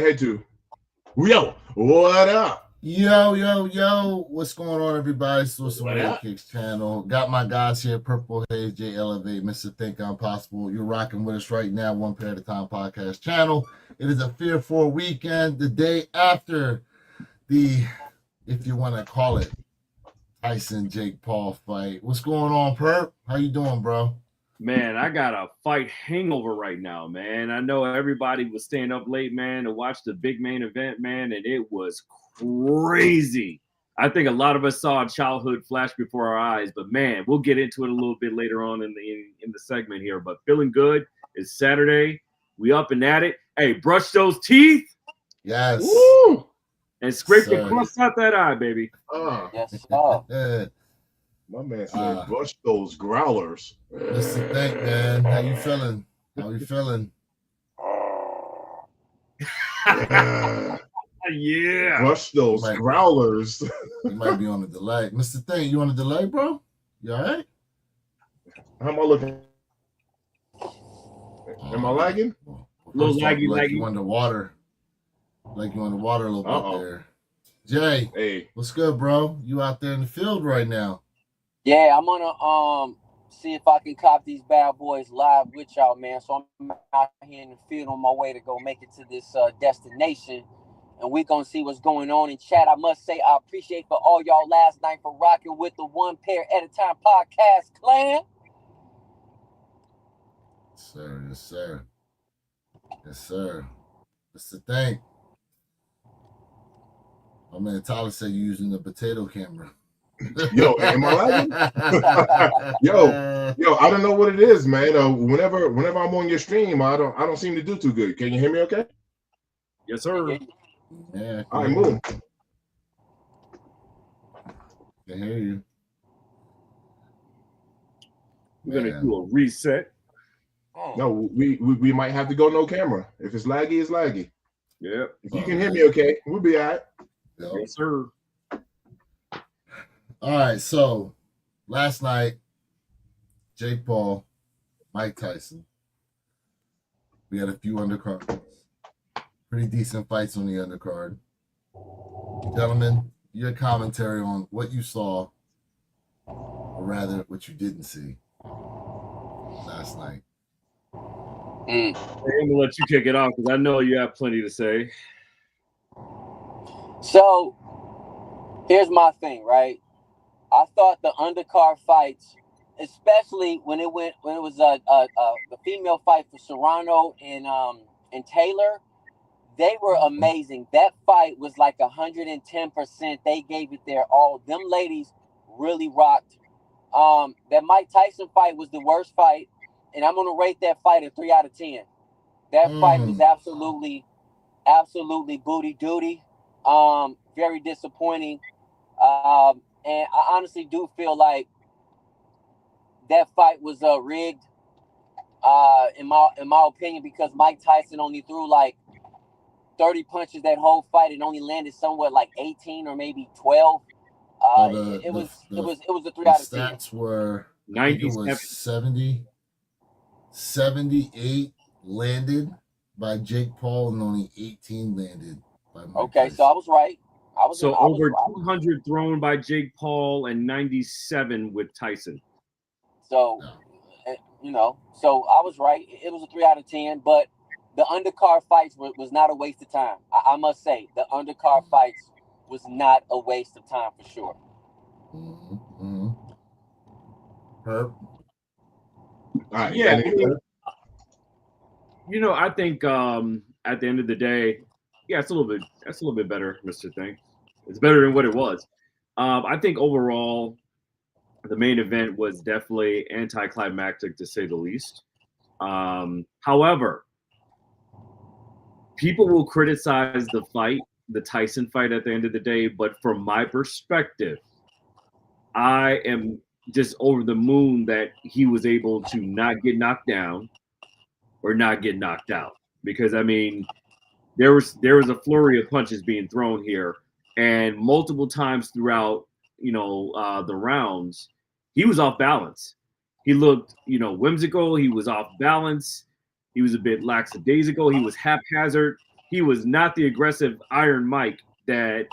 Head to. Yo, what up? Yo, what's going on, everybody? Source of What Wave up? Kicks channel. Got my guys here, Purple Haze, J Elevate, Mr. Think Impossible. You're rocking with us right now, One Pair at a Time podcast channel. It is a Fear 4 weekend, the day after the, if you want to call it, Tyson Jake Paul fight. What's going on, Perp? How you doing, bro? Man, I got a fight hangover right now, man. I know everybody was staying up late, man, to watch the big main event, man, and it was crazy. I think a lot of us saw childhood flash before our eyes, but man, we'll get into it a little bit later on in the segment here. But feeling good. It's Saturday. We up and at it. Hey, brush those teeth. Yes. Woo! And scrape the Sir. crust out that eye, baby. Yes, sir. My man said, brush those growlers. Mr. Think, man. How you feeling? Yeah. Brush those Right. growlers. You might be on a delay. Mr. Think, you on a delay, bro? You all right? How am I looking? Am I lagging? Little First off, laggy, like laggy. you underwater. Like you underwater a little Uh-oh. bit there. Jay, Hey, what's good, bro? You out there in the field right now. Yeah, I'm gonna see if I can cop these bad boys live with y'all, man. So I'm out here in the field on my way to go make it to this destination, and we're gonna see what's going on in chat. I must say I appreciate for all y'all last night for rocking with the One Pair at a Time podcast clan. Yes, sir. Mr. Think. My man Tyler said you're using the potato camera. yo, am I lagging? Yo, I don't know what it is, man. Whenever I'm on your stream, I don't seem to do too good. Can you hear me okay? Yes, sir. Yeah. All right, move. Can hear you. We're gonna Man. do a reset. No, we might have to go no camera. If it's laggy, it's laggy. Yep. If you can hear me okay, we'll be all right. Yo. Yes, sir. All right, so last night, Jake Paul, Mike Tyson. We had a few undercards. Pretty decent fights on the undercard. Gentlemen, your commentary on what you saw, or rather what you didn't see last night. I'm gonna let you kick it off because I know you have plenty to say. So here's my thing, right? I thought the undercard fights, especially when it was the female fight for Serrano and Taylor, they were amazing. That fight was like 110%. They gave it their all. Them ladies really rocked. That Mike Tyson fight was the worst fight, and I'm gonna rate that fight a 3 out of 10. That fight was absolutely booty duty. Very disappointing. And I honestly do feel like that fight was rigged, in my opinion, because Mike Tyson only threw like 30 punches that whole fight and only landed somewhat like 18 or maybe 12. It was a 3 out of 10. Stats were, I think it was 78 landed by Jake Paul and only 18 landed by Mike Okay, Tyson. so I was right. Over 200 thrown by Jake Paul and 97 with Tyson. So, so I was right. It was a 3 out of 10, but the undercard fights was not a waste of time. I must say, the undercard fights was not a waste of time for sure. Herb? All right. Yeah, Anything? I think at the end of the day, yeah, that's a little bit better, Mr. Thing. It's better than what it was. I think overall, the main event was definitely anticlimactic to say the least. However, people will criticize the fight, the Tyson fight at the end of the day, but from my perspective, I am just over the moon that he was able to not get knocked down or not get knocked out. Because I mean, there was a flurry of punches being thrown here, and multiple times throughout, the rounds, he was off balance. He looked, whimsical. He was off balance. He was a bit lackadaisical. He was haphazard. he was not the aggressive Iron Mike that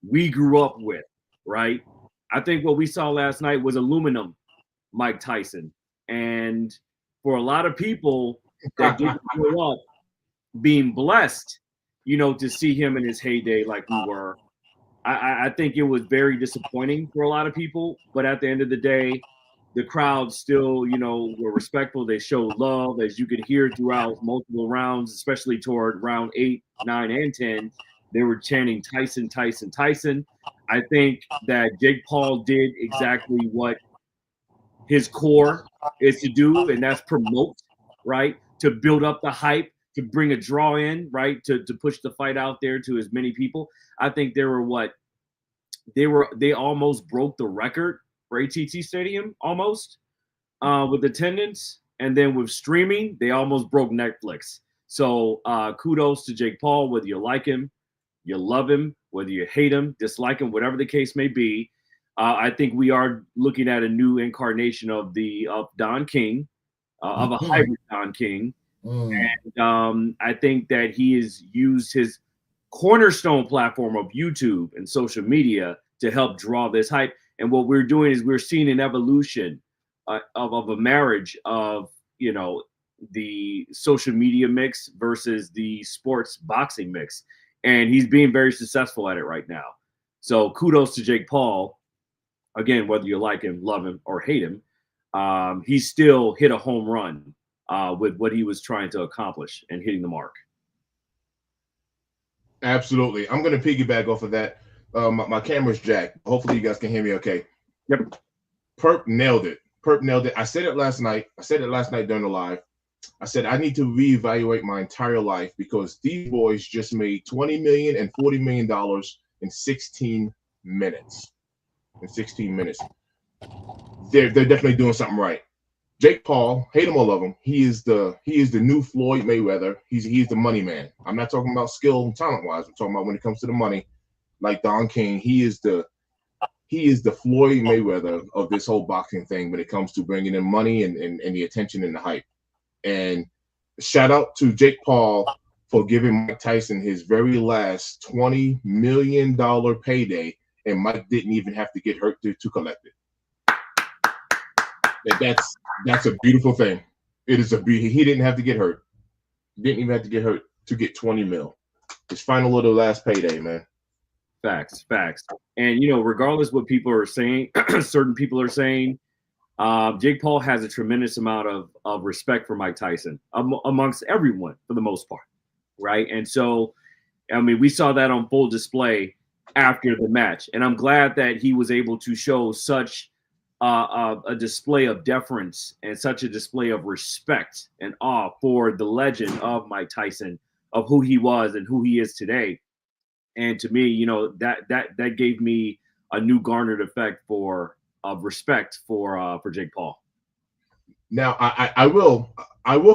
we grew up with, right? I think what we saw last night was aluminum Mike Tyson. And for a lot of people that didn't grow up being blessed, to see him in his heyday like we were, I think it was very disappointing for a lot of people. But at the end of the day, the crowd still, were respectful. They showed love, as you could hear throughout multiple rounds, especially toward round 8, 9, and 10. They were chanting Tyson, Tyson, Tyson. I think that Jake Paul did exactly what his core is to do, and that's promote, right? To build up the hype, to bring a draw in, right? To push the fight out there to as many people. I think they almost broke the record for AT&T Stadium almost with attendance, and then with streaming, they almost broke Netflix. So kudos to Jake Paul, whether you like him, you love him, whether you hate him, dislike him, whatever the case may be. I think we are looking at a new incarnation of Don King, of a hybrid Don King. And I think that he has used his cornerstone platform of YouTube and social media to help draw this hype. And what we're doing is we're seeing an evolution of a marriage of, the social media mix versus the sports boxing mix. And he's being very successful at it right now. So kudos to Jake Paul. Again, whether you like him, love him, or hate him, he still hit a home run with what he was trying to accomplish and hitting the mark. Absolutely. I'm going to piggyback off of that. My camera's jacked. Hopefully you guys can hear me okay. Yep. Perp nailed it. I said it last night. During the live. I said I need to reevaluate my entire life because these boys just made $20 million and $40 million in 16 minutes. They're definitely doing something right. Jake Paul, hate him or love him, he is the new Floyd Mayweather. He's the money man. I'm not talking about skill and talent wise. I'm talking about when it comes to the money. Like Don King, he is the Floyd Mayweather of this whole boxing thing when it comes to bringing in money and the attention and the hype. And shout out to Jake Paul for giving Mike Tyson his very last $20 million payday, and Mike didn't even have to get hurt to collect it. That's a beautiful thing. It is he didn't have to get hurt. Didn't even have to get hurt to get 20 mil. His final little last payday, man. Facts. And regardless what people are saying, certain people are saying, Jake Paul has a tremendous amount of respect for Mike Tyson amongst everyone for the most part, right? And so, we saw that on full display after the match, and I'm glad that he was able to show such a display of deference and such a display of respect and awe for the legend of Mike Tyson, of who he was and who he is today. And to me, that gave me a new garnered effect of respect for Jake Paul. Now, I will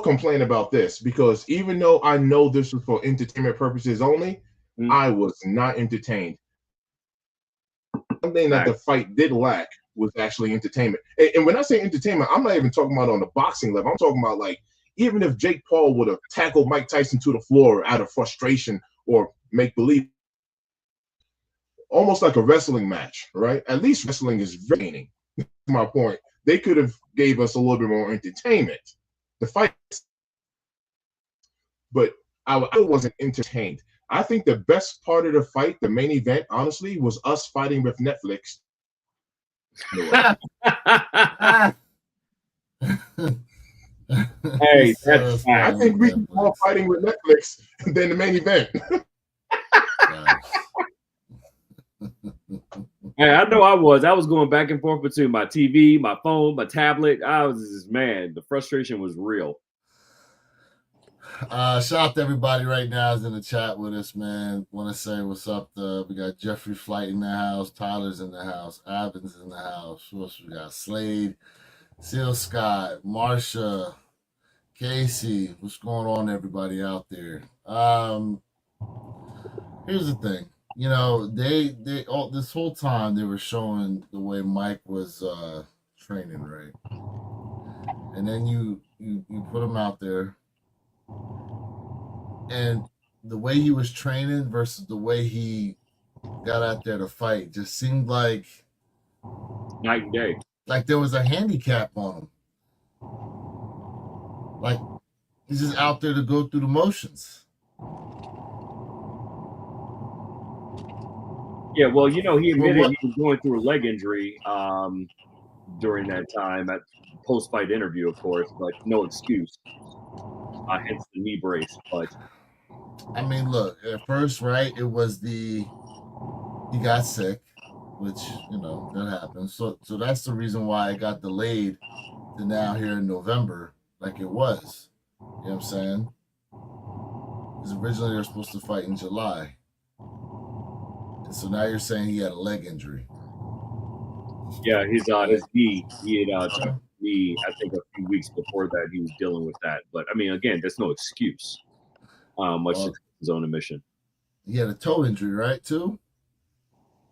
complain about this because even though I know this was for entertainment purposes only, I was not entertained. One thing that the fight did lack was actually entertainment. And when I say entertainment, I'm not even talking about on the boxing level. I'm talking about like even if Jake Paul would have tackled Mike Tyson to the floor out of frustration or make believe, almost like a wrestling match, right? At least wrestling is entertaining. That's my point. They could have gave us a little bit more entertainment. The fight, but I wasn't entertained. I think the best part of the fight, the main event, honestly, was us fighting with Netflix. Hey, I think we were more fighting with Netflix than the main event. Hey, I know I was going back and forth between my TV, my phone, my tablet. The frustration was real. Shout out to everybody right now who's in the chat with us, man. Want to say what's up. We got Jeffrey Flight in the house. Tyler's in the house. Abin's in the house. Who else we got? Slade, Seal Scott, Marsha, Casey. What's going on, everybody out there? Here's the thing. They all this whole time they were showing the way Mike was training, right? And then you put him out there, and the way he was training versus the way he got out there to fight just seemed like night and day. Like there was a handicap on him. Like he's just out there to go through the motions. Yeah, well, you know, he admitted he was going through a leg injury during that time at post-fight interview, of course, but no excuse. Hence the knee brace. But I mean, look, at first, right, it was he got sick, which, you know, that happens. So that's the reason why it got delayed to now here in November, like it was. You know what I'm saying? Because originally they were supposed to fight in July. And so now you're saying he had a leg injury. Yeah, his knee. He had took a knee, I think, a few weeks before that. He was dealing with that. But I mean, again, that's no excuse. Much to his own admission. He had a toe injury, right? Too.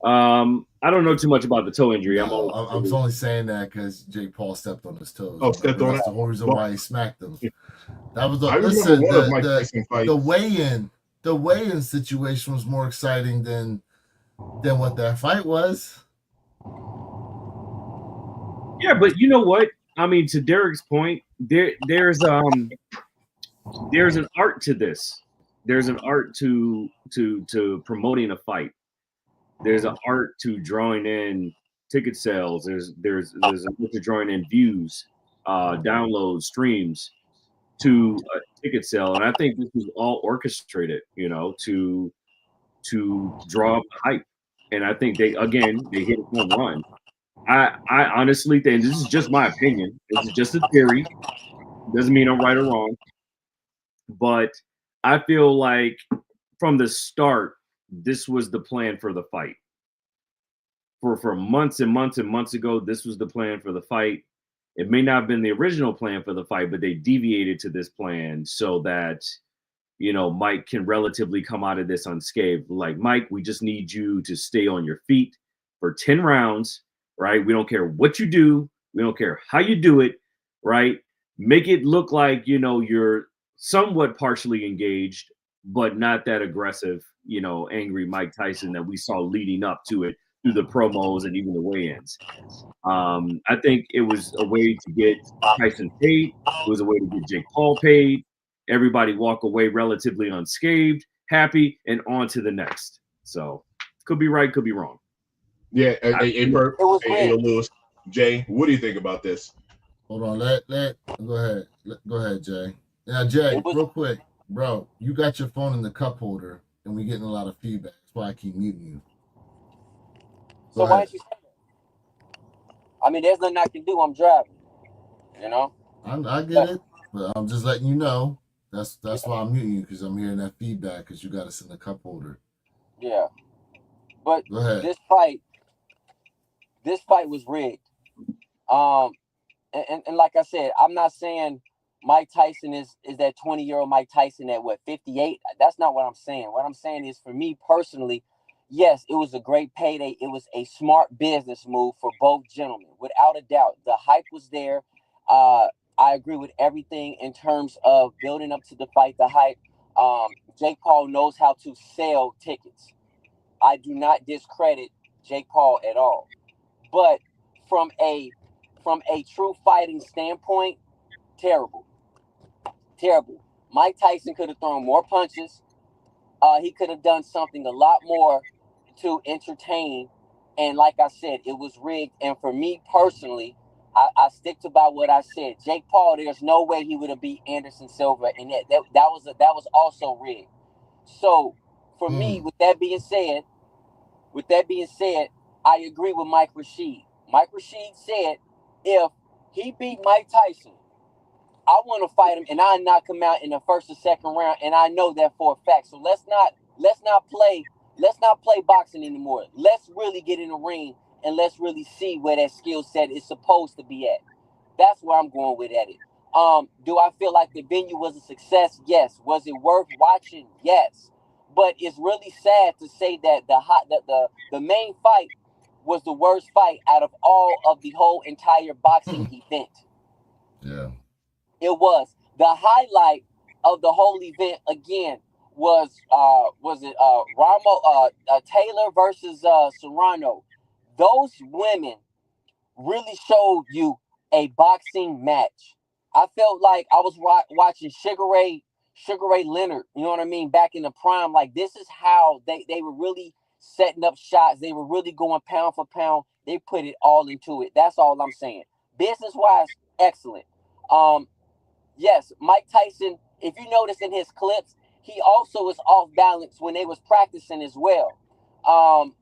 I don't know too much about the toe injury. No, I'm only saying that because Jake Paul stepped on his toes. Oh, stepped on it. That's the whole reason why he smacked him. That was the weigh-in situation was more exciting than what that fight was. Yeah, but you know what? I mean, to Derek's point, there's an art to this. There's an art to promoting a fight. There's an art to drawing in ticket sales. There's an art to drawing in views, downloads, streams to a ticket sale. And I think this was all orchestrated, you know, to draw up hype. And I think they hit a home run. I honestly think, this is just my opinion, this is just a theory, doesn't mean I'm right or wrong, but I feel like from the start, this was the plan for the fight. For months and months and months ago, this was the plan for the fight. It may not have been the original plan for the fight, but they deviated to this plan so that, you know, Mike can relatively come out of this unscathed. Like, Mike, we just need you to stay on your feet for 10 rounds, right? We don't care what you do. We don't care how you do it, right? Make it look like, you know, you're somewhat partially engaged, but not that aggressive, you know, angry Mike Tyson that we saw leading up to it through the promos and even the weigh-ins. I think it was a way to get Tyson paid. It was a way to get Jake Paul paid. Everybody walk away relatively unscathed, happy, and on to the next. So could be right, could be wrong. Yeah, hey, Lewis, Jay, what do you think about this? Hold on, go ahead, Jay. Now, Jay, real quick, bro, you got your phone in the cup holder, and we're getting a lot of feedback. That's why I keep muting you. So why did you say that? I mean, there's nothing I can do. I'm driving. You know. I get it, but I'm just letting you know. That's why I'm muting you, because I'm hearing that feedback because you got us in the cup holder. Yeah, but go ahead. This fight was rigged. And like I said, I'm not saying Mike Tyson is that 20-year-old Mike Tyson at 58. That's not what I'm saying. What I'm saying is, for me personally, yes, it was a great payday. It was a smart business move for both gentlemen, without a doubt. The hype was there. I agree with everything in terms of building up to the fight, the hype. Jake Paul knows how to sell tickets. I do not discredit Jake Paul at all. But from a true fighting standpoint, terrible. Mike Tyson could have thrown more punches. He could have done something a lot more to entertain. And like I said, it was rigged. And for me personally, I stick to by what I said. Jake Paul, there's no way he would have beat Anderson Silva, and that was also rigged. So for me, with that being said, I agree with Mike Rashid. Mike Rashid said, if he beat Mike Tyson, I want to fight him, and I knock him out in the first or second round, and I know that for a fact. So let's not play boxing anymore. Let's really get in the ring, and let's really see where that skill set is supposed to be at. That's where I'm going with it. Do I feel like the venue was a success? Yes. Was it worth watching? Yes. But it's really sad to say that the main fight was the worst fight out of all of the whole entire boxing event. Yeah. It was. The highlight of the whole event, again, was it Taylor versus Serrano. Those women really showed you a boxing match. I felt like I was watching Sugar Ray Leonard, you know what I mean, back in the prime. Like, this is how they were really setting up shots. They were really going pound for pound. They put it all into it. That's all I'm saying. Business wise, excellent. Yes, Mike Tyson, if you notice in his clips, he also was off balance when they was practicing as well.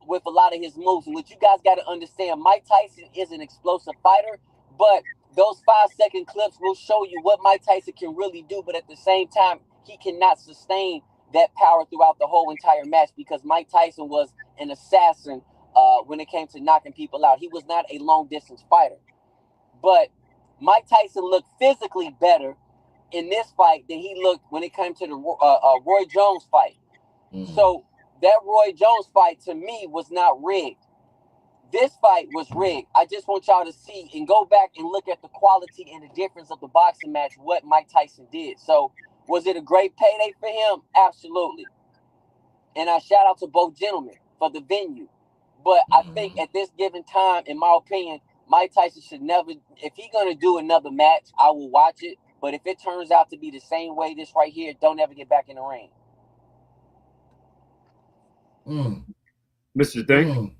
With a lot of his moves. And what you guys got to understand, Mike Tyson is an explosive fighter, but those 5-second clips will show you what Mike Tyson can really do. But at the same time, he cannot sustain that power throughout the whole entire match, because Mike Tyson was an assassin when it came to knocking people out. He was not a long distance fighter. But Mike Tyson looked physically better in this fight than he looked when it came to the Roy Jones fight. Mm-hmm. So that Roy Jones fight, to me, was not rigged. This fight was rigged. I just want y'all to see and go back and look at the quality and the difference of the boxing match, what Mike Tyson did. So, was it a great payday for him? Absolutely. And I shout out to both gentlemen for the venue. But I think at this given time, in my opinion, Mike Tyson should never, if he's going to do another match, I will watch it. But if it turns out to be the same way this right here, don't ever get back in the ring. Mr. Think,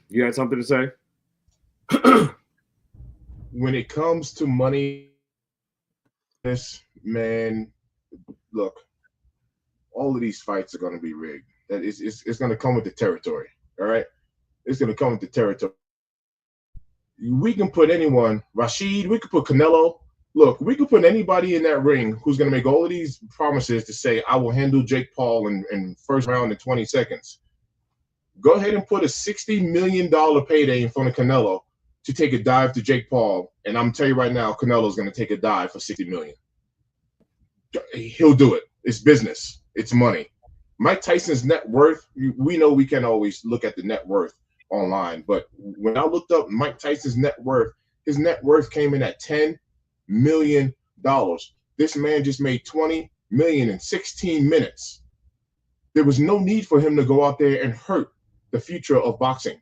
you had something to say? When it comes to money, this man, look, all of these fights are going to be rigged. That is, it's going to come with the territory. All right, it's going to come with the territory. We can put anyone, Rashid. We could put Canelo. Look, we could put anybody in that ring who's going to make all of these promises to say, "I will handle Jake Paul in first round in 20 seconds." Go ahead and put a $60 million payday in front of Canelo to take a dive to Jake Paul. And I'm telling you right now, Canelo's going to take a dive for $60 million. He'll do it. It's business. It's money. Mike Tyson's net worth, we know we can always look at the net worth online. But when I looked up Mike Tyson's net worth, his net worth came in at $10 million. This man just made $20 million in 16 minutes. There was no need for him to go out there and hurt the future of boxing,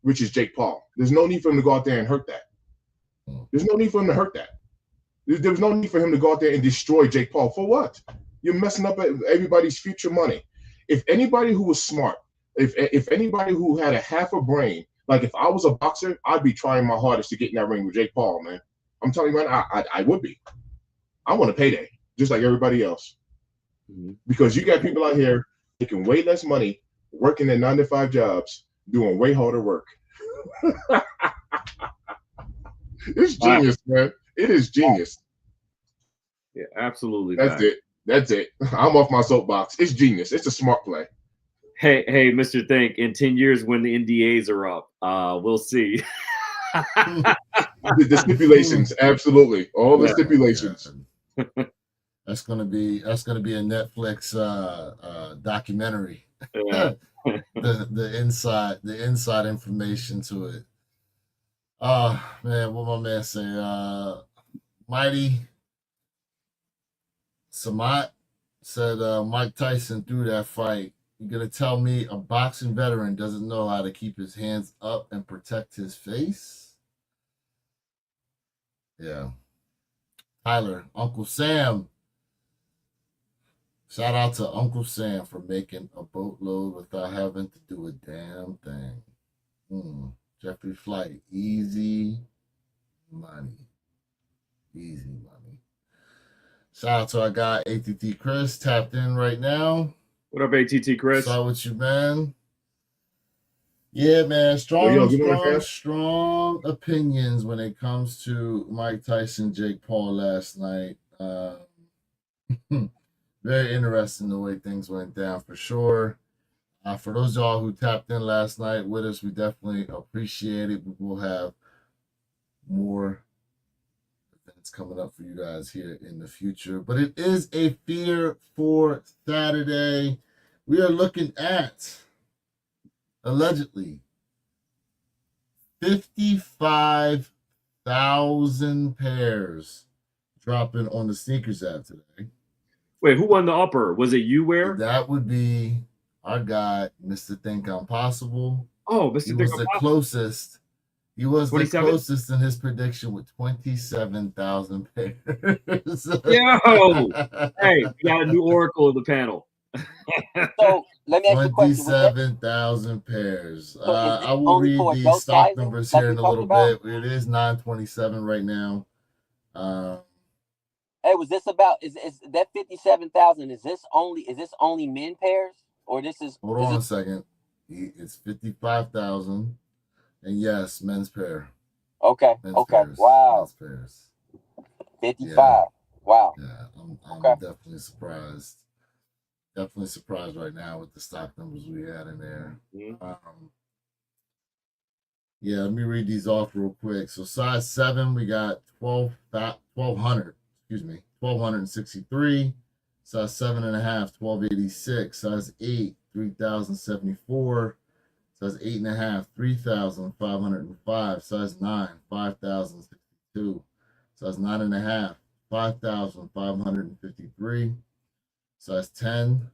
which is Jake Paul. There's no need for him to go out there and hurt that. There's no need for him to hurt that. There was no need for him to go out there and destroy Jake Paul. For what? You're messing up everybody's future money. If anybody who was smart, if anybody who had a half a brain, like if I was a boxer, I'd be trying my hardest to get in that ring with Jake Paul, man. I'm telling you right now, I would be. I want a payday, just like everybody else. Because you got people out here making way less money, working their 9-to-5 jobs, doing way harder work. It's genius, man. It is genius. Yeah, absolutely. That's it. I'm off my soapbox. It's genius. It's a smart play. Hey, Mr. Think, in 10 years when the NDAs are up, we'll see. The stipulations, absolutely. All the stipulations. That's gonna be a Netflix documentary. Yeah. the inside information to it. Man, what my man say? Mighty Samat said Mike Tyson threw that fight. You're gonna tell me a boxing veteran doesn't know how to keep his hands up and protect his face? Yeah. Tyler, Uncle Sam. Shout out to Uncle Sam for making a boatload without having to do a damn thing. Jeffrey Flight, easy money. Easy money. Shout out to our guy ATT Chris, tapped in right now. What up, ATT Chris? What's up with you, man? Yeah, man. Strong opinions when it comes to Mike Tyson, Jake Paul last night. Very interesting the way things went down for sure. For those of y'all who tapped in last night with us, we definitely appreciate it. We will have more events coming up for you guys here in the future. But it is a Fear for Saturday. We are looking at, allegedly, 55,000 pairs dropping on the sneakers app today. Wait, who won the upper? Was it you? Where? That would be our guy, Mr. Think Impossible. Oh, He Mr. was the closest. He was the 27? closest in his prediction with 27,000 pairs. Yo, hey, we got a new oracle in the panel. So let me ask you a question. 27,000 pairs. So is this I will only read for these adult stock sizing, numbers like here we in a talked little about? bit. It is 927 right now. Hey, was this about? Is that 57,000? Is this only men pairs, or this is? Hold on a second. It's 55,000, and yes, men's pair. Okay. Men's Okay. pairs. Wow. Men's pairs. 55. Yeah. Wow. Yeah, I'm Okay. definitely surprised. Definitely surprised right now with the stock numbers we had in there. Yeah, let me read these off real quick. So size 7, we got 1,200. Excuse me, 1,263. Size 7.5, 1,286. Size 8, 3,074. Size 8.5, 3,505. Size 9, 5,062. Size 9.5, 5,553. Size 10,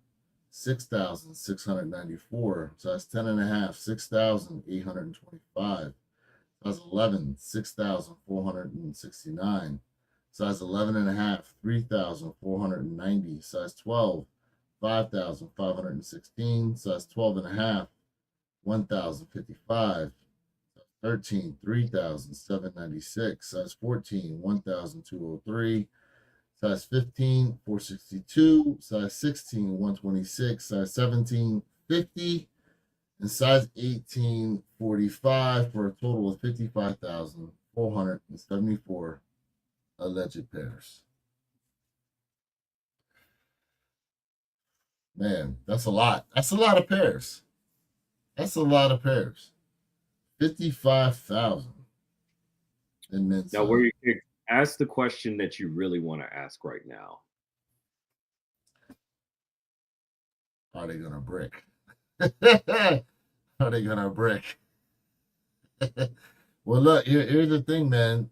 6,694. Size 10.5, 6,825. Size 11, 6,469. Size 11.5, 3,490. Size 12, 5,516. Size 12.5, 1,055. 13, 3,796. Size 14, 1,203. Size 15, 462. Size 16, 126. Size 17, 50. And size 18, 45, for a total of 55,474 alleged pairs. Man, that's a lot. That's a lot of pairs. That's a lot of pairs. 55,000 in men's. Now, where you ask the question that you really want to ask right now. Are they gonna brick? Are they gonna brick? Well, look, here's the thing, man.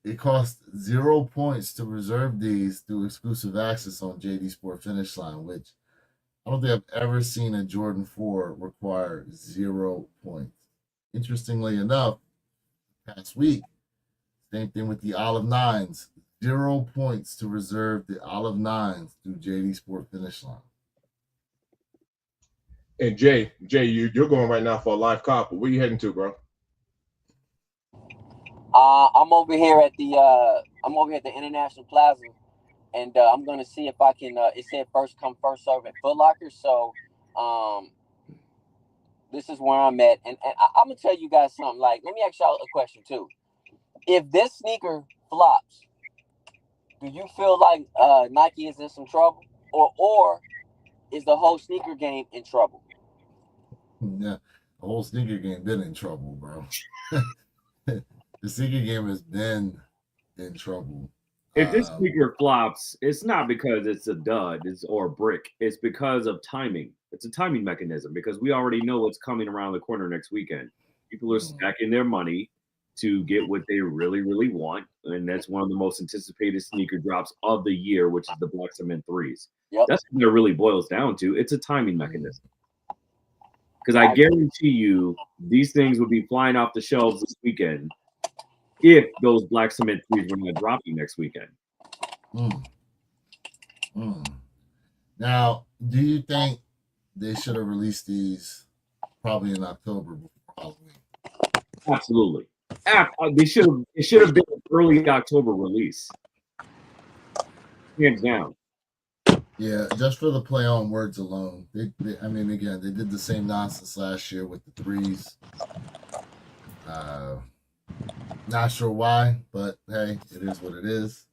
It costs 0 points to reserve these through exclusive access on JD Sport Finish Line, which I don't think I've ever seen a Jordan 4 require 0 points. Interestingly enough, past week, same thing with the Olive 9s. 0 points to reserve the Olive 9s through JD Sport Finish Line. And Jay, you're going right now for a live cop. Where you heading to, bro? I'm over here at the International Plaza, and I'm gonna see if I can. It said first come first serve at Foot Locker, so this is where I'm at, and I'm gonna tell you guys something. Like, let me ask y'all a question too. If this sneaker flops, do you feel like Nike is in some trouble, or is the whole sneaker game in trouble? Yeah, the whole sneaker game been in trouble, bro. The sneaker game has been in trouble. If this sneaker flops, it's not because it's a dud or a brick. It's because of timing. It's a timing mechanism because we already know what's coming around the corner next weekend. People are stacking their money to get what they really, really want. And that's one of the most anticipated sneaker drops of the year, which is the Black Cement 3s. Yep. That's what it really boils down to. It's a timing mechanism. Because I guarantee you these things would be flying off the shelves this weekend if those Black Cement 3s were not dropping next weekend. Now, do you think they should have released these probably in October before Halloween? Absolutely. It should have been an early October release. Hands down. Yeah, just for the play on words alone. I mean, again, they did the same nonsense last year with the 3s. Not sure why, but hey, it is what it is.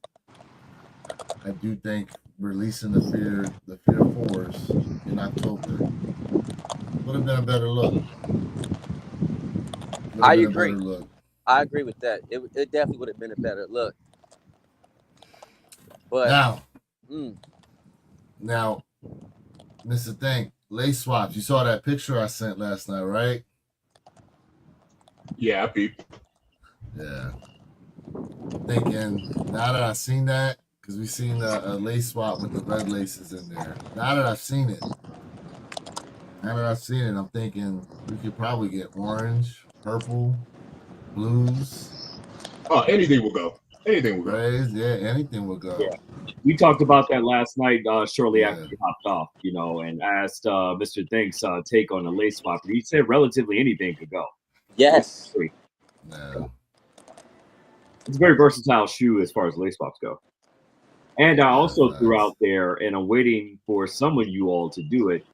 I do think releasing the Fear 4s in October would have been a better look. I agree. I agree with that. It definitely would have been a better look. But now, Mr. Think, lace swaps. You saw that picture I sent last night, right? Yeah, I peeped. Yeah. Thinking, now that I seen that, because we've seen a lace swap with the red laces in there. Now that I've seen it, I'm thinking we could probably get orange, purple, blues, Oh, anything will go. Anything will go. grays. Yeah, anything will go. Yeah. We talked about that last night, shortly Yeah. after we hopped off, you know, and asked Mr. Thinks take on the lace swap. He said relatively anything could go. Yes. Yeah. It's a very versatile shoe as far as lace swaps go. And I also Nice. threw out there, and I'm waiting for some of you all to do it.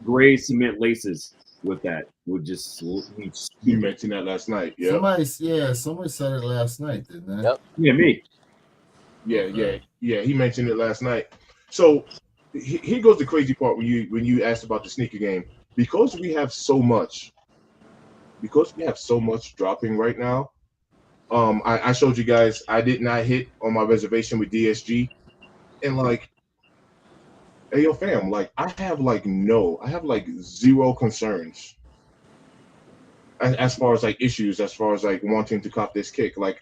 Gray cement laces with that would just be You mentioned that last night. Yeah. Somebody said it last night, didn't they? Yep. Yeah, me. Yeah. He mentioned it last night. So here goes the crazy part when you asked about the sneaker game. Because we have so much dropping right now. I showed you guys I did not hit on my reservation with DSG, and like, hey yo fam, like I have zero concerns as far as like issues, as far as like wanting to cop this kick. Like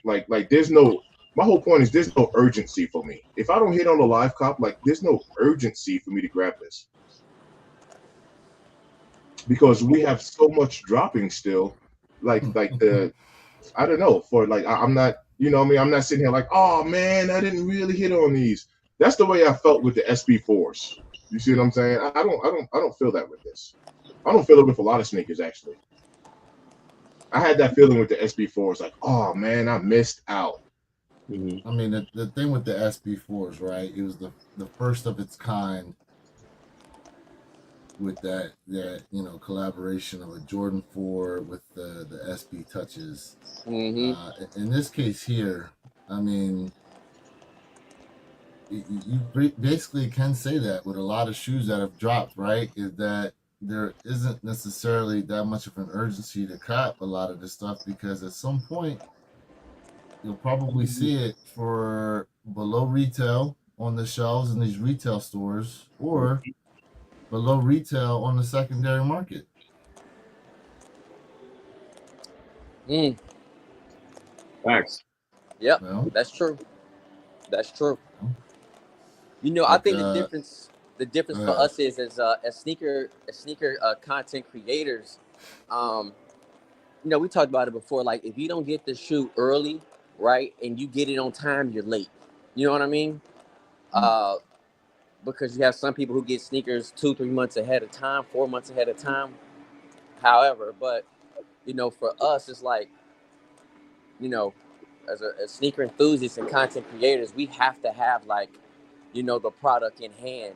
there's no, my whole point is there's no urgency for me. If I don't hit on the live cop, like there's no urgency for me to grab this. Because we have so much dropping still. Like the, I don't know, for like I'm not, you know what I mean, I'm not sitting here like, oh man, I didn't really hit on these. That's the way I felt with the SB4s. You see what I'm saying? I don't feel that with this. I don't feel it with a lot of sneakers actually. I had that feeling with the SB4s, like, oh man, I missed out. Mm-hmm. I mean, the thing with the SB4s, right? It was the first of its kind with that collaboration of a Jordan 4 with the SB touches. Mm-hmm. In this case here, I mean, you basically can say that with a lot of shoes that have dropped, right? Is that there isn't necessarily that much of an urgency to cop a lot of this stuff, because at some point you'll probably see it for below retail on the shelves in these retail stores, or below retail on the secondary market. Facts. Yep. Well, That's true. That's true. You know, I Like, think the difference for us is as sneaker content creators, you know, we talked about it before. Like, if you don't get the shoe early, right, and you get it on time, you're late. You know what I mean? Because you have some people who get sneakers 2-3 months ahead of time, 4 months ahead of time. However, but you know, for us, it's like, you know, as a sneaker enthusiasts and content creators, we have to have, like, you know, the product in hand.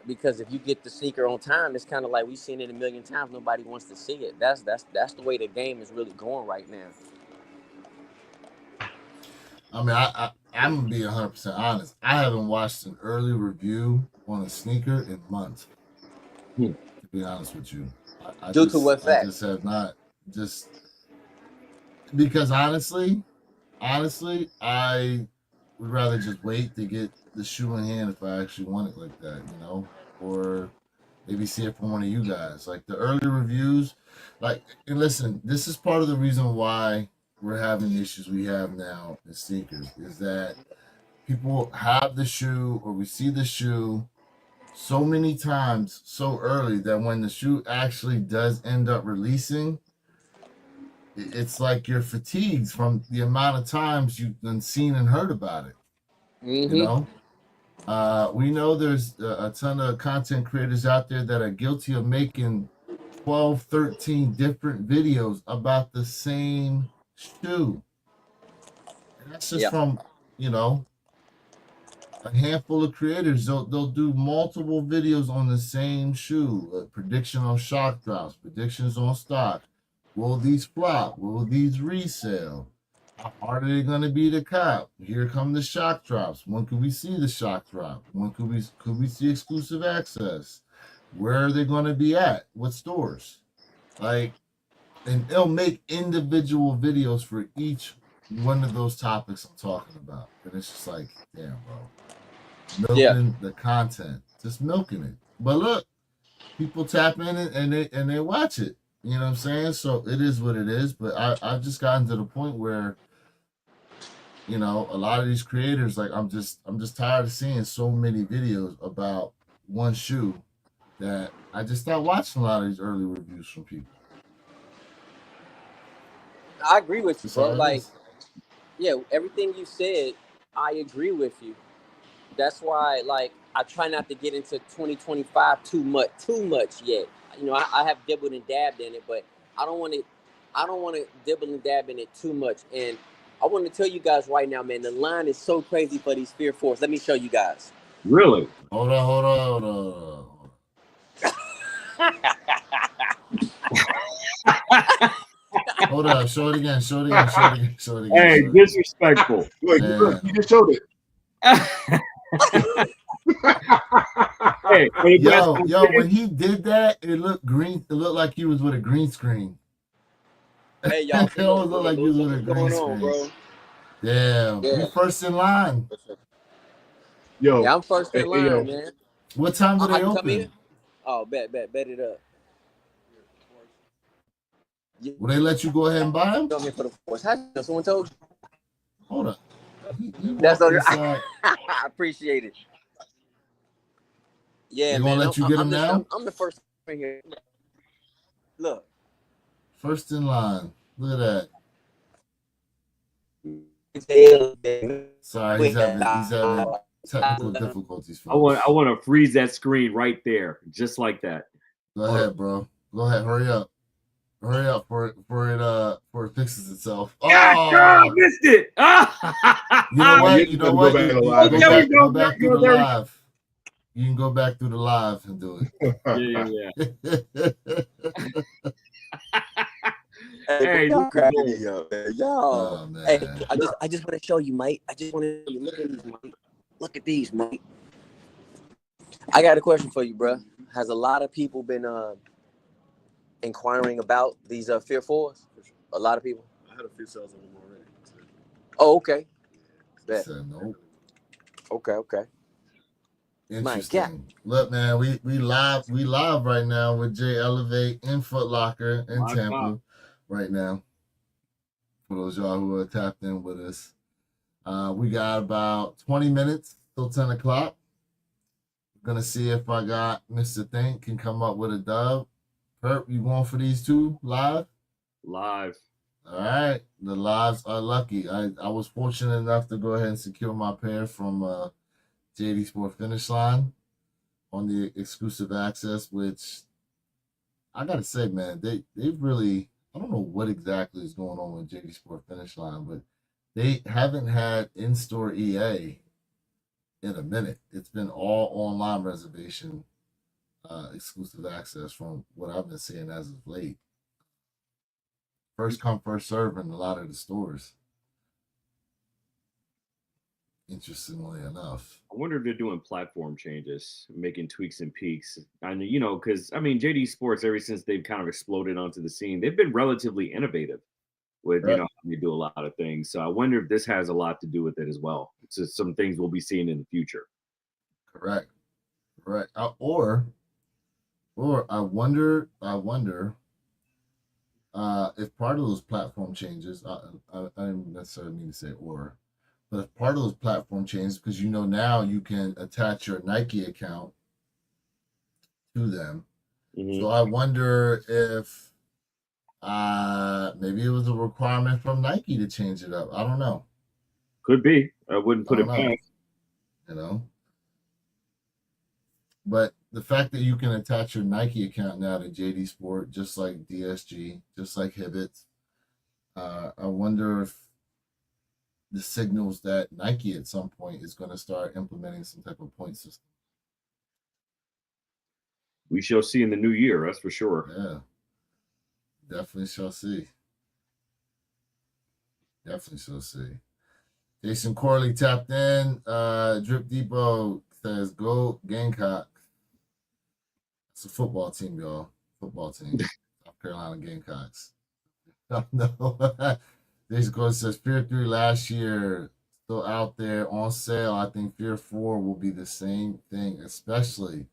Because if you get the sneaker on time, it's kind of like we've seen it a million times. Nobody wants to see it. That's the way the game is really going right now. I mean, I'm gonna be 100% honest. I haven't watched an early review on a sneaker in months. To be honest with you, Due to what fact? I just have not. Just because honestly, I would rather just wait to get the shoe in hand if I actually want it like that, you know, or maybe see it from one of you guys. Like the early reviews, like, and listen, this is part of the reason why we're having the issues we have now in sneakers, is that people have the shoe, or we see the shoe so many times so early that when the shoe actually does end up releasing, it's like you're fatigued from the amount of times you've been seen and heard about it. Mm-hmm. You know, we know there's a ton of content creators out there that are guilty of making 12, 13 different videos about the same shoe. And that's just from, you know, a handful of creators. They'll do multiple videos on the same shoe. Prediction on shock drops, predictions on stock. Will these flop? Will these resell? How hard are they going to be to cop? Here come the shock drops. When could we see the shock drop? When could we see exclusive access? Where are they going to be at? What stores? Like, and they'll make individual videos for each one of those topics I'm talking about. And it's just like, damn, bro. Milking the content. Just milking it. But look, people tap in and they watch it. You know what I'm saying? So it is what it is. But I've just gotten to the point where you know, a lot of these creators, like I'm just tired of seeing so many videos about one shoe that I just stopped watching a lot of these early reviews from people. I agree with you, That's bro. how it Like, is. yeah, everything you said, I agree with you. That's why, like, I try not to get into 2025 too much yet. You know, I have dibbled and dabbed in it, but I don't want to dibble and dab in it too much. And I want to tell you guys right now, man, the line is so crazy for these Fear Force. Let me show you guys. Really? Hold on. Hold up, show it again. Hey, disrespectful. Look, Yeah. you just showed it. Hey, for the best Yo, when he did that, it looked green. It looked like he was with a green screen. Hey, y'all. It almost looked like he was with a What's green going screen. on, bro? Damn. Yeah. We first in line. Yo, Yeah, I'm first in line, yo. man. What time do I they can come in? open? Oh, bet it up. Will they let you go ahead and buy them? Come here for the Force. Has someone told you? Hold up. He That's walked all. inside. I appreciate it. Yeah, They man. gonna let you get them now? I'm the first in here. Look. First in line. Look at that. Sorry, he's having technical difficulties. I want to freeze that screen right there, just like that. Go ahead, bro. Go ahead. Hurry up for it fixes itself. Oh, I missed it. You know what? Go back through the live. You can go back through the live and do it. Yeah. Hey, y'all. Oh, man. Hey, I just want to show you, mate. I just want to look at these, mate. Look at these, mate. I got a question for you, bro. Has a lot of people been inquiring about these Fear 4s? A lot of people. I had a few sales of them already. Oh, okay. Bet. Said nope. Okay. Interesting. Look, man, we live right now with Jay Elevate in Foot Locker in Tampa right now. For those y'all who are tapped in with us. We got about 20 minutes till 10 o'clock. Gonna see if I got Mr. Think can come up with a dub. Perp, you going for these two live? Live. All right. The lives are lucky. I was fortunate enough to go ahead and secure my pair from JD Sport Finish Line on the exclusive access, which I gotta say, man, they've really, I don't know what exactly is going on with JD Sport Finish Line, but they haven't had in-store EA in a minute. It's been all online reservation exclusive access from what I've been seeing as of late. First come, first serve in a lot of the stores. Interestingly enough. I wonder if they're doing platform changes, making tweaks and peaks. And because JD Sports, ever since they've kind of exploded onto the scene, they've been relatively innovative with they do a lot of things. So I wonder if this has a lot to do with it as well. It's just some things we'll be seeing in the future. Correct. Or I wonder if part of those platform changes, I don't necessarily mean to say or, but if part of those platform changes, because now you can attach your Nike account to them. Mm-hmm. So I wonder if maybe it was a requirement from Nike to change it up. I don't know. Could be. I wouldn't put it past. But the fact that you can attach your Nike account now to JD Sport, just like DSG, just like Hibbett, I wonder if the signals that Nike at some point is going to start implementing some type of point system. We shall see in the new year, that's for sure. Yeah, definitely shall see. Jason Corley tapped in. Drip Depot says, "Go Gamecock." It's a football team, y'all. Football team. South Carolina Gamecocks. No. Jason Corley says, Fear 3 last year still out there on sale. I think Fear 4 will be the same thing, especially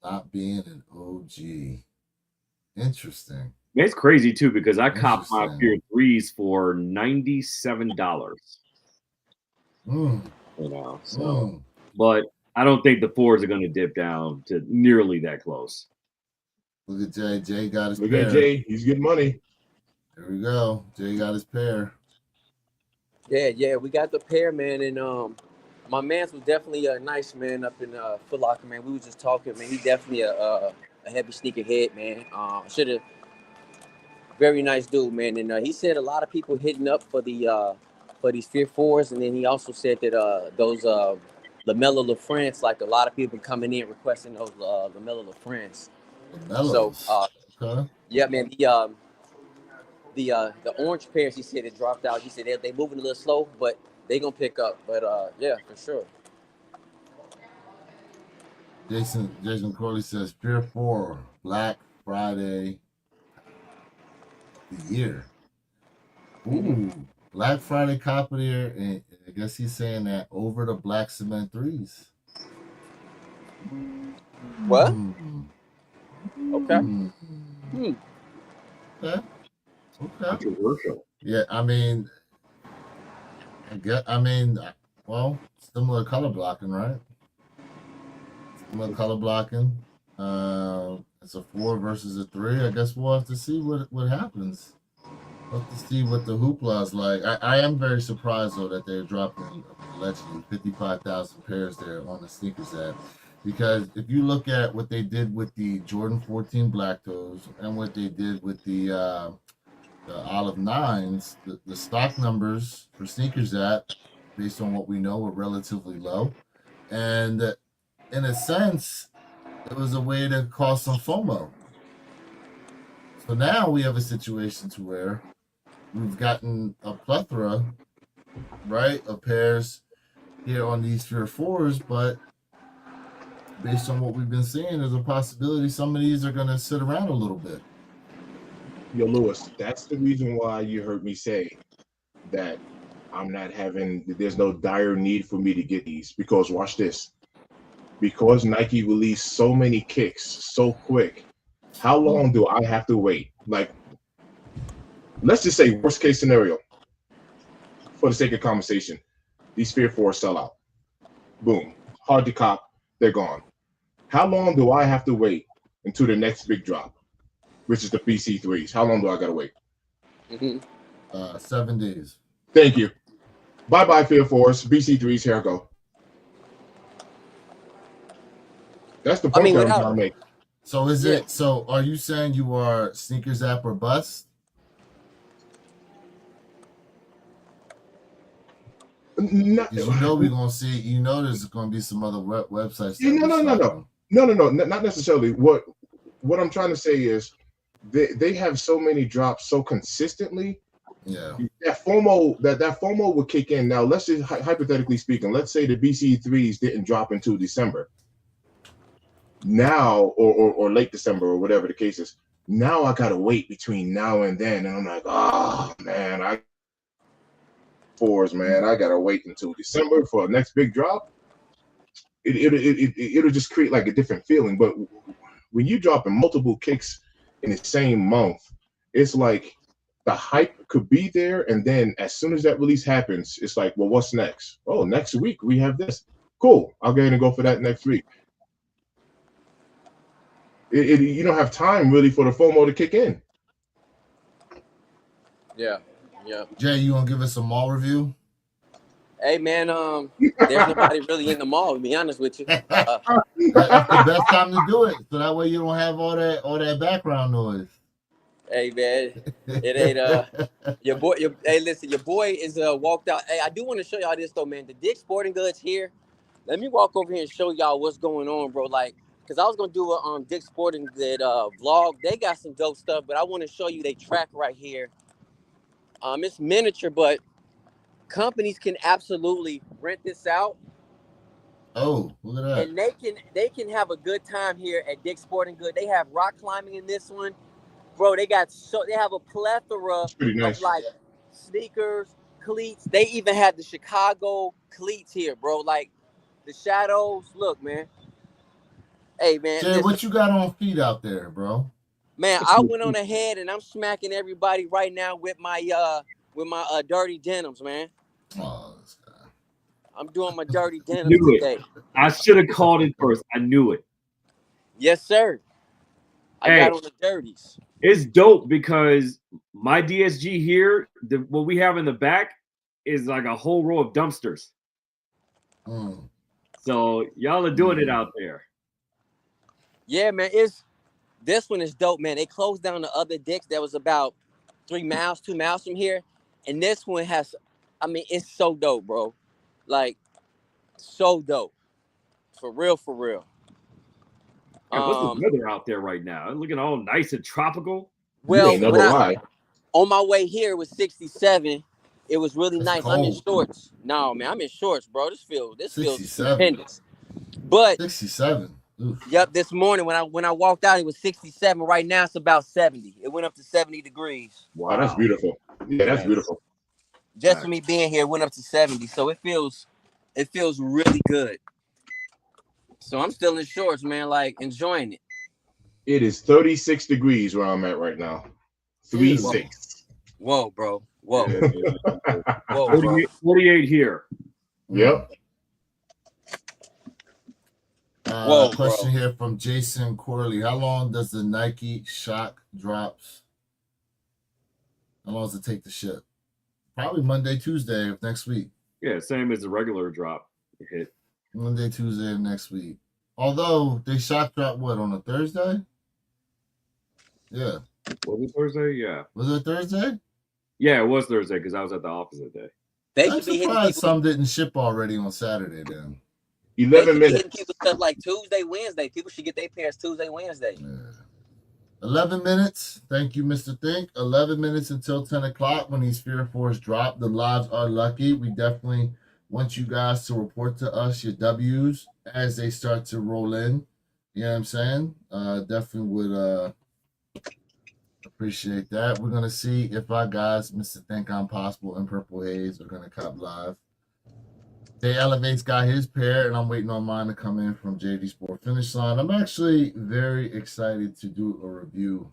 not being an OG. Interesting. It's crazy too because I copped my Fear 3s for $97. Mm, You know, so mm. but I don't think the 4s are going to dip down to nearly that close. Look at Jay. Jay got his Look pair. at Jay. He's getting money. There we go. Jay got his pair. Yeah, we got the pair, man, and my man's was definitely a nice man up in Foot Locker, man. We was just talking, man. He definitely a heavy sneaker head, man. Should have very nice dude, man. And he said a lot of people hitting up for these Fear 4s, and then he also said that those LaMelo LaFrance, like a lot of people coming in requesting those LaMelo LaFrance. So Okay. yeah, man. The orange pairs, he said, it dropped out. He said they moving a little slow, but they gonna pick up. But yeah, for sure. Jason Corley says Fear 4 Black Friday the year. Ooh, Black Friday cop of the year, and I guess he's saying that over the black cement 3s. What? Mm. Okay. Mm. Okay. Controversial. Yeah, I mean, well, similar color blocking, right? Similar color blocking. It's a 4 versus a 3. I guess we'll have to see what happens. We'll have to see what the hoopla is like. I am very surprised though that they're dropping allegedly 55,000 pairs there on the sneakers app. Because if you look at what they did with the Jordan 14 Black Toes and what they did with the Olive 9s, the stock numbers for sneakers app, based on what we know, were relatively low. And in a sense, it was a way to cause some FOMO. So now we have a situation to where we've gotten a plethora, right, of pairs here on these Fear 4s, but based on what we've been seeing, there's a possibility some of these are going to sit around a little bit. Yo, Lewis, that's the reason why you heard me say that there's no dire need for me to get these, because watch this. Because Nike released so many kicks so quick, how long do I have to wait? Like, let's just say worst case scenario, for the sake of conversation, these Fear 4 sell out. Boom. Hard to cop. They're gone. How long do I have to wait until the next big drop, which is the BC3s? How long do I got to wait? 7 days. Thank you. Bye-bye, Fear 4s. BC3s, here I go. That's the point that I'm trying to make. So is it? So are you saying you are sneakers app or bust? No, you know we're gonna see. You know there's gonna be some other websites. No, not necessarily. What I'm trying to say is they have so many drops so consistently. Yeah. That FOMO would kick in. Now let's just hypothetically speaking, let's say the BC3s didn't drop until December. Now or late December or whatever the case is. Now I gotta wait between now and then, and I'm like, oh man, I gotta wait until December for the next big drop. It'll just create like a different feeling. But when you dropping multiple kicks in the same month, it's like the hype could be there, and then as soon as that release happens, it's like, well, what's next? Oh, next week we have this. Cool, I'll go ahead and go for that next week. You don't have time really for the FOMO to kick in. Yeah. Jay, you gonna give us a mall review? Hey man, there's nobody really in the mall, to be honest with you. That's the best time to do it, so that way you don't have all that background noise. Hey man, it ain't your boy. Hey, listen, your boy is walked out. Hey, I do want to show y'all this though, man. The Dick's Sporting Goods here. Let me walk over here and show y'all what's going on, bro. Like, cause I was gonna do a Dick's Sporting Goods vlog. They got some dope stuff, but I want to show you they track right here. It's miniature, but companies can absolutely rent this out. Oh, look at that! And they can have a good time here at Dick's Sporting Goods. They have rock climbing in this one, bro. They have a plethora of like sneakers, cleats. They even had the Chicago cleats here, bro. Like the Shadows. Look, man. Hey, man. Jay, what you got on feet out there, bro? Man, I went on ahead and I'm smacking everybody right now with my dirty denims, man. Oh, this guy. I'm doing my dirty denim Knew it. today. I should have called it first. I knew it. Yes, sir. I Hey. got on the dirties. It's dope because my DSG here, what we have in the back is like a whole row of dumpsters. Mm. So y'all are doing it out there. Yeah, man. This one is dope, man. They closed down the other dicks that was about 2 miles from here. And this one has, I mean, it's so dope, bro. Like, so dope. For real, for real. Yeah, what's the weather out there right now? It's looking all nice and tropical. Well, You ain't never lie. on my way here, it was 67. It was really That's nice. I'm in cold. shorts. No, man, I'm in shorts, bro. This feels 67. stupendous. But 67. Oof. yep, this morning when I walked out, it was 67. Right now it's about 70. It went up to 70 degrees. Wow, Oh, that's beautiful. Yeah, that's beautiful. Just for me being here, it went up to 70. So it feels really good. So I'm still in shorts, man, like enjoying it. It is 36 degrees where I'm at right now. 36. Whoa, bro. Whoa. Yeah. Whoa, bro. 48 here. Yep. Whoa, Question bro. here from Jason Corley. How long does the Nike Shock drops? How long does it take to ship? Probably Monday, Tuesday of next week. Yeah, same as the regular drop hit. Monday, Tuesday of next week. Although they shock drop what, on a Thursday? Yeah. Was it Thursday? Yeah. Was it Thursday? Yeah, it was Thursday because I was at the office that day. They I'm should be hitting surprised people. some didn't ship already on Saturday then. They 11 should be hitting minutes. people stuff like Tuesday, Wednesday. People should get their pairs Tuesday, Wednesday. Yeah. 11 minutes. Thank you, Mr. Think. 11 minutes until 10 o'clock when these Fear Force drop. The lives are lucky. We definitely want you guys to report to us your W's as they start to roll in. You know what I'm saying? Definitely would appreciate that. We're going to see if our guys, Mr. Think I'm Possible and Purple Haze, are going to cop live. Jay Elevate's got his pair, and I'm waiting on mine to come in from JD Sport Finish Line. I'm actually very excited to do a review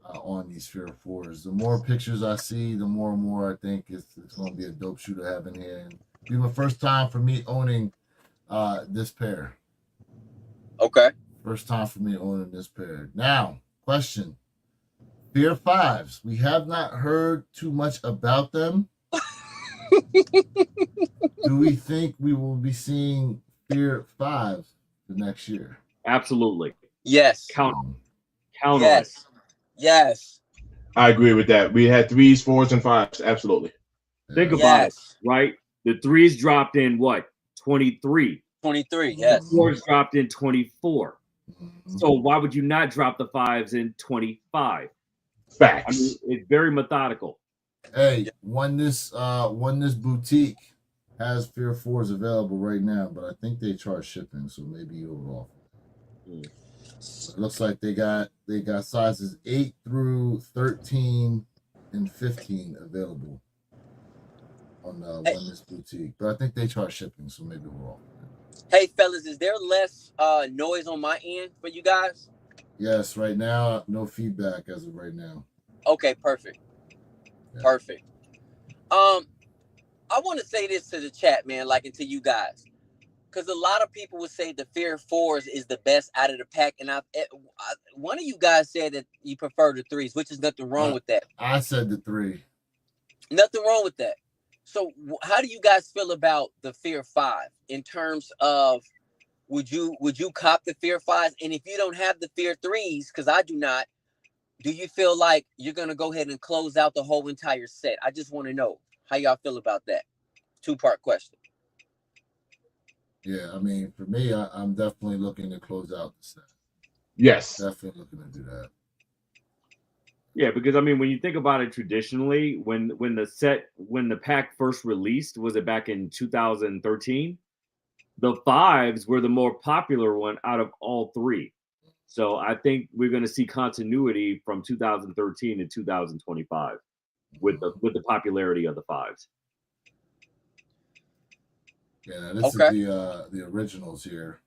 on these Fear 4s. The more pictures I see, the more and more I think it's going to be a dope shoe to have in here. And it'll be my first time for me owning this pair. Okay. First time for me owning this pair. Now, question. Fear 5s. We have not heard too much about them. Do we think we will be seeing Fear 5 the next year? Absolutely. Yes. Count on it. Yes. Yes. I agree with that. We had 3s, 4s, and 5s. Absolutely. Think about Yes. it, right? The 3s dropped in what? 23. 23. Yes. 4s dropped in 24. Mhm. So why would you not drop the 5s in 25? I Facts. mean, it's very methodical. Hey, one this boutique has Fear 4s available right now, but I think they charge shipping, so maybe you'll offer. It looks like they got sizes 8 through 13 and 15 available on one this boutique, but I think they charge shipping, so maybe we'll offer. Hey, fellas, is there less noise on my end for you guys? Yes, right now, no feedback as of right now. Okay, perfect. Yeah. Perfect. I want to say this to the chat, man, like, and to you guys, because a lot of people would say the Fear 4s is the best out of the pack, and one of you guys said that you prefer the 3s, which is nothing wrong with that. I said the 3. Nothing wrong with that. So how do you guys feel about the Fear 5 in terms of would you cop the Fear 5s? And if you don't have the Fear 3s, because I do not, do you feel like you're going to go ahead and close out the whole entire set? I just want to know how y'all feel about that. 2-part question. Yeah, I mean, for me, I'm definitely looking to close out the set. Yes. Definitely looking to do that. Yeah, because I mean, when you think about it traditionally, when the pack first released, was it back in 2013? The 5s were the more popular one out of all 3. So I think we're going to see continuity from 2013 to 2025 with the popularity of the 5s. Yeah, this is the originals here.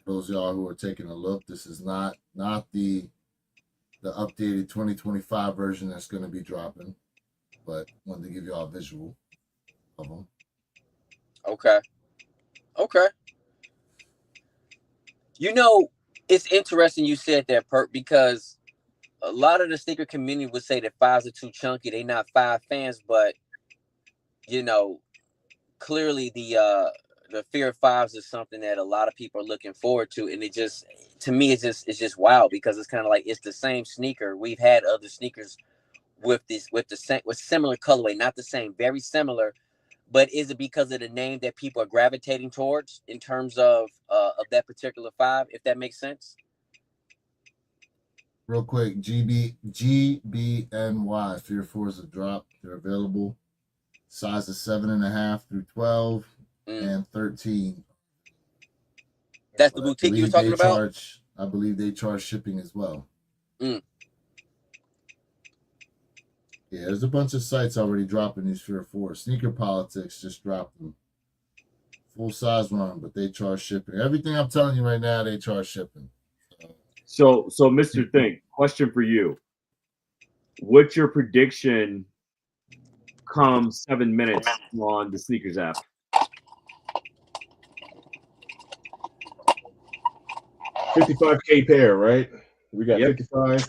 For those of y'all who are taking a look, this is not the updated 2025 version that's going to be dropping, but wanted to give y'all a visual of them. Okay. Okay. You know, it's interesting you said that, Perk, because a lot of the sneaker community would say that fives are too chunky. They not five fans, but you know, clearly the fear of fives is something that a lot of people are looking forward to, and it just to me it's just wild because it's kind of like it's the same sneaker. We've had other sneakers with the same with similar colorway, not the same, very similar. But is it because of the name that people are gravitating towards in terms of that particular five? If that makes sense. Real quick, GBNY Fear Fours have dropped. They're available. Sizes 7.5 through 12 and 13. That's the boutique you were talking about? I believe they charge shipping as well. Yeah, there's a bunch of sites already dropping these Fear 4. Sneaker Politics just dropped them. Full size run, but they charge shipping. Everything I'm telling you right now, they charge shipping. So Mr. Think, question for you. What's your prediction come 7 minutes on the sneakers app? $55K pair, right? We got 55.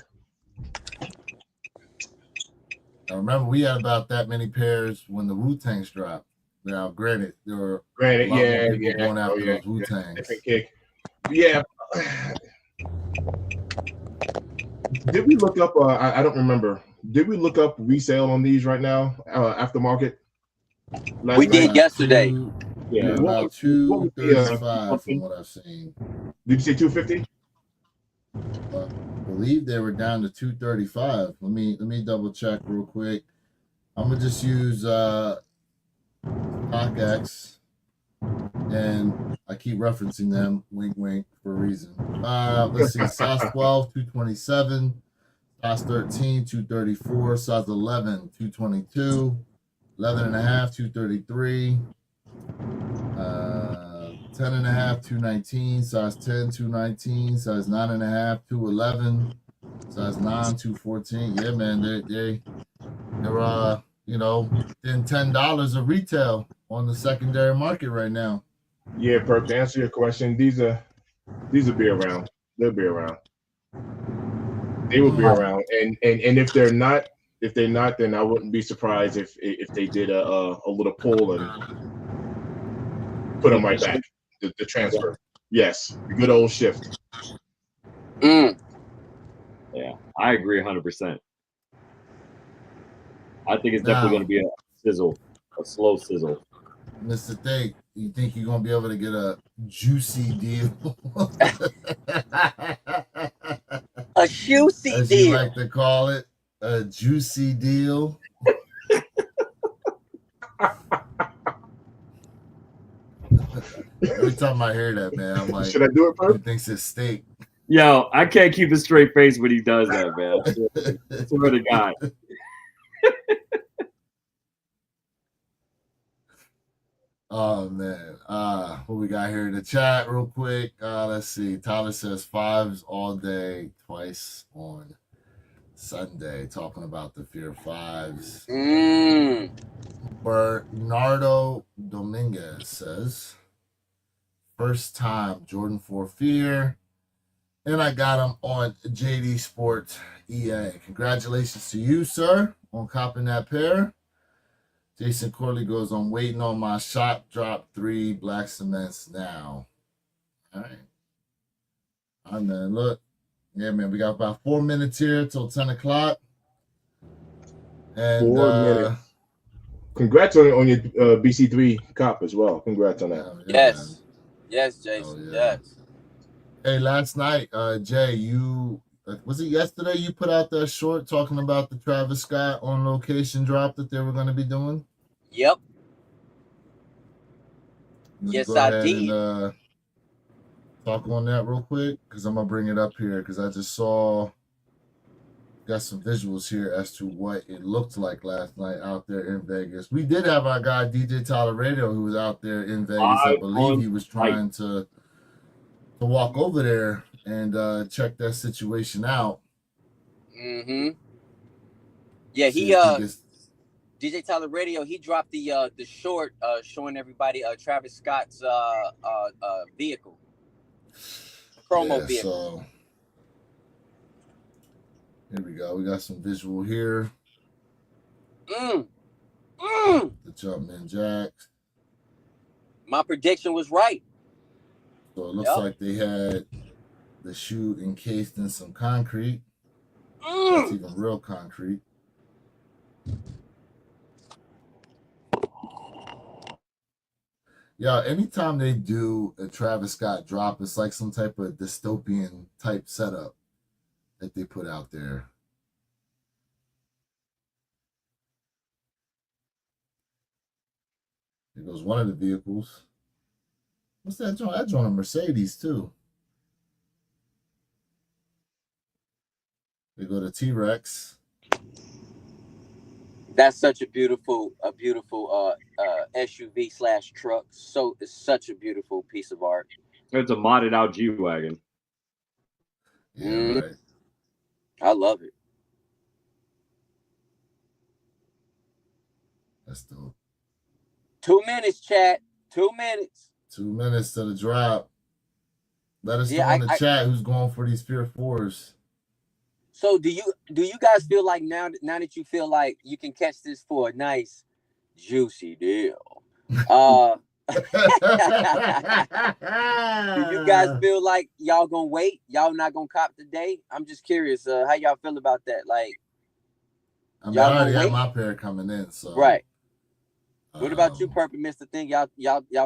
Now remember, we had about that many pairs when the Wu-Tangs dropped. Now, granted, there were a lot more people going after those Wu-Tangs. Different kick. Yeah. Did we look up? I don't remember. Did we look up resale on these right now? Aftermarket. We did yesterday. Yeah, about 235 from what I've seen. Did you say 250? I believe they were down to 235. Let me double check real quick. I'm gonna just use StockX, and I keep referencing them. Wink, wink, for a reason. Let's see. Size 12, 227. Size 13, 234. Size 11, 222. 11.5, 233. 10.5, 219. Size 10, 219. Size 9.5, 211. Size 9, 214. Yeah, man, they're within $10 of retail on the secondary market right now. Yeah, Perk, to answer your question, these will be around. They'll be around. They will be around. And if they're not, then I wouldn't be surprised if they did a little pull and put them right back. The transfer. Yes. The good old shift. Yeah, I agree 100%. I think it's definitely going to be a sizzle, a slow sizzle. Mr. Think, you think you're going to be able to get a juicy deal? A juicy As deal. you like to call it, a juicy deal. Every time I hear that, man, I'm like, should I do it, Perk? He thinks it's steak. Yo, I can't keep a straight face when he does that, man. I swear to God. Oh man. What we got here in the chat real quick. Let's see. Tyler says fives all day, twice on Sunday, talking about the Fear Fives. Bernardo Dominguez says first time Jordan 4 Fear. And I got him on JD Sports EA. Congratulations to you, sir, on copping that pair. Jason Corley goes, I'm waiting on my shot drop 3 black cements now. All right. All right, man. Look. Yeah, man. We got about 4 minutes here till 10 o'clock. And 4 minutes. Congrats on your BC3 cop as well. Congrats on that. Yes. Man. Yes, Jason. Yes. Hey, last night, Jay, you was it yesterday you put out that short talking about the Travis Scott on location drop that they were going to be doing? Yep. Yes, I did. And, talk on that real quick because I'm gonna bring it up here because I just got some visuals here as to what it looked like last night out there in Vegas. We did have our guy DJ Tyler Radio who was out there in Vegas. I believe he was trying to walk over there and check that situation out. Yeah, DJ Tyler Radio, he dropped the short showing everybody Travis Scott's vehicle, promo vehicle. So here we go. We got some visual here. The Jumpman Jacks. My prediction was right. So it looks like they had the shoe encased in some concrete. That's even real concrete. Yeah, anytime they do a Travis Scott drop, it's like some type of dystopian type setup that they put out there. Here goes one of the vehicles. What's that joint? That joint a Mercedes too. They go to T-Rex. That's such a beautiful SUV / truck. So it's such a beautiful piece of art. It's a modded out G-Wagon. Yeah, right. I love it. That's dope. 2 minutes, chat. 2 minutes. 2 minutes to the drop. Let us know in the chat who's going for these Fear 4s. So do you guys feel like now that you feel like you can catch this for a nice juicy deal? Do you guys feel like y'all gonna wait? Y'all not gonna cop today? I'm just curious. How y'all feel about that? Like, I mean, I already got my pair coming in, so right. What about you, Purple Mr. Thing? Y'all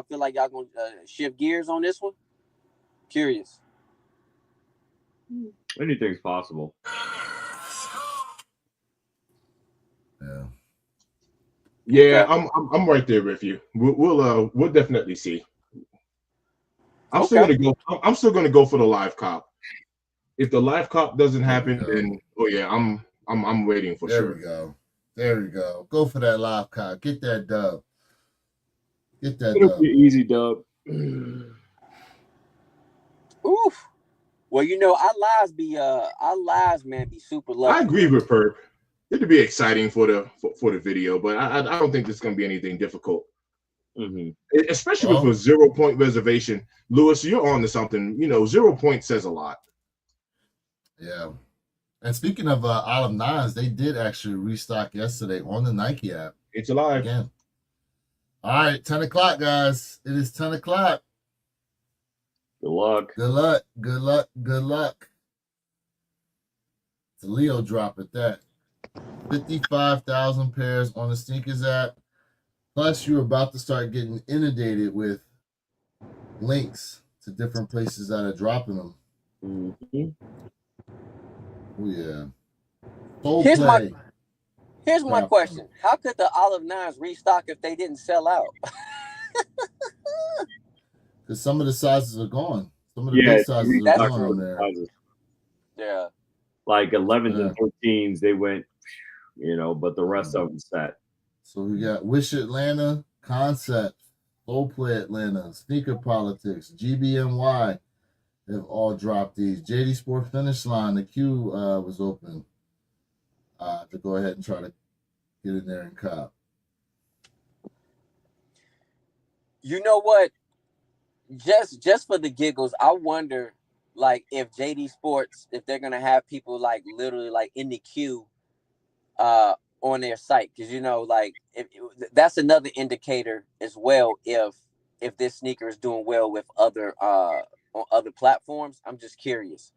feel like y'all gonna shift gears on this one? Curious. Anything's possible. Yeah, I'm right there with you. We'll definitely see. I'm still gonna go for the live cop. If the live cop doesn't happen, then I'm waiting for sure. There we go. Go for that live cop. Get that dub. It'll be easy dub. Oof. Well, our lives, man, be super lucky. I agree with Perp. It'd be exciting for the video, but I don't think there's gonna be anything difficult. Especially with a 0 point reservation. Lewis, you're on to something. 0 point says a lot. Yeah. And speaking of Olive Nines, they did actually restock yesterday on the Nike app. It's alive again. All right, 10 o'clock, guys. It is 10 o'clock. Good luck. Good luck. Good luck. Good luck. It's a Leo drop at that. 55,000 pairs on the sneakers app. Plus, you're about to start getting inundated with links to different places that are dropping them. Oh, yeah. Here's my question. How could the Olive Nines restock if they didn't sell out? Because some of the sizes are gone. Some of the big sizes are gone on there. Yeah. Like 11s and 14s, they went, but the rest of them set. So we got Wish Atlanta, Concept, Full Play Atlanta, Sneaker Politics, GBNY have all dropped these. JD Sport Finish Line, the queue was open to go ahead and try to get in there and cop. You know what? Just for the giggles, I wonder, like, if JD Sports, if they're gonna have people like literally like in the queue, on their site, because that's another indicator as well. If this sneaker is doing well with other on other platforms, I'm just curious.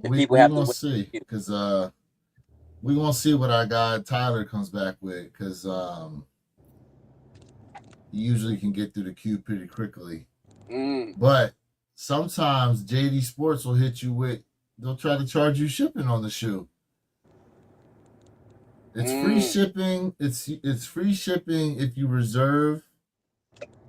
We're gonna see, because we're gonna see what our guy Tyler comes back with, because he usually can get through the queue pretty quickly. But sometimes JD Sports will hit you with, they'll try to charge you shipping on the shoe. It's free shipping. It's free shipping if you reserve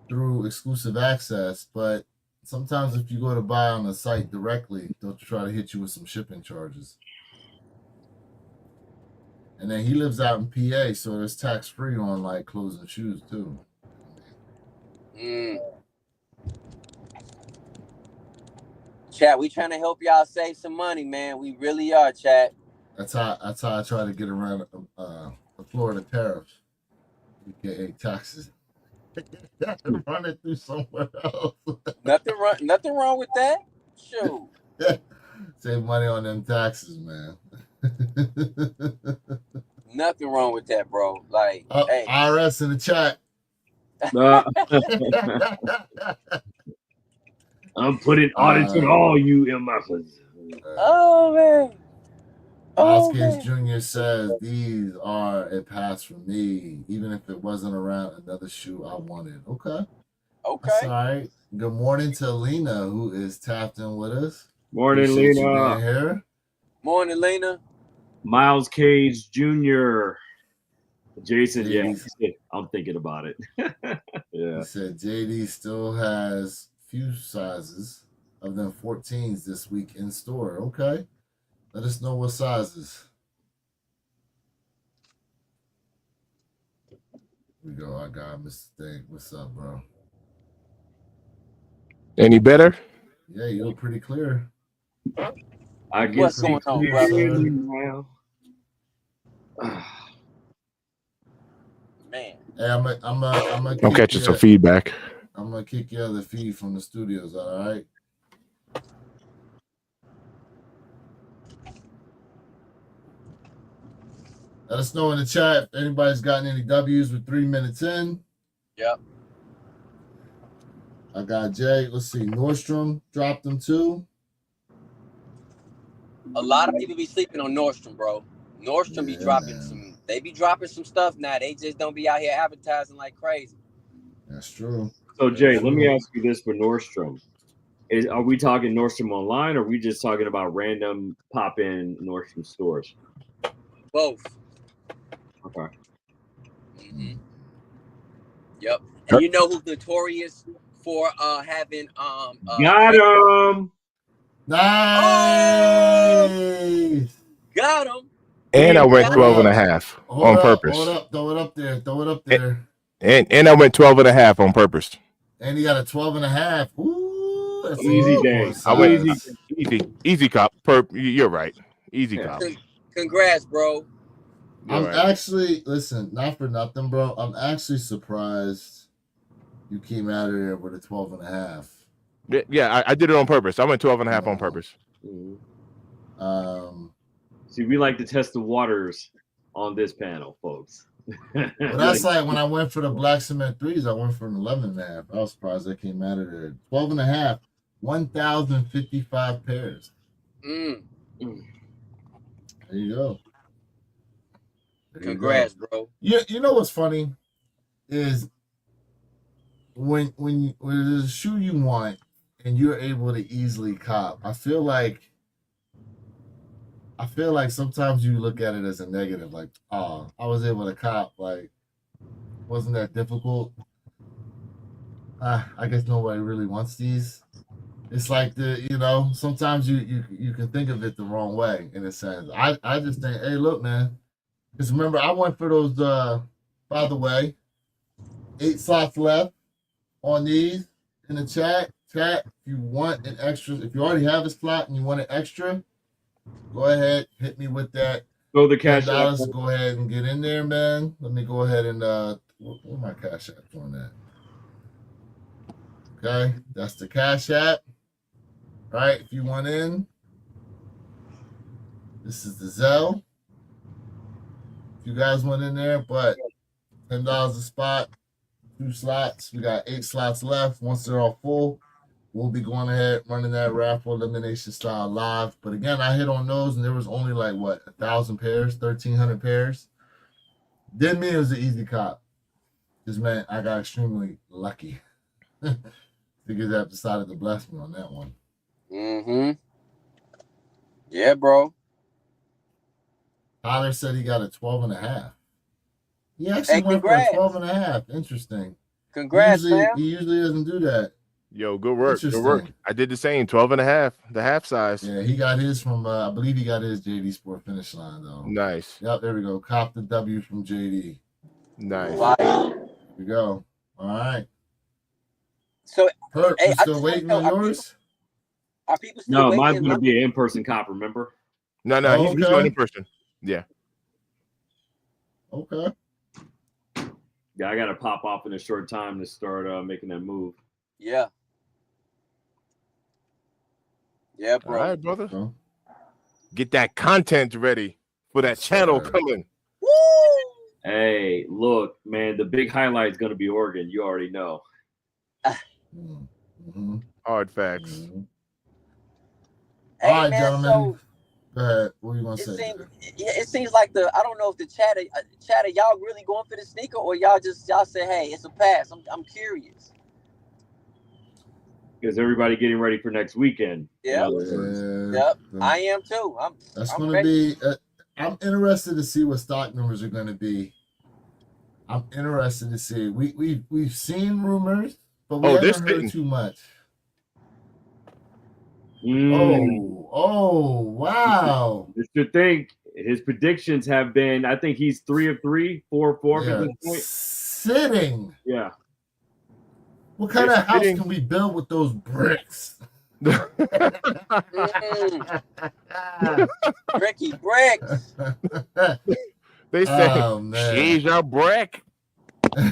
through exclusive access, but sometimes if you go to buy on the site directly, they'll try to hit you with some shipping charges. And then he lives out in PA, so there's tax free on like clothes and shoes too. Chat, we trying to help y'all save some money, man. We really are, chat. That's how I try to get around the Florida tariffs. AKA taxes. Run it through somewhere else. Nothing wrong with that. Shoot. Save money on them taxes, man. Nothing wrong with that, bro. Like, hey. IRS in the chat. I'm putting audits on all you MFers. Oh man. Vasquez Jr. says these are a pass from me, even if it wasn't around another shoe I wanted. Okay. Okay. All right. Good morning to Lena, who is tapped in with us. Morning, Appreciate you Lena. being here. Morning, Lena. Miles Cage Jr. Jason, yeah, JD. I'm thinking about it. Yeah. He said JD still has few sizes of them 14s this week in store. Okay. Let us know what sizes. Here we go. I got Mr. Thing. What's up, bro? Any better? Yeah, you look pretty clear. I guess What's going on, brother? now. Man. Hey, I'm catching some feedback. I'm gonna kick you out of the feed from the studios. All right. Let us know in the chat if anybody's gotten any W's with 3 minutes in. Yep. I got Jay. Let's see. Nordstrom dropped them too. A lot of people be sleeping on Nordstrom, bro. Nordstrom be dropping some. They be dropping some stuff now. They just don't be out here advertising like crazy. That's true. So Jay, let me ask you this for Nordstrom. Are we talking Nordstrom online, or are we just talking about random pop-in Nordstrom stores? Both. Okay. Mm-hmm. Yep. And you know who's notorious for having got him. Nice. Oh! Got him. And I went 12 and a half on purpose. Hold up. Throw it up there. Throw it up there. And I went 12 and a half on purpose. And he got a 12 and a half. Ooh, that's Easy day. I went easy cop. You're right. Easy cop. Congrats, bro. I'm actually, listen, not for nothing, bro. I'm actually surprised you came out of there with a 12 and a half. Yeah, I did it on purpose. I went 12 and a half on purpose. See, we like to test the waters on this panel, folks. Well, that's like when I went for the black cement threes, I went for an 11 and a half. I was surprised I came out of there. 12 and a half, 1,055 pairs. There you go. Congrats, bro. You know what's funny is when there's a shoe you want and you're able to easily cop. I feel like sometimes you look at it as a negative, like, oh, I was able to cop, like, wasn't that difficult? I guess nobody really wants these. It's like sometimes you can think of it the wrong way in a sense. I just think, hey, look, man. Because remember, I went for those, by the way, 8 slots left on these in the chat. If you want an extra, if you already have a slot and you want an extra, go ahead, hit me with that. Go the cash $10. Go ahead and get in there, man. Let me go ahead and, where my cash app on that? Okay, that's the cash app. All right, if you want in, this is the Zelle. You guys went in there, but $10 a spot, 2 slots. We got 8 slots left. Once they're all full, we'll be going ahead running that raffle elimination style live. But again, I hit on those, and there was only like 1,000 pairs, 1,300 pairs. Didn't mean it was an easy cop. Just meant I got extremely lucky. Figures that decided to bless me on that one. Yeah, bro. Tyler said he got a 12 and a half. He actually went for a 12 and a half. Interesting. Congrats, man. He usually doesn't do that. Yo, good work. Good work. I did the same, 12 and a half, the half size. Yeah, he got his from, I believe he got his JD Sport Finish Line, though. Nice. Yep, there we go. Cop the W from JD. Nice. There we go. All right. So, Perp, you still waiting on yours? Are people still waiting? No, mine's going to be an in-person cop, remember? No, Oh, he's going in person. Yeah. Okay. Yeah, I got to pop off in a short time to start making that move. Yeah. Yeah, All bro. right, brother. Bro. Get that content ready for that channel Sir. coming. Woo! Hey, look, man, the big highlight's going to be Oregon. You already know. Mm-hmm. Hard facts. Mm-hmm. Hey, All right, man, gentlemen. so Go ahead. What are you gonna it say? seems it seems like I don't know if the chatter y'all really going for the sneaker or y'all say, hey, it's a pass. I'm curious. Because everybody getting ready for next weekend. Yeah. Yep. I am too. That's I'm gonna ready. be. I'm interested to see what stock numbers are gonna be. I'm interested to see. We've seen rumors, but we haven't heard too much. Oh, wow. Mr. Think, his predictions have been, I think he's 3 of 3, 4 of 4 at this point. Sitting. Yeah. What kind of house can we build with those bricks? Bricky bricks. They say, she's your brick.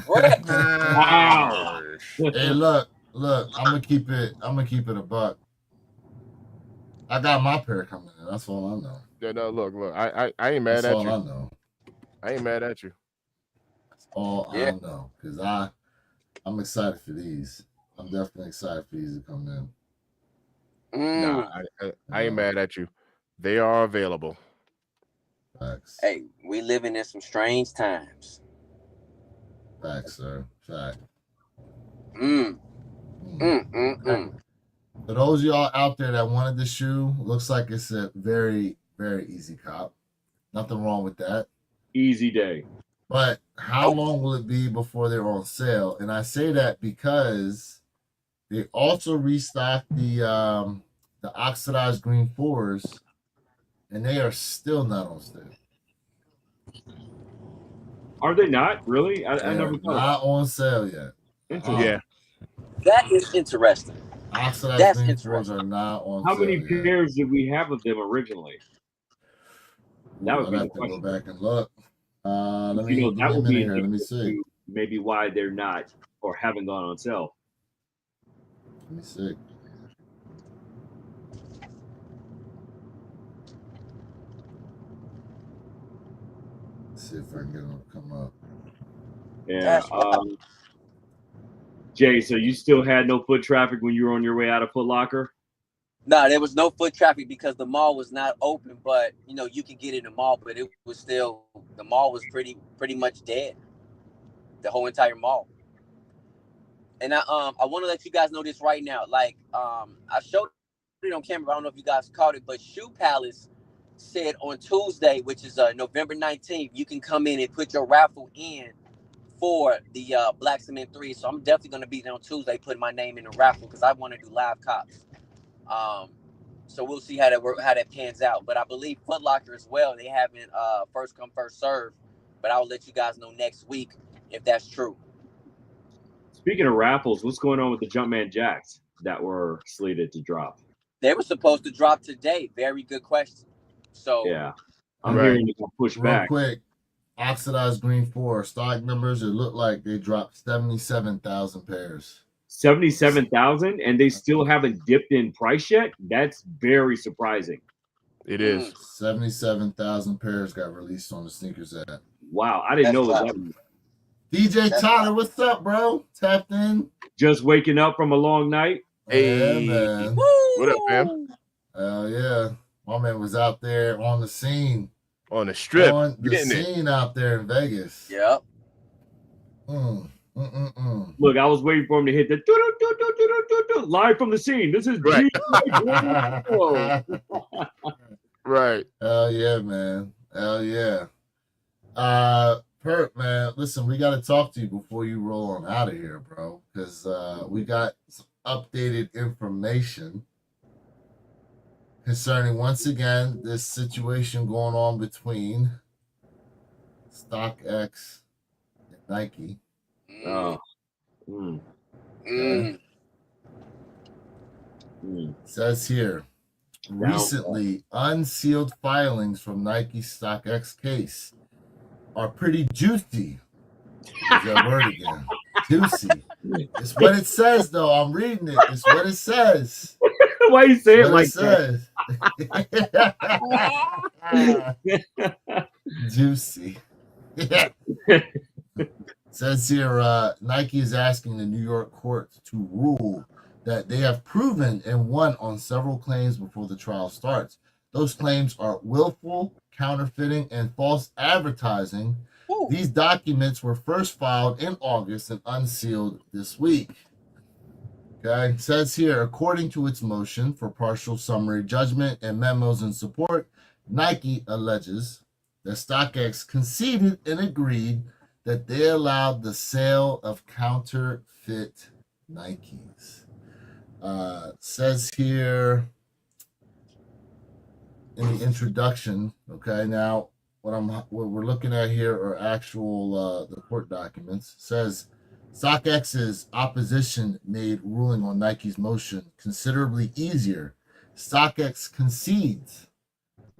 Wow. Hey, look, I'm gonna keep it a buck. I got my pair coming in. That's all I know. Yeah, no, look, I ain't mad at you. That's all I know. I ain't mad at you. That's all I know. Because I'm excited for these. I'm definitely excited for these to come in. Nah, I ain't mad at you. They are available. Facts. Hey, we living in some strange times. Facts, sir. Fact. For those of y'all out there that wanted the shoe, looks like it's a very, very easy cop. Nothing wrong with that. Easy day. But how long will it be before they're on sale? And I say that because they also restocked the oxidized green 4s, and they are still not on sale. Are they not? Really? I never thought. Not on sale yet. Yeah. That is interesting. Oxidized green 4s are not on How sale many yet. pairs did we have of them originally? That would I'd be have the to question. go back and look. Let You know, me that would be here. Let me see. maybe why they're not or haven't gone on sale. Let me see. Let's see if I can get them to come up. Yeah. Jay, so you still had no foot traffic when you were on your way out of Foot Locker? No, there was no foot traffic because the mall was not open, but you know, you could get in the mall, but it was still, the mall was pretty much dead. The whole entire mall. And I want to let you guys know this right now. Like, I showed it on camera. I don't know if you guys caught it, but Shoe Palace said on Tuesday, which is November 19th, you can come in and put your raffle in for the Black Cement 3. So I'm definitely going to be there on Tuesday putting my name in the raffle because I want to do live cops. So we'll see how that pans out. But I believe Foot Locker as well, they haven't first come, first serve. But I'll let you guys know next week if that's true. Speaking of raffles, what's going on with the Jumpman Jacks that were slated to drop? They were supposed to drop today. Very good question. So yeah, I'm hearing you push back. Real quick, oxidized green 4 stock numbers. It looked like they dropped 77,000 pairs. 77,000, and they still haven't dipped in price yet. That's very surprising. It is. 77,000 pairs got released on the sneakers app. Wow, I didn't know that. DJ Tyler, what's up, bro? Tapped in. Just waking up from a long night. Hey, man. What up, fam? Hell yeah. My man was out there on the scene. On the strip. On the scene out there in Vegas. Yep. Look, I was waiting for him to hit the live from the scene. This is right. Right. Hell yeah, man. Hell yeah. Perk, man, listen, we got to talk to you before you roll on out of here, bro, because we got some updated information concerning, once again, this situation going on between StockX and Nike. Says here, recently unsealed filings from Nike StockX case are pretty juicy There's that word again. Juicy. It's what it says, though. I'm reading it. It's what it says. Why you say it What like it says. Juicy. Says here, Nike is asking the New York courts to rule that they have proven and won on several claims before the trial starts. Those claims are willful, counterfeiting, and false advertising. Ooh. These documents were first filed in August and unsealed this week. Okay, it says here, according to its motion for partial summary judgment and memos in support, Nike alleges that StockX conceded and agreed that they allowed the sale of counterfeit Nikes. Says here in the introduction, okay, now what we're looking at here are actual the court documents. Says StockX's opposition made ruling on Nike's motion considerably easier. StockX concedes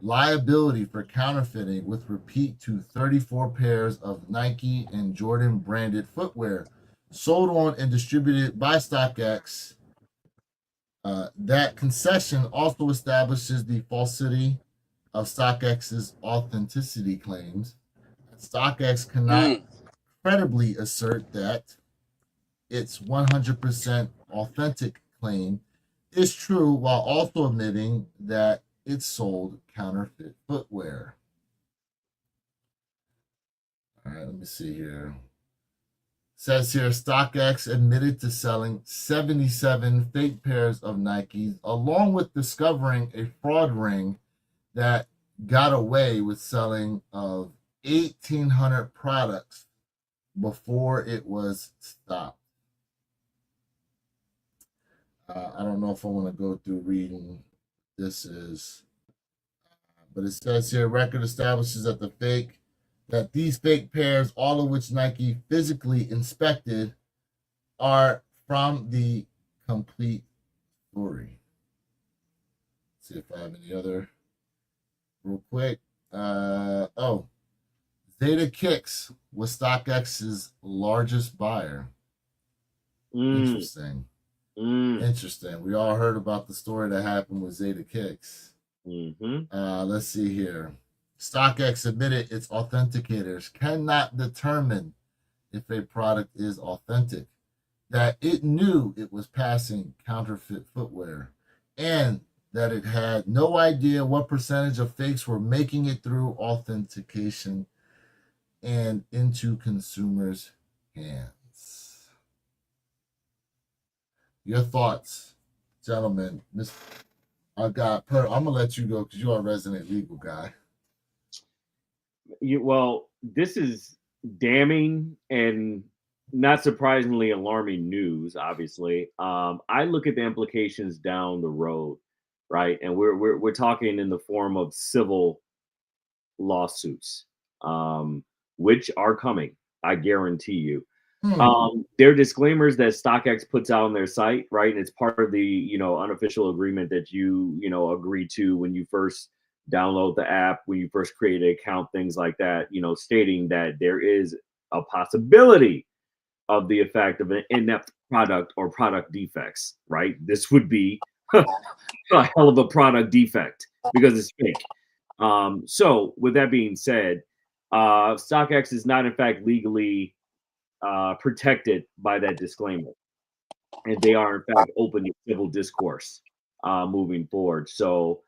liability for counterfeiting with repeat to 34 pairs of Nike and Jordan branded footwear sold on and distributed by StockX. That concession also establishes the falsity of StockX's authenticity claims. StockX cannot credibly assert that its 100% authentic claim is true while also admitting that it sold counterfeit footwear. All right, let me see here. Says here, StockX admitted to selling 77 fake pairs of Nikes, along with discovering a fraud ring that got away with selling of 1,800 products before it was stopped. I don't know if I want to go through reading this is, but it says here, record establishes that these fake pairs, all of which Nike physically inspected, are from the complete story. Let's see if I have any other real quick. Zeta Kicks was StockX's largest buyer. Interesting. Interesting. We all heard about the story that happened with Zeta Kicks. Let's see here. StockX admitted its authenticators cannot determine if a product is authentic, that it knew it was passing counterfeit footwear, and that it had no idea what percentage of fakes were making it through authentication and into consumers' hands. Your thoughts, gentlemen. I'm gonna let you go because you are a resident legal guy. Well, this is damning and not surprisingly alarming news. Obviously, I look at the implications down the road, right? And we're talking in the form of civil lawsuits, which are coming. I guarantee you. There are disclaimers that StockX puts out on their site, right? And it's part of the unofficial agreement that you agree to when you first download the app, when you first create an account, things like that, stating that there is a possibility of the effect of an inept product or product defects, right? This would be a hell of a product defect because it's fake. So with that being said, StockX is not in fact legally protected by that disclaimer, and they are in fact open to civil discourse moving forward. So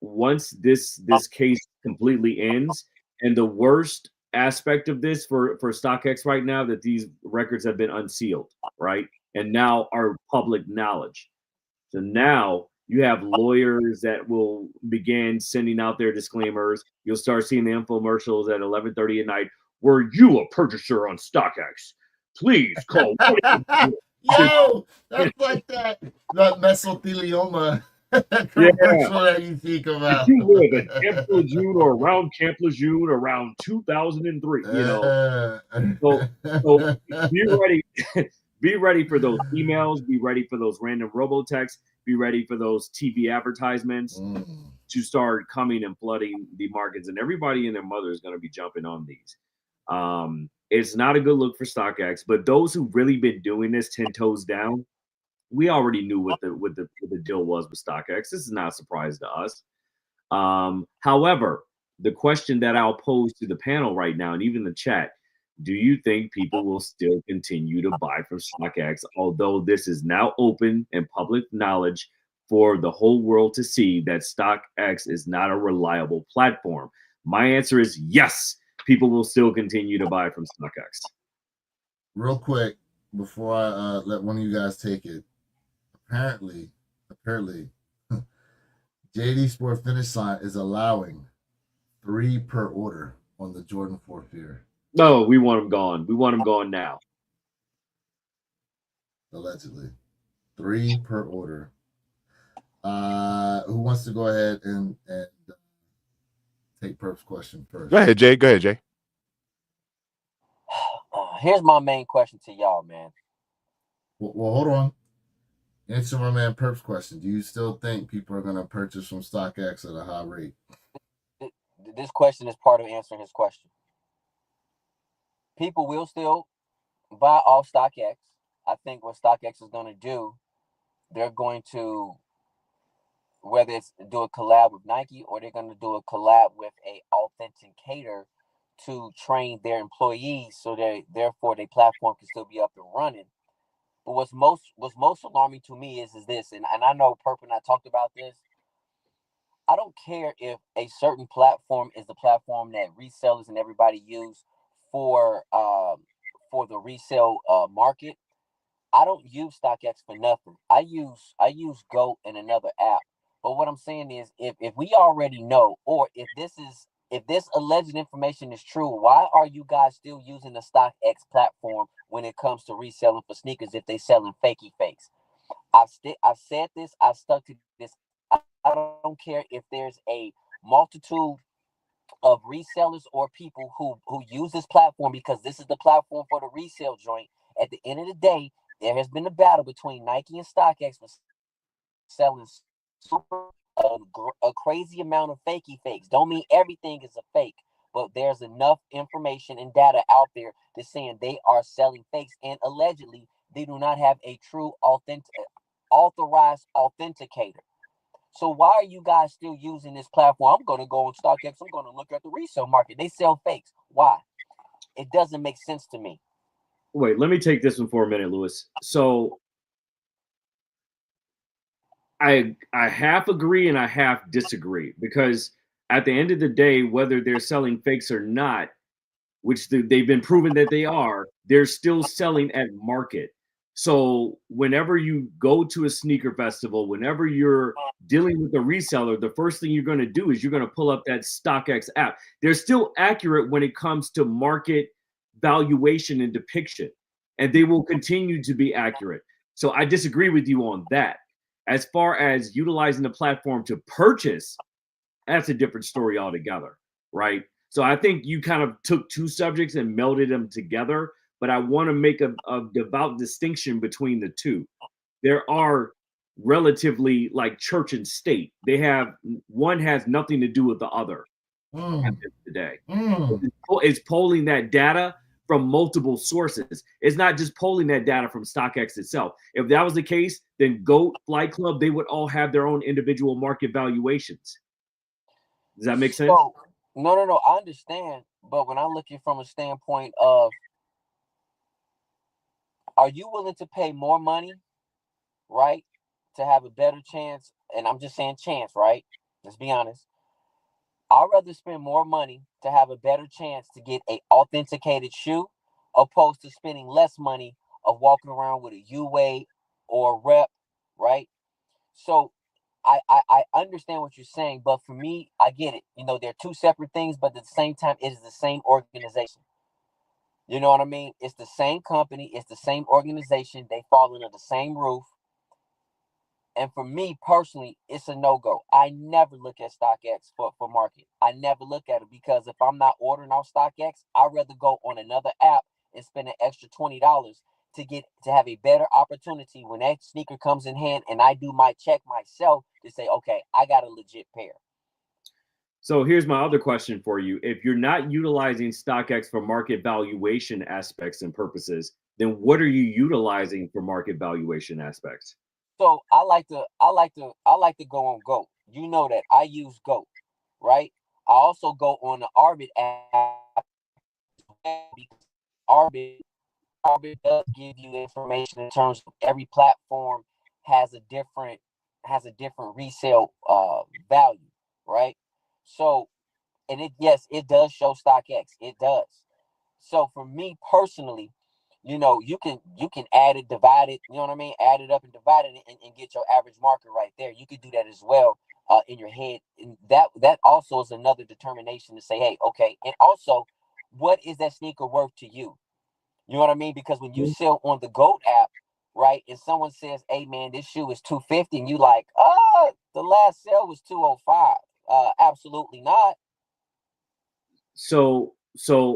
once this case completely ends, and the worst aspect of this for StockX right now, that these records have been unsealed, right, and now are public knowledge. So now you have lawyers that will begin sending out their disclaimers. You'll start seeing the infomercials at 11:30 at night. Were you a purchaser on StockX? Please call. Yo, that's like that mesothelioma commercial that you think about. You live in Camp Lejeune or around Camp Lejeune around 2003. So be ready. Be ready for those emails. Be ready for those random robotexts. Be ready for those TV advertisements to start coming and flooding the markets. And everybody and their mother is going to be jumping on these. It's not a good look for StockX, but those who've really been doing this 10 toes down, we already knew what the deal was with StockX. This is not a surprise to us. However, the question that I'll pose to the panel right now, and even the chat, do you think people will still continue to buy from StockX, although this is now open and public knowledge for the whole world to see that StockX is not a reliable platform? My answer is yes, people will still continue to buy from StockX. Real quick, before I let one of you guys take it, apparently, JD Sport Finish Line is allowing 3 per order on the Jordan 4 Fear. No, we want them gone. We want them gone now. Allegedly. 3 per order. Who wants to go ahead and take Perp's question first? Go ahead, Jay. Here's my main question to y'all, man. Well, hold on. Answer my man Perp's question. Do you still think people are going to purchase from StockX at a high rate? This question is part of answering his question. People will still buy off StockX. I think what StockX is going to do, they're going to, whether it's do a collab with Nike or they're going to do a collab with a authenticator to train their employees, so therefore their platform can still be up and running. But what's most alarming to me is this, and I know Perp and I talked about this. I don't care if a certain platform is the platform that resellers and everybody use for the resale market. I don't use StockX for nothing. I use GOAT and another app. But what I'm saying is, if we already know, or if this alleged information is true, why are you guys still using the StockX platform when it comes to reselling for sneakers if they selling fakey fakes? I've said this. I've stuck to this. I don't care if there's a multitude of resellers or people who use this platform, because this is the platform for the resale joint. At the end of the day, there has been a battle between Nike and StockX for selling a crazy amount of fakey fakes. Don't mean everything is a fake, but there's enough information and data out there that's saying they are selling fakes, and allegedly they do not have a true authorized authenticator. So why are you guys still using this platform? I'm going to go on StockX. I'm going to look at the resale market. They sell fakes. Why? It doesn't make sense to me. Wait, let me take this one for a minute, Lewis. So I half agree and I half disagree, because at the end of the day, whether they're selling fakes or not, which they've been proven that they are, they're still selling at market. So whenever you go to a sneaker festival, whenever you're dealing with a reseller, the first thing you're going to do is you're going to pull up that StockX app. They're still accurate when it comes to market valuation and depiction, and they will continue to be accurate. So I disagree with you on that. As far as utilizing the platform to purchase, that's a different story altogether, right? So I think you kind of took two subjects and melded them together, but I want to make a devout distinction between the two. There are relatively like church and state. They have, one has nothing to do with the other at the end of the day. It's polling that data from multiple sources. It's not just polling that data from StockX itself. If that was the case, then GOAT, Flight Club, they would all have their own individual market valuations. Does that make sense? So, no. I understand. But when I'm looking from a standpoint of, are you willing to pay more money, right, to have a better chance? And I'm just saying chance, right? Let's be honest. I'd rather spend more money to have a better chance to get an authenticated shoe, opposed to spending less money of walking around with a UA or a rep, right? So I understand what you're saying, but for me, I get it. You know, they're two separate things, but at the same time, it is the same organization. You know what I mean? It's the same company. It's the same organization. They fall under the same roof. And for me personally, it's a no-go. I never look at StockX for market. I never look at it, because if I'm not ordering off StockX, I'd rather go on another app and spend an extra $20 to have a better opportunity when that sneaker comes in hand and I do my check myself to say, okay, I got a legit pair. So here's my other question for you. If you're not utilizing StockX for market valuation aspects and purposes, then what are you utilizing for market valuation aspects? So I like to go on GOAT. You know that I use GOAT, right? I also go on the Arbit app because Arbit does give you information in terms of every platform has a different resale value, right? So, and it does show StockX. It does. So for me personally, you can add it, divide it, you know what I mean? Add it up and divide it and get your average market right there. You could do that as well in your head. And that also is another determination to say, hey, okay. And also, what is that sneaker worth to you? You know what I mean? Because when you sell on the GOAT app, right, and someone says, hey man, this shoe is $250, and you like, the last sale was $205. Absolutely not. So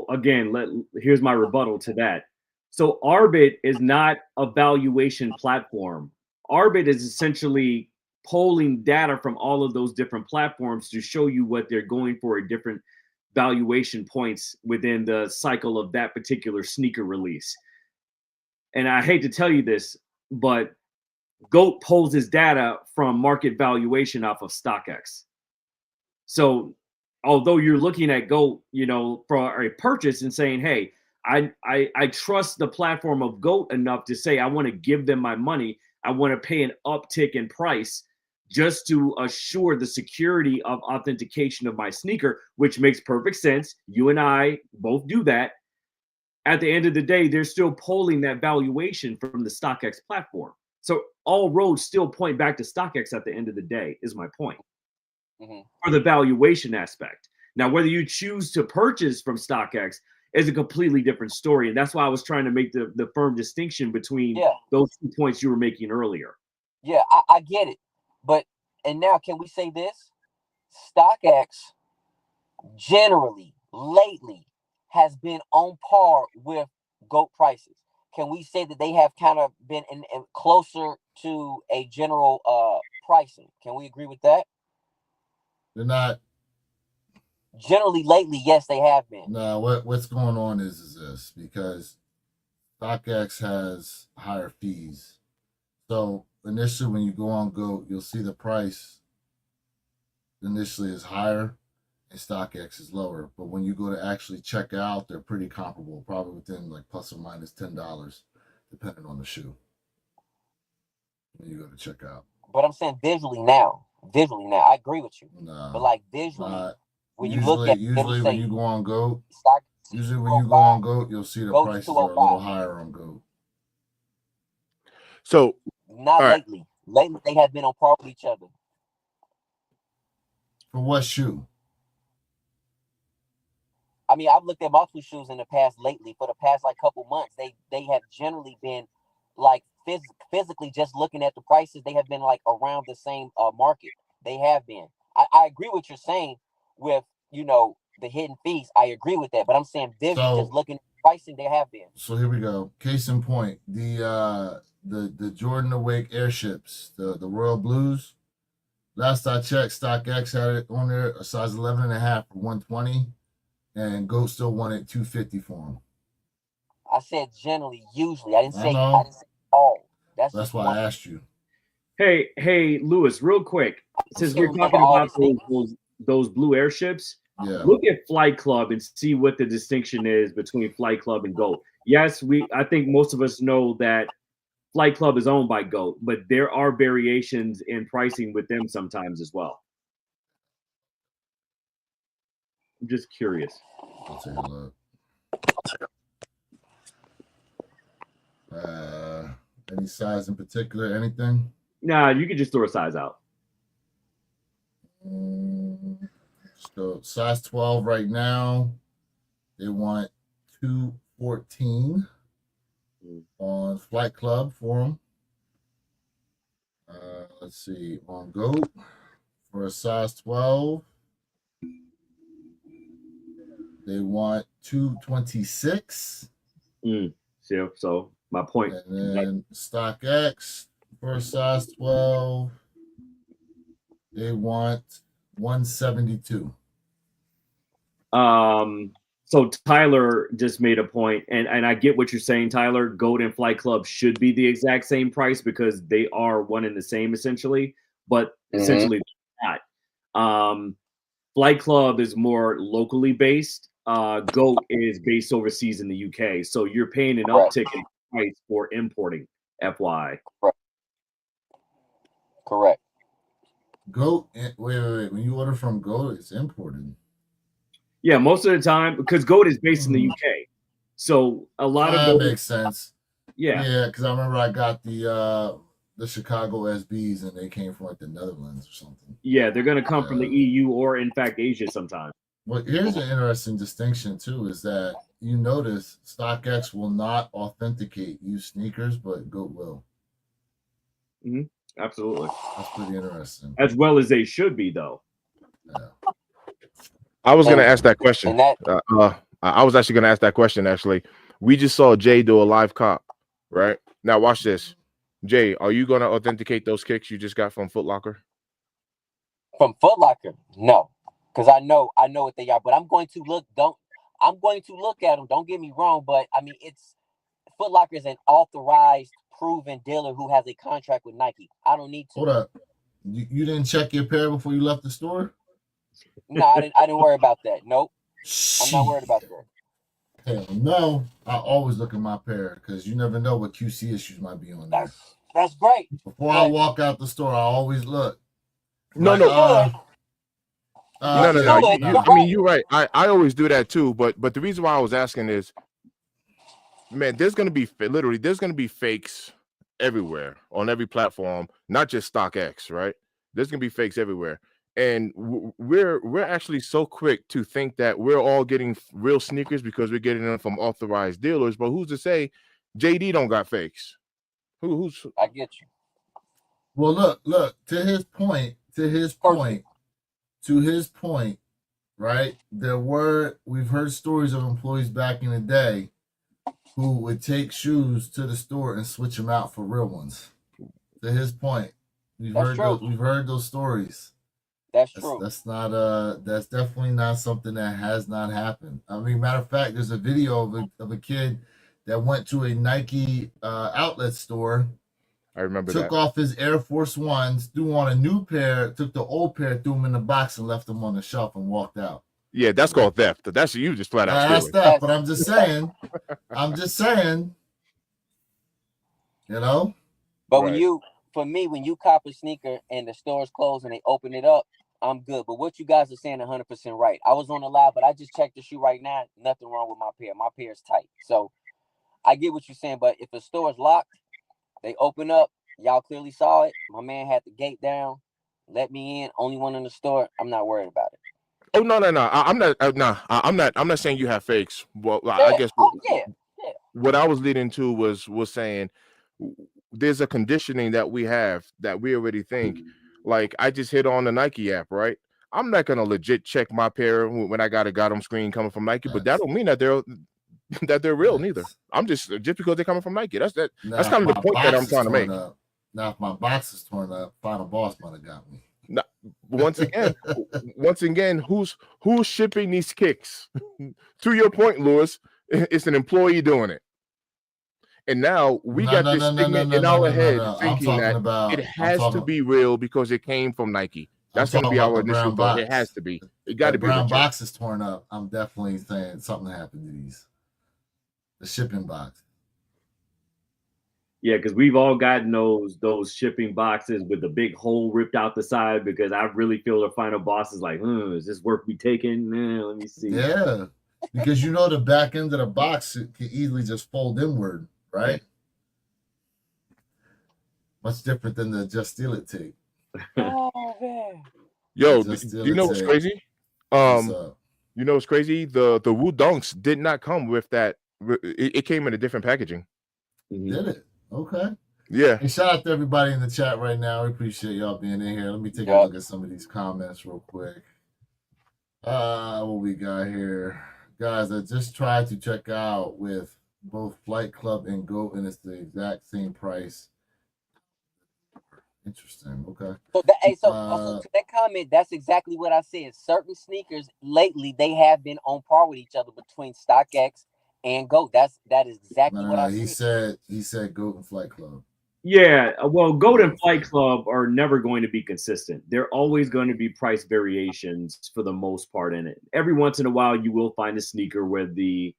again, here's my rebuttal to that. So Arbit is not a valuation platform. Arbit is essentially polling data from all of those different platforms to show you what they're going for at different valuation points within the cycle of that particular sneaker release. And I hate to tell you this, but GOAT pulls his data from market valuation off of StockX. So although you're looking at GOAT, for a purchase and saying, hey, I trust the platform of GOAT enough to say I want to give them my money. I want to pay an uptick in price just to assure the security of authentication of my sneaker, which makes perfect sense. You and I both do that. At the end of the day, they're still pulling that valuation from the StockX platform. So all roads still point back to StockX at the end of the day, is my point. Mm-hmm. For the valuation aspect. Now, whether you choose to purchase from StockX is a completely different story. And that's why I was trying to make the firm distinction between those 2 points you were making earlier. Yeah, I get it. But, and now can we say this? StockX generally, lately, has been on par with GOAT prices. Can we say that they have kind of been in closer to a general pricing? Can we agree with that? They're not. Generally, lately, yes, they have been. No, what's going on is this, because StockX has higher fees. So initially, when you go on GOAT, you'll see the price initially is higher and StockX is lower. But when you go to actually check out, they're pretty comparable, probably within like plus or minus $10, depending on the shoe. When you go to check out. But I'm saying visually now, I agree with you. No, but like visually, when usually, you look at usually when you go on GOAT, you'll see the GOAT prices are a little higher on GOAT. So not lately. Lately, they have been on par with each other. For what shoe? I mean, I've looked at multiple shoes in the past lately. For the past like couple months, they have generally been like physically just looking at the prices. They have been like around the same market. They have been. I agree with what you're saying with the hidden fees. I agree with that, but I'm saying visually, just looking at pricing, they have been. So here we go. Case in point, the Jordan Awake airships, the Royal Blues. Last I checked, StockX had it on there a size 11.5 for $120, and GOAT still wanted $250 for them. I said generally, usually. I didn't say all. That's why I asked you. Hey, Lewis, real quick, since we're talking about those blue airships, look at Flight Club and see what the distinction is between Flight Club and GOAT. Yes, I think most of us know that Flight Club is owned by GOAT, but there are variations in pricing with them sometimes as well. I'm just curious. I'll take a look. Any size in particular? Anything? Nah, you could just throw a size out. So size 12 right now, they want $214 on Flight Club for them. Let's see, on GOAT for a size 12, they want $226. So my point. And then StockX for a size 12, they want $172. So Tyler just made a point, and I get what you're saying, Tyler. Goat and Flight Club should be the exact same price because they are one and the same essentially, but essentially not. Flight Club is more locally based. Goat is based overseas in the UK, so you're paying an uptick in price for importing. FY. Correct. Goat. Wait. When you order from Goat, it's imported. Yeah, most of the time because Goat is based in the UK, so a lot of that makes sense. Yeah, because I remember I got the Chicago SBs and they came from like the Netherlands or something. Yeah, they're going to come from the EU or in fact Asia sometimes. Well, here's an interesting distinction too: is that you notice StockX will not authenticate used sneakers, but Goat will. Absolutely, that's pretty interesting. As well as they should be, though. Yeah. I was going to ask that question. I was actually going to ask that question. Actually, we just saw Jay do a live cop, right? Now watch this. Jay, are you going to authenticate those kicks you just got from Foot Locker? From Foot Locker, no, because I know what they are. But I'm going to look. I'm going to look at them. Don't get me wrong, but I mean, it's Foot Locker is an authorized, proven dealer who has a contract with Nike. I don't need to. Hold up, you didn't check your pair before you left the store? No, I didn't worry about that. Nope, I'm not worried about that. Hell no, I always look at my pair because you never know what QC issues might be on there. That's great. Before I walk out the store, I always look. No. I mean, you're right. I always do that too. But the reason why I was asking is, man, there's gonna be fakes everywhere on every platform, not just StockX, right? There's gonna be fakes everywhere, and we're actually so quick to think that we're all getting real sneakers because we're getting them from authorized dealers. But who's to say JD don't got fakes? Who's? I get you. Well, look. To his point, right? We've heard stories of employees back in the day who would take shoes to the store and switch them out for real ones. To his point, we've heard those stories. That's true. That's definitely not something that has not happened. I mean, matter of fact, there's a video of a kid that went to a Nike outlet store. I remember took off his Air Force Ones, threw on a new pair, took the old pair, threw them in the box, and left them on the shelf and walked out. Yeah, that's called theft. That's you just flat out. That's theft, but I'm just saying. You know. But when you cop a sneaker and the store's closed and they open it up, I'm good. But what you guys are saying 100% right. I was on the live, but I just checked the shoe right now. Nothing wrong with my pair. My pair is tight. So I get what you're saying. But if the store is locked, they open up. Y'all clearly saw it. My man had the gate down. Let me in. Only one in the store. I'm not worried about it. Oh no! I'm not. I'm not saying you have fakes. Well, yeah. I guess. What I was leading to was saying there's a conditioning that we have that we already think. Like I just hit on the Nike app, right? I'm not gonna legit check my pair when I got a got 'em screen coming from Nike, but that don't mean that they're real neither. I'm just because they're coming from Nike. That's kind of the point that I'm trying to make. Now, if my box is torn up, Final Boss might have got me. Now, once again, who's shipping these kicks? To your point, Lewis, it's an employee doing it. And now we got this stigma in our head thinking that it has to be real because it came from Nike. That's going to be our initial thought. It has to be. It got to be. Brown box is torn up. I'm definitely saying something happened to these. The shipping box. Yeah, because we've all gotten those shipping boxes with the big hole ripped out the side because I really feel the Final Boss is like, is this worth me taking? Let me see. Yeah, because the back end of the box can easily just fold inward, right? Much different than the Just Steal It tape. Oh, man. Yo, do you know what's crazy? You know what's crazy? The Woo Dunks did not come with that. It came in a different packaging. Did it? Okay. Yeah. And shout out to everybody in the chat right now. We appreciate y'all being in here. Let me take a look at some of these comments real quick. What we got here? Guys, I just tried to check out with both Flight Club and Goat, and it's the exact same price. Interesting. Okay. So that, hey, so also to that comment, that's exactly what I said. Certain sneakers lately they have been on par with each other between StockX and GOAT. That is exactly what I said. He said GOAT and Flight Club. Yeah, well, GOAT and Flight Club are never going to be consistent. They're always going to be price variations for the most part in it. Every once in a while, you will find a sneaker where the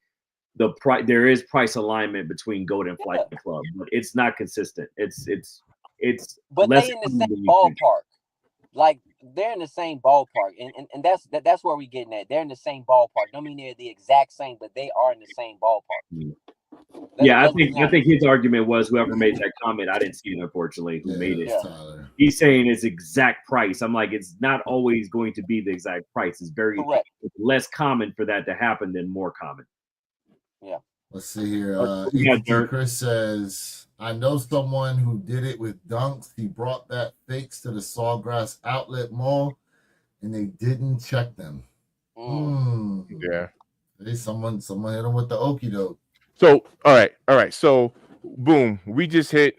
price there is price alignment between GOAT and Flight Club, but it's not consistent. It's but less they in the same ballpark. Like they're in the same ballpark, and that's where we getting at. They're in the same ballpark. Don't mean they're the exact same, but they are in the same ballpark. Yeah, I think his argument was whoever made that comment, I didn't see it unfortunately. Who made it? Tyler. He's saying it's exact price. I'm like, it's not always going to be the exact price. It's very less common for that to happen than more common. Yeah. Let's see here. Chris says, I know someone who did it with Dunks. He brought that fakes to the Sawgrass Outlet Mall, and they didn't check them. Yeah. Hey, someone hit him with the okie doke. So, all right. So, boom, we just hit.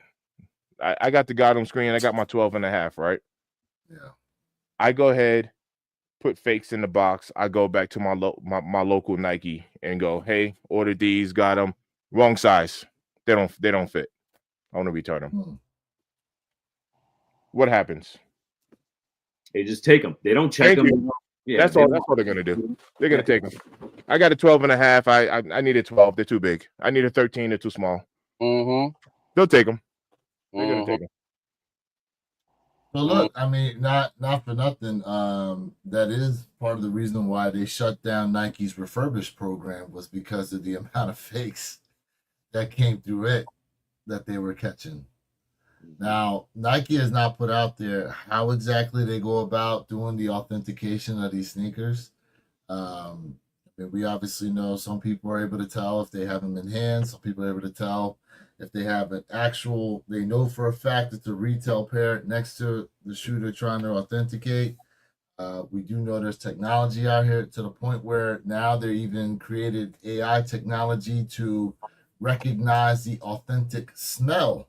I got the Gotham screen. I got my 12.5, right? Yeah. I go ahead, put fakes in the box. I go back to my local Nike and go, hey, order these. Got them. Wrong size. They don't fit. I want to return them. What happens? They just take them. They don't check them. Yeah, that's all they're gonna do. They're gonna take them. I got a 12.5. I need a 12. They're too big. I need a 13. They're too small. They'll take them. They're gonna take them. So look, I mean, not for nothing. That is part of the reason why they shut down Nike's refurbished program was because of the amount of fakes that came through it that they were catching. Now, Nike has not put out there how exactly they go about doing the authentication of these sneakers. We obviously know some people are able to tell if they have them in hand. Some people are able to tell if they have an actual, they know for a fact it's a retail pair next to the shoe they're trying to authenticate. We do know there's technology out here to the point where now they're even created AI technology to recognize the authentic smell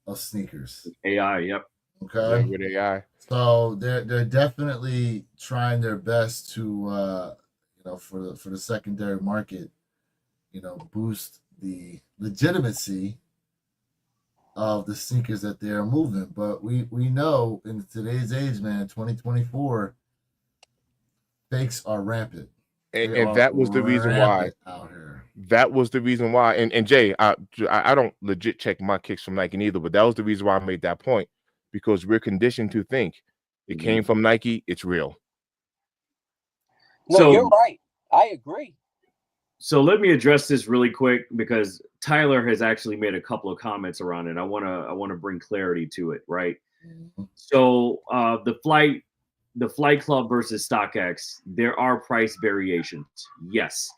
of sneakers. AI, yep. Okay. With AI. So they're definitely trying their best to for the secondary market, boost the legitimacy of the sneakers that they're moving. But we know in today's age, man, 2024, fakes are rampant. And that was the reason why out here. That was the reason why. And Jay, I don't legit check my kicks from Nike either, but that was the reason why I made that point, because we're conditioned to think it came from Nike, it's real. No, so, you're right. I agree. So let me address this really quick because Tyler has actually made a couple of comments around it. I want to bring clarity to it, right? Mm-hmm. So the Flight Club versus StockX, there are price variations. Yes.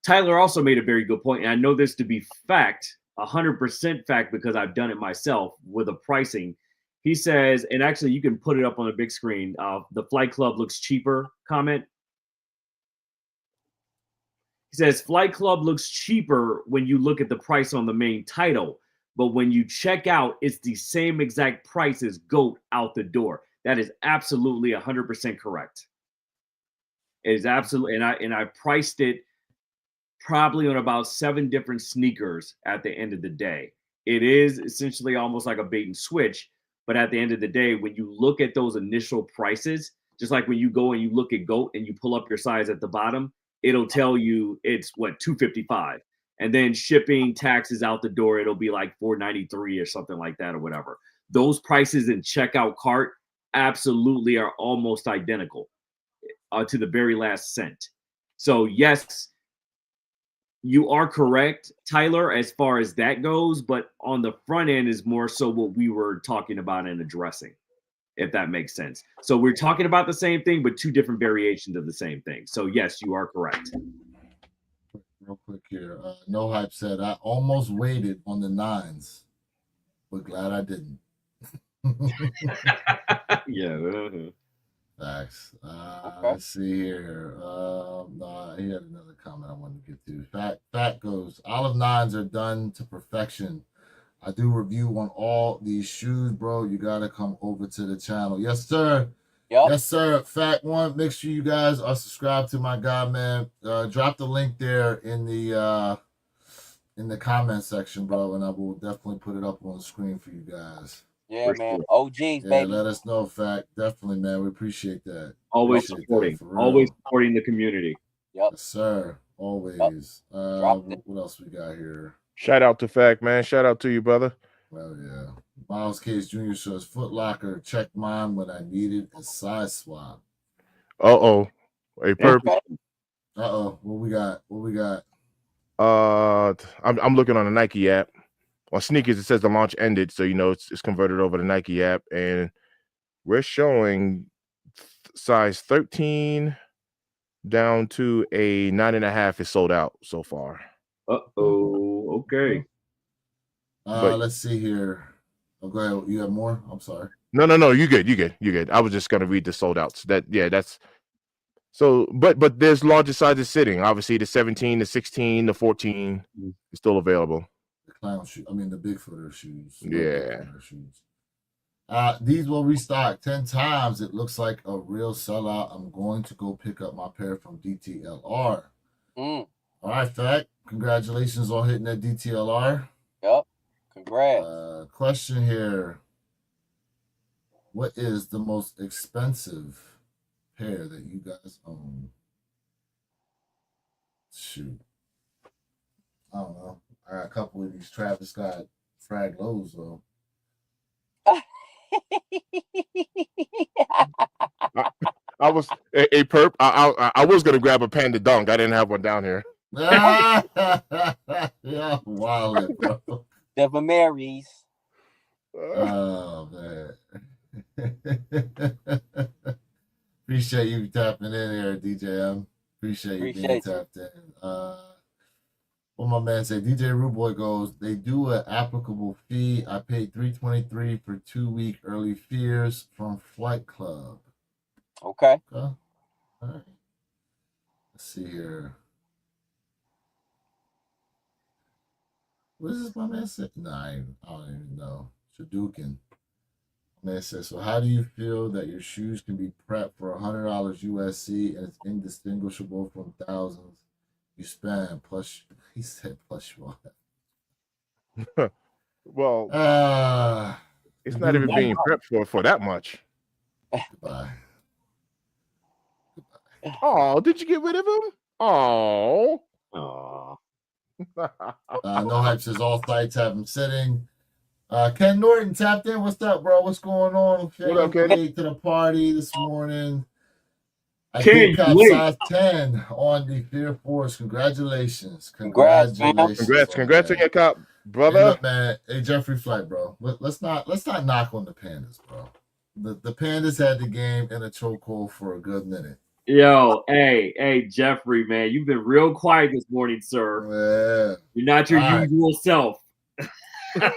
Tyler also made a very good point, and I know this to be fact, 100% fact, because I've done it myself with the pricing. He says, and actually you can put it up on the big screen, the Flight Club looks cheaper comment. He says, Flight Club looks cheaper when you look at the price on the main title, but when you check out, it's the same exact price as GOAT out the door. That is absolutely 100% correct. It is absolutely, and I priced it probably on about 7 different sneakers at the end of the day. It is essentially almost like a bait and switch, but at the end of the day, when you look at those initial prices, just like when you go and you look at GOAT and you pull up your size at the bottom, it'll tell you it's what, $255, and then shipping, taxes out the door, it'll be like $493 or something like that or whatever. Those prices in checkout cart absolutely are almost identical to the very last cent. So yes, you are correct, Tyler, as far as that goes, but on the front end is more so what we were talking about and addressing, if that makes sense. So we're talking about the same thing, but 2 different variations of the same thing. So yes, you are correct. Real quick here. No Hype said, I almost waited on the 9s, but glad I didn't. Yeah. Facts. Let's see here. He had another comment I wanted to get to. Fat goes, Olive 9s are done to perfection. I do review on all these shoes, bro. You gotta come over to the channel. Yes, sir. Yep. Yes, sir. Fact one. Make sure you guys are subscribed to my guy, man. Drop the link there in the comment section, bro, and I will definitely put it up on the screen for you guys. Yeah, For man. sure. OGs, Yeah, baby. let us know, Fact. Definitely, man. We appreciate that. Always Appreciate that, supporting. for real. Always supporting the community. Yep. Yes, sir. Always. Dropped it. What else we got here? Shout out to Fact, man. Shout out to you, brother. Well, yeah. Miles Case Jr. says Foot Locker checked mine when I needed a size swap. Uh-oh. Hey, Perp. Okay. Uh-oh. What we got? What we got? I'm looking on the Nike app. On sneakers, it says the launch ended, so you know it's converted over to Nike app, and we're showing size 13 down to a 9.5 is sold out so far. Uh-oh. Okay. Let's see here. Oh, go ahead. You have more? I'm sorry. No, you good. I was just gonna read the sold outs. That's so, but there's larger sizes sitting. Obviously, the 17, the 16, the 14 is still available. The clown shoe. I mean, the Bigfooter shoes. Yeah. Bigfooter shoes. These will restock 10 times. It looks like a real sellout. I'm going to go pick up my pair from DTLR. Mm. All right, Fact. Congratulations on hitting that DTLR. Yep. Congrats. Question here. What is the most expensive pair that you guys own? Shoot. I don't know. I got a couple of these Travis Scott frag lows, though. I was a Perp. I was gonna grab a Panda Dunk. I didn't have one down here. Yeah, wild, bro. Devin Marys. Oh man. Appreciate you tapping in there, DJM. Appreciate you being tapped in. What my man said, DJ Rude Boy goes, they do an applicable fee. I paid $323 for 2-week early fears from Flight Club. Okay. All right. Let's see here. What is this my man said? Nah, I don't even know. Shadukin. Man says, so how do you feel that your shoes can be prepped for $100 USC and it's indistinguishable from thousands you spend? Plus, he said, plus you want. Well, it's not even being prepped for that much. Goodbye. Oh, did you get rid of him? Oh. No Hype says all sites have him sitting. Ken Norton tapped in. What's up, bro? What's going on? What up, Ken? Late to the party this morning. I Ken, did cop wait. size 10 on the Fear Force. Congratulations. Congrats, man. Congrats on your cop, brother. Hey, look, man. Hey, Jeffrey Flight, bro. Let's not knock on the Pandas, bro. The Pandas had the game in a chokehold for a good minute. Yo, hey, Jeffrey, man, you've been real quiet this morning, sir. Yeah. You're not your usual self. All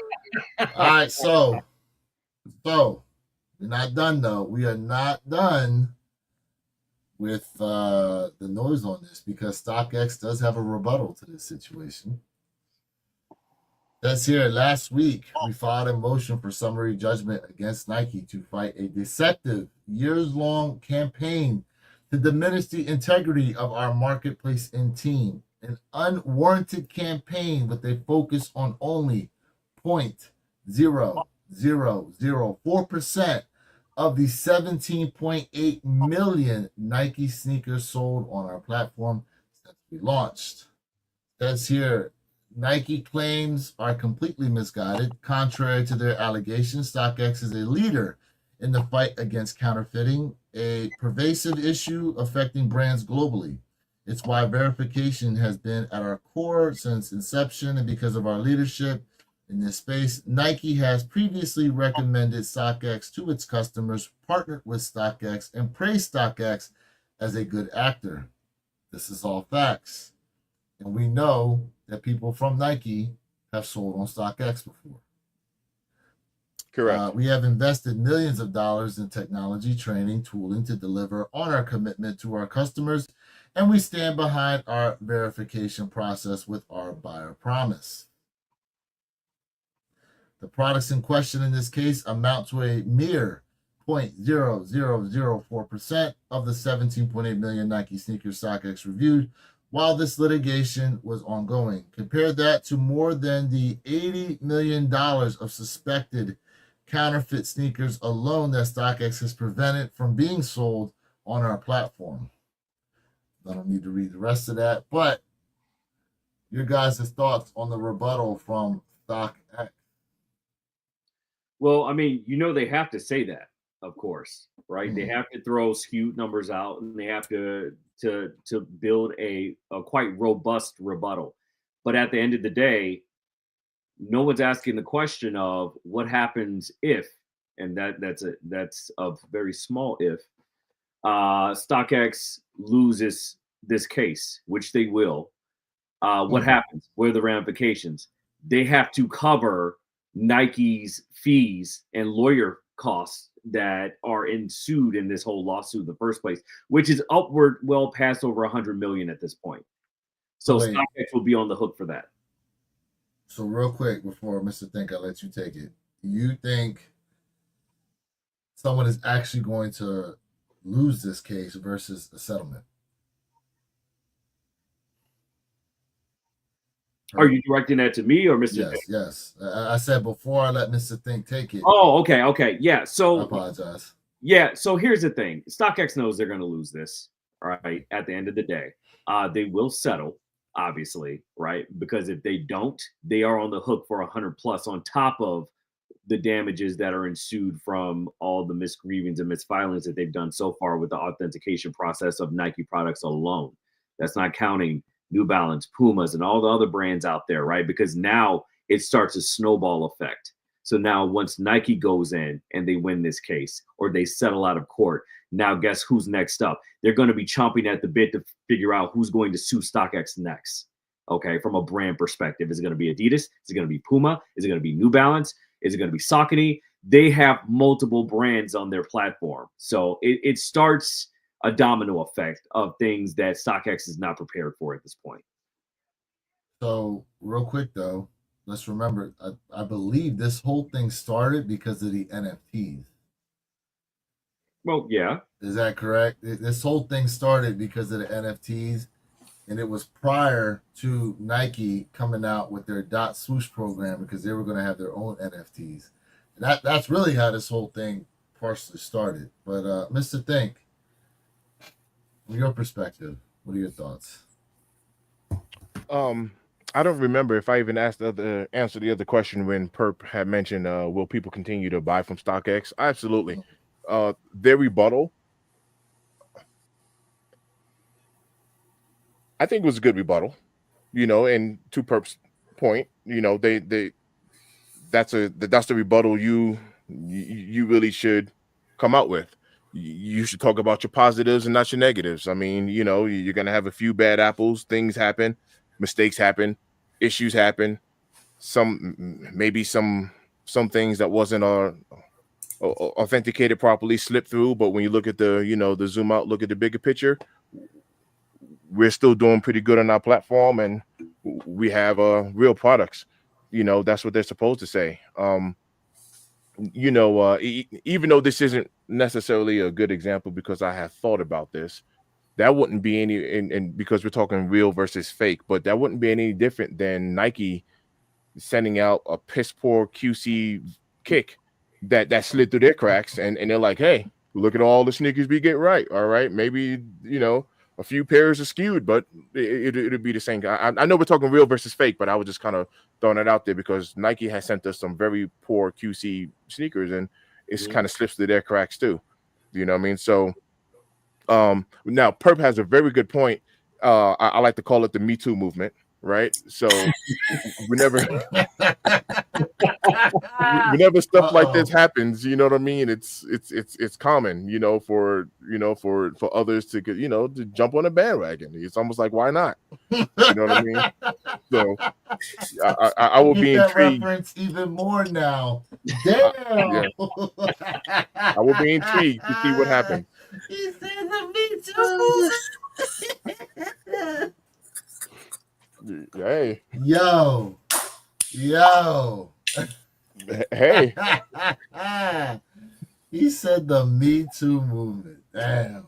right, so we're not done though. We are not done with the noise on this because StockX does have a rebuttal to this situation. That's here. Last week, we filed a motion for summary judgment against Nike to fight a deceptive, years-long campaign to diminish the integrity of our marketplace and team. An unwarranted campaign with a focus on only 0.0004% of the 17.8 million Nike sneakers sold on our platform since we launched. That's here. Nike claims are completely misguided. Contrary to their allegations, StockX is a leader in the fight against counterfeiting, a pervasive issue affecting brands globally. It's why verification has been at our core since inception, and because of our leadership in this space, Nike has previously recommended StockX to its customers, partnered with StockX, and praised StockX as a good actor. This is all facts. And we know that people from Nike have sold on StockX before. Correct. We have invested millions of dollars in technology, training, tooling to deliver on our commitment to our customers, and we stand behind our verification process with our buyer promise. The products in question in this case amount to a mere 0.0004% of the 17.8 million Nike sneakers StockX reviewed while this litigation was ongoing. Compare that to more than the $80 million of suspected counterfeit sneakers alone that StockX has prevented from being sold on our platform. I don't need to read the rest of that, but your guys' thoughts on the rebuttal from StockX. Well, I mean, they have to say that, of course, right? They have to throw skewed numbers out, and they have to build a quite robust rebuttal. But at the end of the day, no one's asking the question of what happens if, and that's a very small if, StockX loses this case, which they will. What happens? What are the ramifications? They have to cover Nike's fees and lawyer costs that are ensued in this whole lawsuit in the first place, which is upward well past over 100 million at this point. So StockX will be on the hook for that. So real quick before Mr. Think, I'll let you take it. Do you think someone is actually going to lose this case versus a settlement? Are you directing that to me or Mr. Yes, Think? yes. I said before I let Mr. Think take it. Oh, okay. Yeah. So I apologize. Yeah. So here's the thing. StockX knows they're going to lose this. All right. At the end of the day, they will settle, obviously, right? Because if they don't, they are on the hook for 100 plus on top of the damages that are ensued from all the misgrievings and misfilings that they've done so far with the authentication process of Nike products alone. That's not counting New Balance, Pumas, and all the other brands out there, right? Because now it starts a snowball effect. So now once Nike goes in and they win this case or they settle out of court, now guess who's next up? They're going to be chomping at the bit to figure out who's going to sue StockX next. Okay, from a brand perspective. Is it going to be Adidas? Is it going to be Puma? Is it going to be New Balance? Is it going to be Saucony? They have multiple brands on their platform. So it starts a domino effect of things that StockX is not prepared for at this point. So real quick though, let's remember, I believe this whole thing started because of the NFTs. Well, yeah. Is that correct? This whole thing started because of the NFTs, and it was prior to Nike coming out with their dot swoosh program because they were going to have their own NFTs. And that's really how this whole thing partially started. But Mr. Think, from your perspective, what are your thoughts? I don't remember if I even answered the other question when Perp had mentioned, will people continue to buy from StockX? Absolutely. Their rebuttal, I think it was a good rebuttal, and to Perp's point, that's the rebuttal you really should come out with. You should talk about your positives and not your negatives. I mean, you're going to have a few bad apples, things happen, mistakes happen, issues happen, maybe some things that wasn't authenticated properly slipped through. But when you look at the zoom out, look at the bigger picture, we're still doing pretty good on our platform, and we have real products. That's what they're supposed to say. Even though this isn't necessarily a good example because I have thought about this, that wouldn't be any, and because we're talking real versus fake, but that wouldn't be any different than Nike sending out a piss poor QC kick that slid through their cracks, and they're like, hey, look at all the sneakers we get right. All right, maybe a few pairs are skewed, but it'd be the same. I know we're talking real versus fake, but I was just kind of throwing it out there because Nike has sent us some very poor QC sneakers, and it's kind of slips through their cracks too. You know what I mean? So now Perp has a very good point. I like to call it the Me Too movement, right? So whenever stuff like this happens, you know what I mean? It's common, for others to to jump on a bandwagon. It's almost like, why not? You know what I mean? So I will be intrigued. Reference even more now. Damn. I will be intrigued to see what happens. He said the Me Too. Hey. Yo. Hey, He said the Me Too movement. Damn.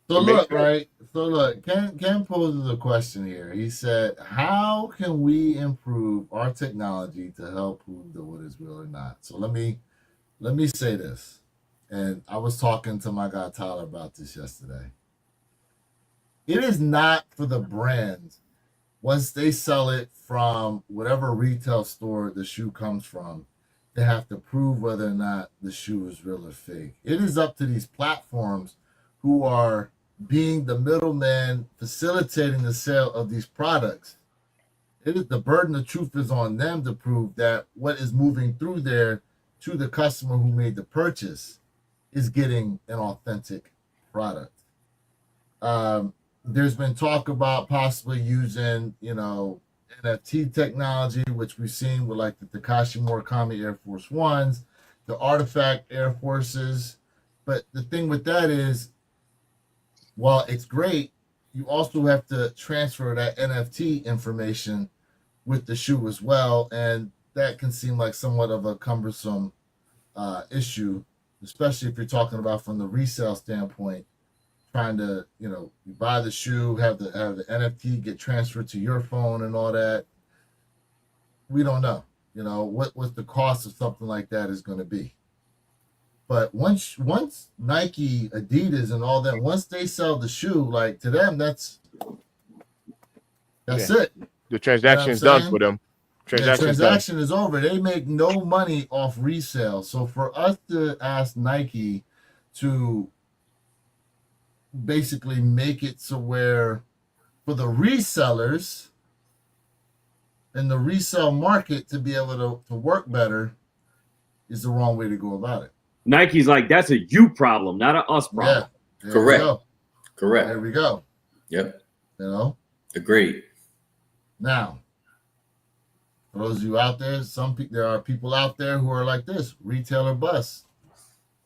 So It makes look, sense. right? So look, Ken poses a question here. He said, "How can we improve our technology to help prove that what is real or not?" So let me say this, and I was talking to my guy Tyler about this yesterday. It is not for the brands once they sell it from whatever retail store the shoe comes from, they have to prove whether or not the shoe is real or fake. It is up to these platforms who are being the middleman facilitating the sale of these products. It is the burden of truth is on them to prove that what is moving through there to the customer who made the purchase is getting an authentic product. There's been talk about possibly using, NFT technology, which we've seen with like the Takashi Murakami Air Force Ones, the Artifact Air Forces. But the thing with that is, while it's great, you also have to transfer that NFT information with the shoe as well. And that can seem like somewhat of a cumbersome issue, especially if you're talking about from the resale standpoint, trying to, you buy the shoe, have the NFT get transferred to your phone and all that. We don't know, what the cost of something like that is going to be. But once Nike, Adidas, and all that, once they sell the shoe, like to them, that's it. The transaction is done for them. The transaction is over. They make no money off resale. So for us to ask Nike to basically make it so where for the resellers and the resale market to be able to work better is the wrong way to go about it. Nike's like, that's a you problem, not a us problem. Yeah, Correct. Correct. There we go. Yep. Agreed. Now, for those of you out there, there are people out there who are like this: retail or bust.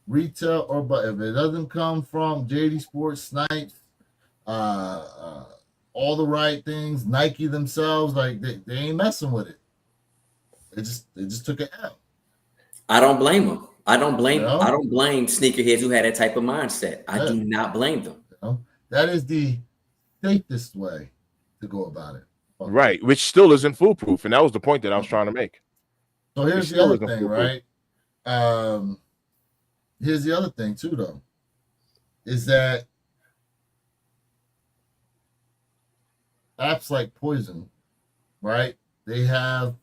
Retail or bust. If it doesn't come from JD Sports, Snipes, all the right things, Nike themselves, like they ain't messing with it. They just took an L. I don't blame them. I don't blame sneakerheads who had that type of mindset. I do not blame them. That is the safest way to go about it. Right, which still isn't foolproof, and that was the point that I was trying to make. So here's the other thing, right? Here's the other thing too, though, is that apps like Poison, right? They have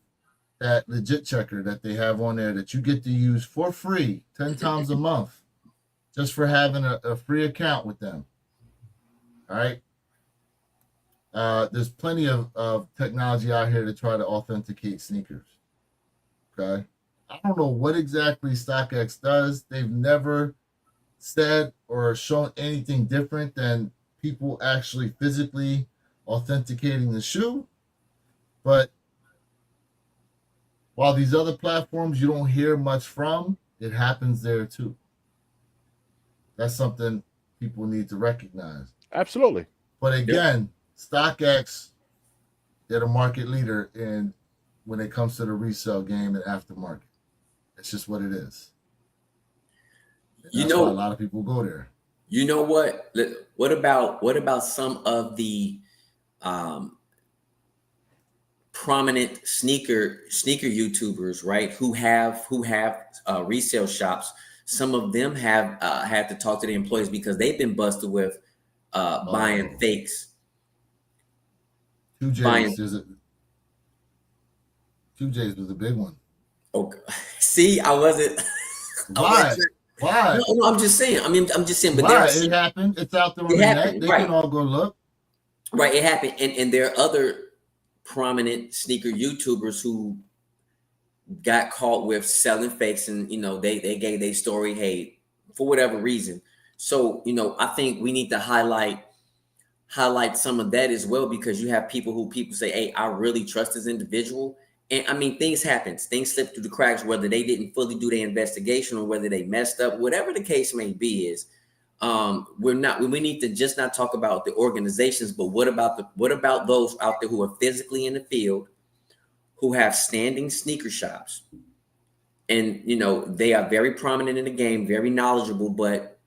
that legit checker that they have on there that you get to use for free 10 times a month just for having a free account with them. All right. There's plenty of technology out here to try to authenticate sneakers. Okay. I don't know what exactly StockX does. They've never said or shown anything different than people actually physically authenticating the shoe. But while these other platforms you don't hear much from, it happens there too. That's something people need to recognize. Absolutely. But again, StockX, they're the market leader when it comes to the resale game and aftermarket. It's just what it is. That's why a lot of people go there. You know what? What about some of the prominent sneaker YouTubers, right? Who have resale shops? Some of them have had to talk to the employees because they've been busted with buying fakes. 2Js was a big one. Okay. See, I wasn't. Why? No, I'm just saying. I'm just saying. But it happened. It's out there on the net. They can all go look. Right, it happened, and there are other prominent sneaker YouTubers who got caught with selling fakes, and they gave their story, hey, for whatever reason. So I think we need to highlight some of that as well, because you have people say, hey, I really trust this individual. And things happen. Things slip through the cracks, whether they didn't fully do their investigation or whether they messed up, whatever the case may be is. We need to just not talk about the organizations, but what about those out there who are physically in the field, who have standing sneaker shops, And you know, they are very prominent in the game, very knowledgeable, but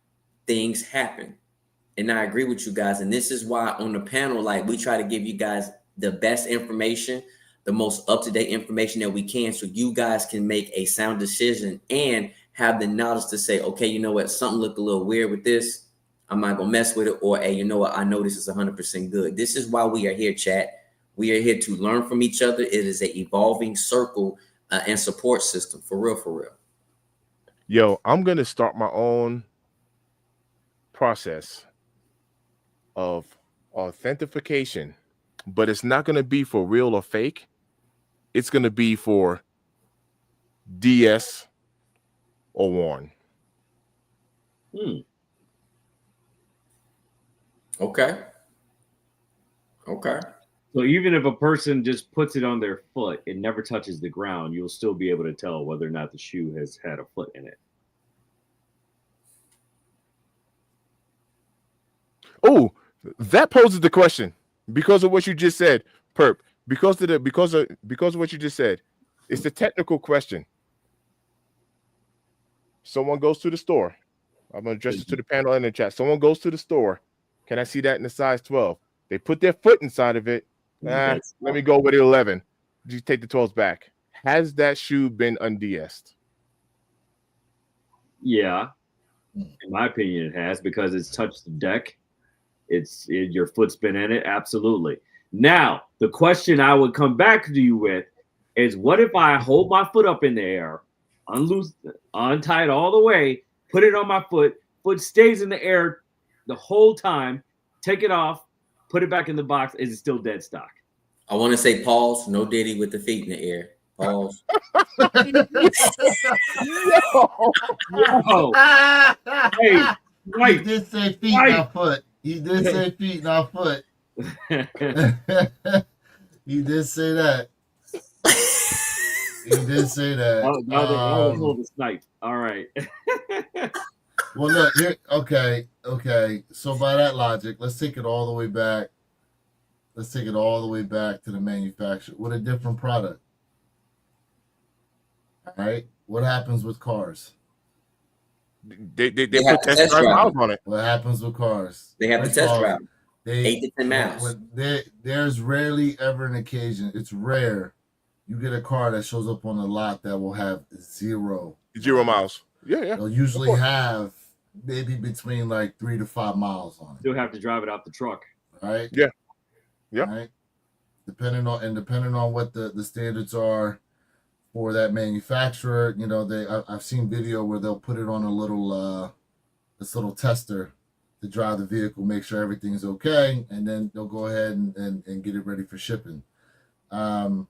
things happen. And I agree with you guys. And this is why on the panel, like, we try to give you guys the best information, the most up-to-date information that we can, so you guys can make a sound decision and have the knowledge to say, okay, you know what, something looked a little weird with this. I'm not gonna mess with it. Or, hey, you know what, I know this is 100% good. This is why we are here, chat. We are here to learn from each other. It is an evolving circle and support system, for real, for real. Yo, I'm gonna start my own process of authentication, but it's not going to be for real or fake. It's going to be for DS or Warren. Okay. So even if a person just puts it on their foot, it never touches the ground, you'll still be able to tell whether or not the shoe has had a foot in it. Oh, that poses the question because of what you just said, Perp. Because of what you just said, it's the technical question. Someone goes to the store. I'm gonna address it to the panel in the chat. Someone goes to the store. Can I see that in the size 12? They put their foot inside of it. Let me go with 11. You take the 12s back. Has that shoe been unds? Yeah, in my opinion, it has, because it's touched the deck. Your foot's been in it. Absolutely. Now, the question I would come back to you with is, what if I hold my foot up in the air, untie it all the way, put it on my foot stays in the air the whole time, take it off, put it back in the box, is it still dead stock? I want to say pause, no Diddy with the feet in the air. Pause. Yo. Hey, right. He did say feet, not foot. He did say feet, not foot. He did say that. He did say that. I'll hold the snipe. All right. Well, look here. Okay. So by that logic, let's take it all the way back. Let's take it all the way back to the manufacturer with a different product. All right. What happens with cars? They put test drive miles on it. What happens with cars? They have the test drive. 8 to 10 miles. There's rarely ever an occasion. It's rare you get a car that shows up on the lot that will have 0 miles. Yeah. They'll usually have maybe between like 3 to 5 miles on it. You'll have to drive it out the truck. Right? Yeah. Right? Depending on what the standards are for that manufacturer, you know, I've seen video where they'll put it on a little this little tester to drive the vehicle, make sure everything's okay, and then they'll go ahead and get it ready for shipping. You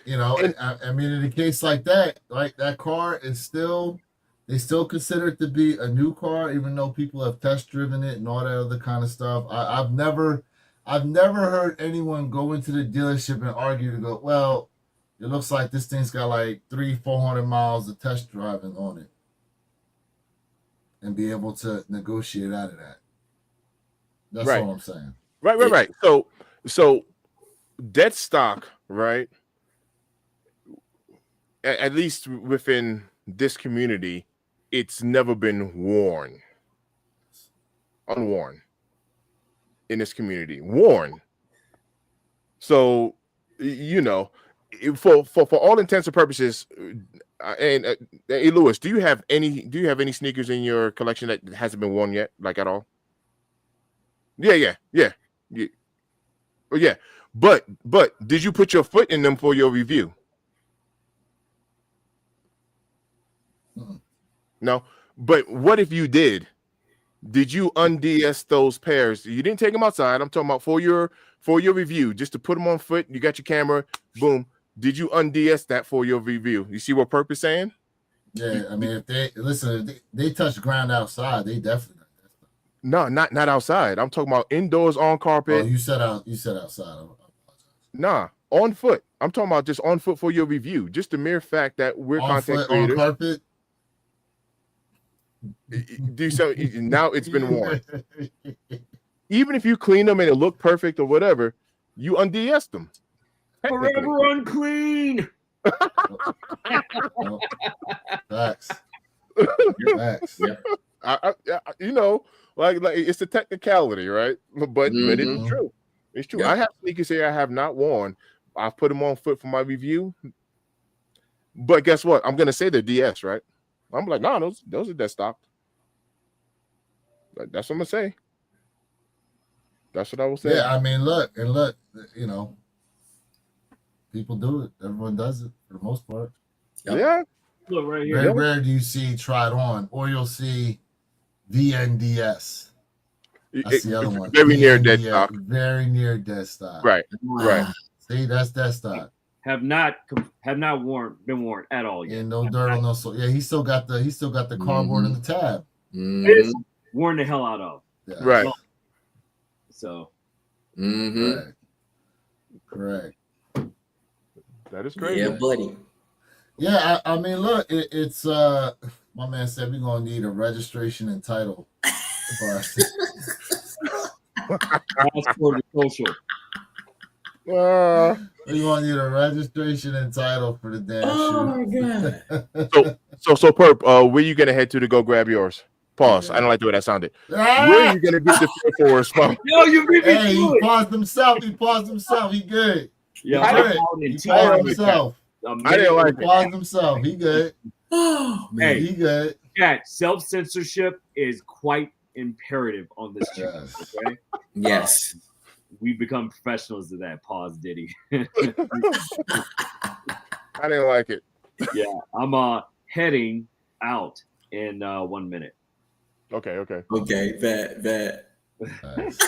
know, I mean, in a case like that, that car is still, they still consider it to be a new car, even though people have test driven it and all that other kind of stuff. I've never heard anyone go into the dealership and argue to go, well, it looks like this thing's got like 300-400 miles of test driving on it, and be able to negotiate out of that. That's right. all I'm saying. Right. So dead stock, right? At least within this community, it's never been unworn in this community. Worn. So, you know, for all intents and purposes, and hey, Lewis, do you have any sneakers in your collection that hasn't been worn yet, like at all? Yeah. Oh, yeah. But did you put your foot in them for your review? No. But what if you did? Did you unds those pairs? You didn't take them outside. I'm talking about for your review, just to put them on foot. You got your camera, boom. Did you unds that for your review? You see what Perp is saying? Yeah, I mean, if they touch ground outside, they definitely. No, not outside. I'm talking about indoors on carpet. Oh, you said outside. Nah, on foot. I'm talking about just on foot for your review. Just the mere fact that we're content creators. On carpet. Now it's been worn. Even if you clean them and it look perfect or whatever, you unds them. Forever unclean. No. Facts. Facts. Yep. You know, like it's a technicality, right? But it's Mhm. true. It's true. Yeah. I have sneakers here I have not worn. I've put them on foot for my review. But guess what? I'm gonna say they're DS, right? I'm like, no, those are dead stock. That's what I'm gonna say. That's what I will say. Yeah, I mean, look, you know, people do it. Everyone does it for the most part. Yep. Yeah. Look right Very here. rare do you see tried on, or you'll see VNDS. That's the other one. Very near dead VNDS, stock. Very near dead stock. Right. Right. See, that's dead stock. Have not been worn at all yet. Yeah, no dirt on no soul. Yeah, he still got the cardboard in the tab. It's worn the hell out of. Yeah. Right. So Correct. That is crazy. Yeah, buddy. Yeah, I mean, look, it's my man said we're gonna need a registration and title. passport and social. We're gonna need a registration and title for the damn Oh shoot. So Perp, where you gonna head to go grab yours? Pause. I don't like the way that sounded. Where are you gonna get the Fair Forest from? Yo, you beat me Hey, to he it. paused himself. He good. Yeah, I I'm didn't- out in He two paused hours. himself. I didn't like He paused himself. He good. man. Hey. He good. Chat, self-censorship is quite imperative on this channel. Yes. Okay, Yes. we become professionals of that. Pause, Diddy. I didn't like it. Yeah, I'm heading out in 1 minute. Okay. Okay. That. Nice.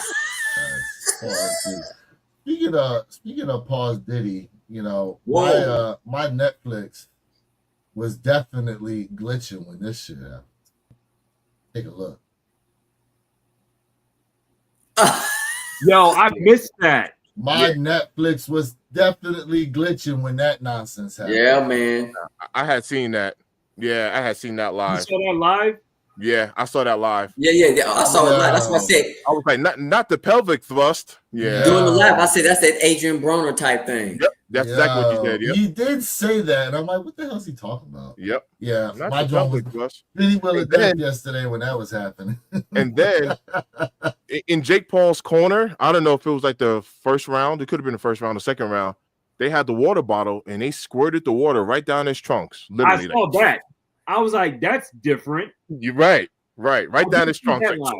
Pause, speaking of pause Diddy, you know, my Netflix was definitely glitching when this shit happened. Take a look. Yo, I missed that. My Netflix was definitely glitching when that nonsense happened. Yeah, man. I had seen that. Yeah, I had seen that You live. saw that live? Yeah, I saw that live. Yeah. I saw it live. That's what I said. I was like, not the pelvic thrust. Yeah. Doing the live, I said that's that Adrian Broner type thing. Yep. That's exactly what you said. Yep. He did say that, and I'm like, what the hell is he talking about? Yep. Yeah, Not my the joint was pelvic thrust. pretty well And dead then- yesterday when that was happening. And then in Jake Paul's corner, I don't know if it was like the first round. It could have been the first round, the second round. They had the water bottle and they squirted the water right down his trunks. Literally. I saw that. I was like, that's different. You're right. Right down his trunks. That live.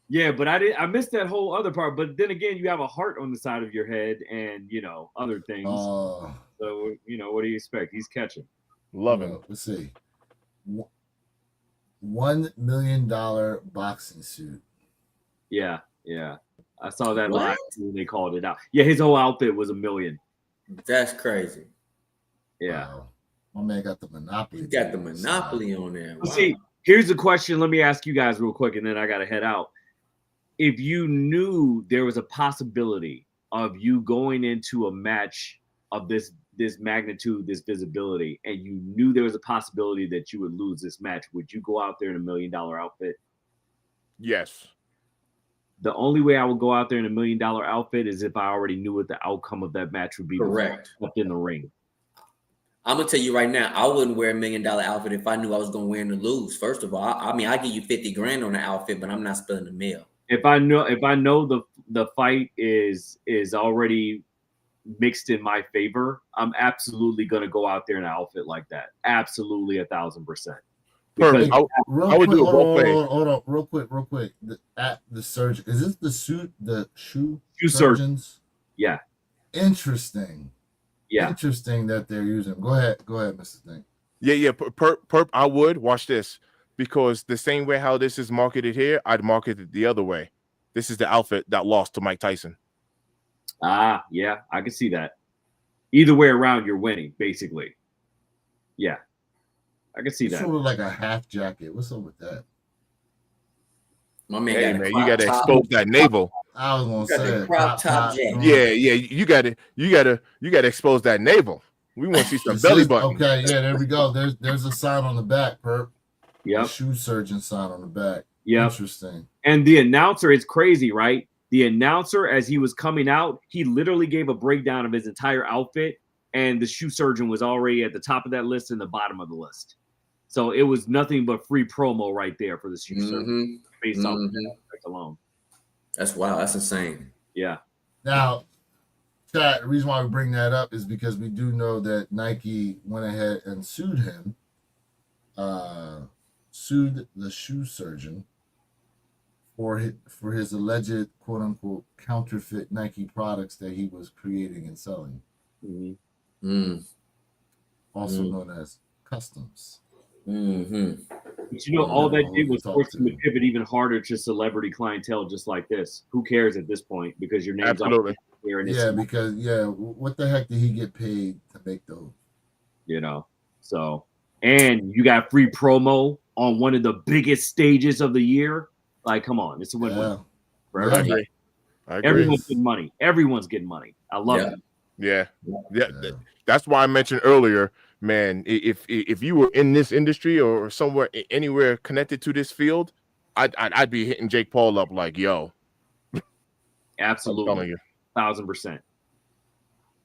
Yeah, but I missed that whole other part. But then again, you have a heart on the side of your head and other things. So what do you expect? He's catching. Love him. Let's see. $1 million boxing suit. Yeah. I saw that What? live when they called it out. Yeah, his whole outfit was $1 million. That's crazy. Yeah. Wow. My man got the monopoly. You got the monopoly on there. Well, Wow. see, here's the question. Let me ask you guys real quick, and then I gotta head out. If you knew there was a possibility of you going into a match of this magnitude, this visibility, and you knew there was a possibility that you would lose this match, would you go out there in $1 million outfit? Yes. The only way I would go out there in $1 million outfit is if I already knew what the outcome of that match would be. Correct. Up in the ring. I'm gonna tell you right now, I wouldn't wear $1 million outfit if I knew I was gonna win or lose. First of all, I mean, I give you 50 grand on the outfit, but I'm not spilling the meal. If I know the fight is already mixed in my favor, I'm absolutely gonna go out there in an outfit like that. Absolutely 1,000%. Perfect. I would do a role play. Hold on, real quick. At the surgeon, is this the shoe Shoe surgeons? Yeah. Interesting. Yeah. Interesting that they're using. Go ahead, Mr. Thing. Yeah. Perp, I would watch this because the same way how this is marketed here, I'd market it the other way. This is the outfit that lost to Mike Tyson. Yeah, I can see that. Either way around, you're winning, basically. Yeah, I can see that. Sort of like a half jacket. What's up with that? My man, Hey got man, a you crop gotta top. expose that navel. I was Got gonna the say crop top jacket. Yeah, you gotta expose that navel. We want to see some belly button. Okay, yeah, there we go. There's a sign on the back, Perp. Yep. The shoe surgeon sign on the back. Yep. Interesting. And the announcer, it's crazy, right? The announcer, as he was coming out, he literally gave a breakdown of his entire outfit. and the shoe surgeon was already at the top of that list and the bottom of the list. So it was nothing but free promo right there for the shoe surgeon based off of that aspect alone. That's wild. That's insane. Yeah. Now, Chad, the reason why we bring that up is because we do know that Nike went ahead and sued him, sued the shoe surgeon for his alleged quote unquote counterfeit Nike products that he was creating and selling, also known as customs. But you know, all that did was force him to pivot even harder to celebrity clientele, just like this. Who cares at this point? Because your name's Absolutely. here, and what the heck did he get paid to make those? You know, so and you got free promo on one of the biggest stages of the year. Like, come on, it's a win-win for everybody. I agree. Everyone's getting money. Everyone's getting money. I love it. Yeah. That's why I mentioned earlier, man. If you were in this industry or somewhere anywhere connected to this field, I'd be hitting Jake Paul up like, yo. Absolutely, 1,000%.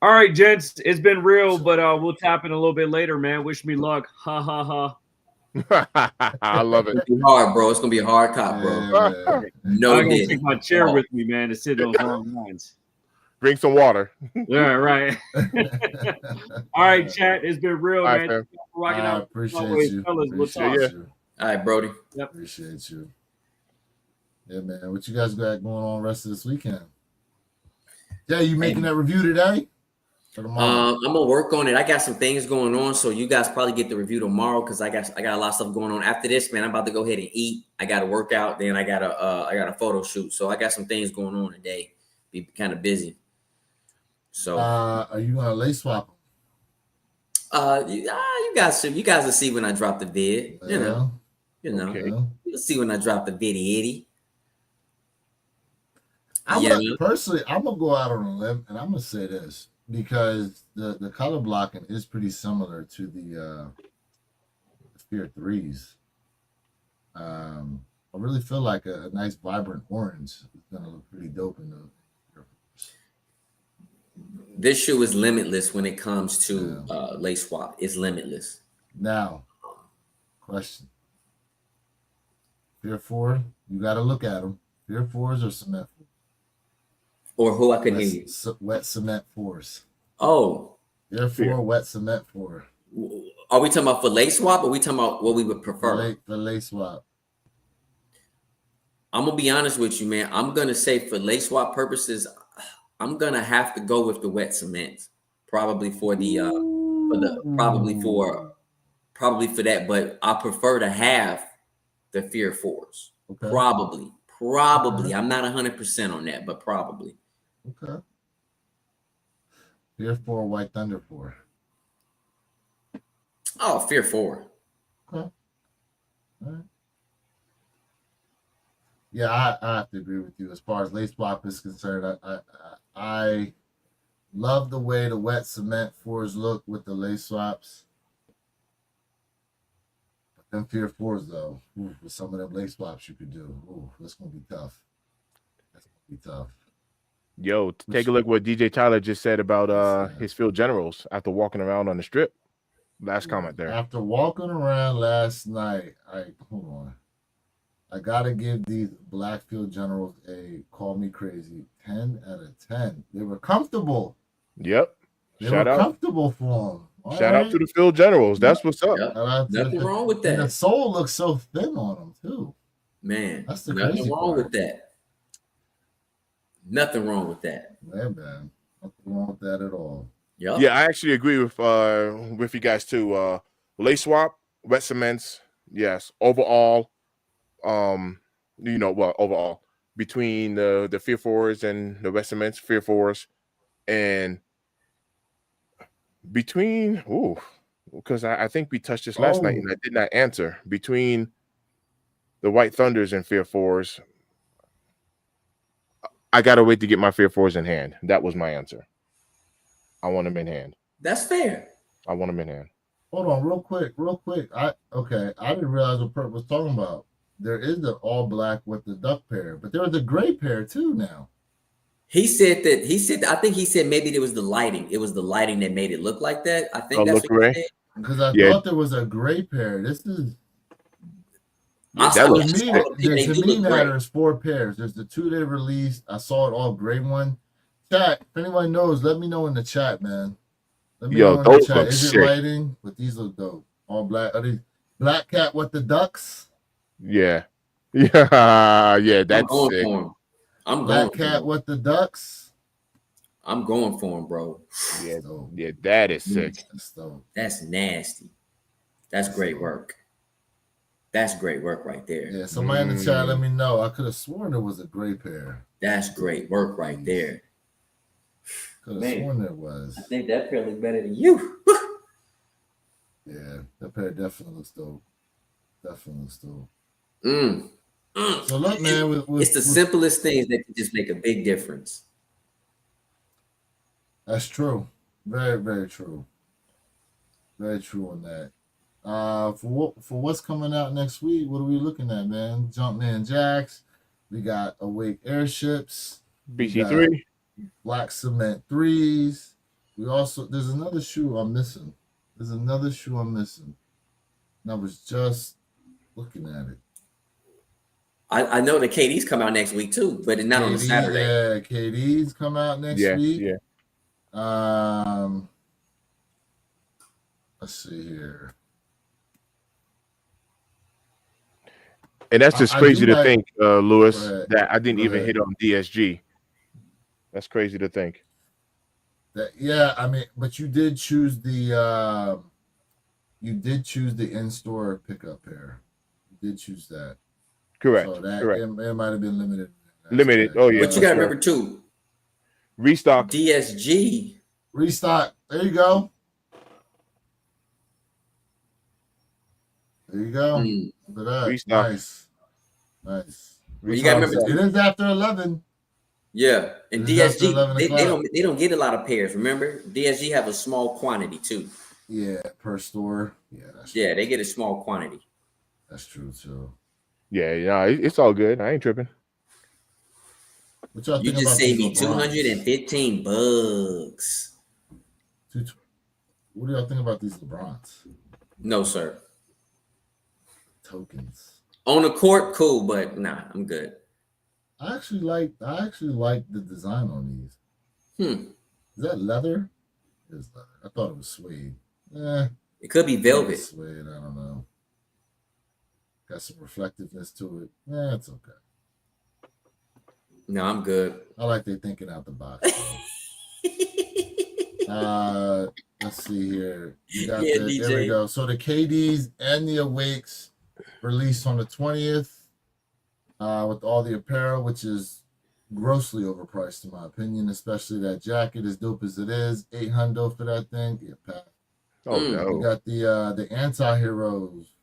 All right, gents, it's been real, but we'll tap in a little bit later, man. Wish me luck. Ha ha ha. I love it. It's hard, bro. It's gonna be a hard cop, bro. No, I'm gonna take my chair with me, man, to sit on long lines. Bring some water. Yeah, right. All right, chat. It's been real, All man. right, Rocking out. Appreciate Always, you. fellas. We'll talk. You. All right, Brody. Yep. Appreciate you. Yeah, man. What you guys got going on rest of this weekend? Yeah, you making that review today? I'm gonna work on it. I got some things going on, so you guys probably get the review tomorrow because I got a lot of stuff going on. After this, man, I'm about to go ahead and eat. I got to work out, then I got a photo shoot. So I got some things going on today. Be kind of busy. So are you gonna lace swap them? You guys will see when I drop the vid. You know. Okay. You'll see when I drop the viddy. Personally, I'm gonna go out on a limb and I'm gonna say this because the color blocking is pretty similar to the Fear 3s. I really feel like a nice vibrant orange is gonna look pretty dope in the. This shoe is limitless when it comes to lace swap. It's limitless. Now, question. Fear 4, you got to look at them. Fear 4s or cement 4s? Or who I can hear you. Wet cement 4s. Oh. Fear 4, wet cement 4. Are we talking about for lace swap or are we talking about what we would prefer? For lace swap. I'm going to be honest with you, man. I'm going to say for lace swap purposes, I'm gonna have to go with the wet cement, probably for that. But I prefer to have the Fear 4s. Okay. Probably. Okay. I'm not 100% on that, but probably. Okay. Fear 4, White Thunder 4. Oh, Fear 4. Okay. All right. Yeah, I have to agree with you as far as lace swap is concerned. I love the way the wet cement 4s look with the lace swaps. But them Fear 4s though, with some of them lace swaps you could do, that's gonna be tough. Yo, take a look what DJ Tyler just said about his field generals after walking around on the strip. Last comment there. After walking around last night, I gotta give these black field generals a call me crazy 10 out of 10. They were comfortable. Yep. They were comfortable for them. Shout out to the field generals. That's what's up. Nothing wrong with that. And the sole looks so thin on them too. Man, that's the nothing crazy wrong part. with that. Nothing wrong with that. Yeah, man. Nothing wrong with that at all. Yep. Yeah, I actually agree with you guys too. Lace swap, wet cements, yes. Overall. Overall between the Fear 4s and the wet cements, Fear 4s, and between because I think we touched this last night and I did not answer. Between the White Thunders and Fear 4s, I gotta wait to get my Fear 4s in hand. That was my answer. I want them in hand. That's fair. I want them in hand. Hold on, real quick. I didn't realize what Perp was talking about. There is the all black with the duck pair, but there was a gray pair too now. He said I think he said maybe it was the lighting. It was the lighting that made it look like that. I think Oh, that's look what gray. he said. Because I Yeah. thought there was a gray pair. This is Yeah, I that mean, looks I to saw me. the picture. They To do me look now great. there's 4 pairs. There's the 2 they released. I saw it all gray one. Chat. If anyone knows, let me know in the chat, man. Let me Yo, know in the those chat. look Is it sick. lighting? But these look dope. All black. Are these Black Cat with the ducks? Yeah. Yeah, yeah, I'm that's going sick. for him. I'm Black going for Cat him. with the ducks? I'm going for him, bro. Yeah, That's dope. yeah, that is sick. That's dope. That's nasty. That's great work. That's great work right there. Yeah, somebody in the chat, let me know. I could have sworn there was a gray pair. That's great work right there. Could have Man. sworn there was. I think that pair looks better than you. Yeah, that pair definitely looks dope. Definitely looks dope. Mm. So look, man, It's the simplest things that can just make a big difference. That's true. Very, very true. Very true on that. For what's coming out next week, what are we looking at, man? Jumpman Jacks. We got Awake Airships. BT3. Black Cement 3s. There's another shoe I'm missing. And I was just looking at it. I know the KDs come out next week too, but not on a Saturday. Yeah, KDs come out next week. Yeah. Let's see here. And that's just I crazy do to think, Lewis, Go ahead. that I didn't Go even ahead. hit on DSG. That's crazy to think. Yeah, I mean, but you did choose the in-store pickup pair. You did choose that. Correct. So that Correct. it might have been limited. Limited. Oh, yeah. But you got to remember too, Restock. DSG. Restock. There you go. There you go. Mm. Look at that. Restock. Nice. Well, you got to Restock. remember It is after 11. Yeah, and It's after DSG 11 they o'clock. don't get a lot of pairs. Remember, DSG have a small quantity too. Yeah, per store. Yeah, Yeah, they get a small quantity. That's true too. Yeah, it's all good. I ain't tripping. What y'all You think just about saved these me LeBrons? $215. What do y'all think about these LeBrons? No, sir. Tokens. On the court, cool, but nah, I'm good. I actually like the design on these. Is that leather? It is leather. I thought it was suede. It could be velvet. Suede, I don't know. Got some reflectiveness to it. It's okay. No, I'm good. I like they thinking out the box. Let's see here. You got Yeah, there we DJ. go. So the KDs and the Awakes released on the 20th with all the apparel, which is grossly overpriced in my opinion, especially that jacket, as dope as it is. $800 for that thing. Yeah, Pat. Oh, You no. got the anti-heroes,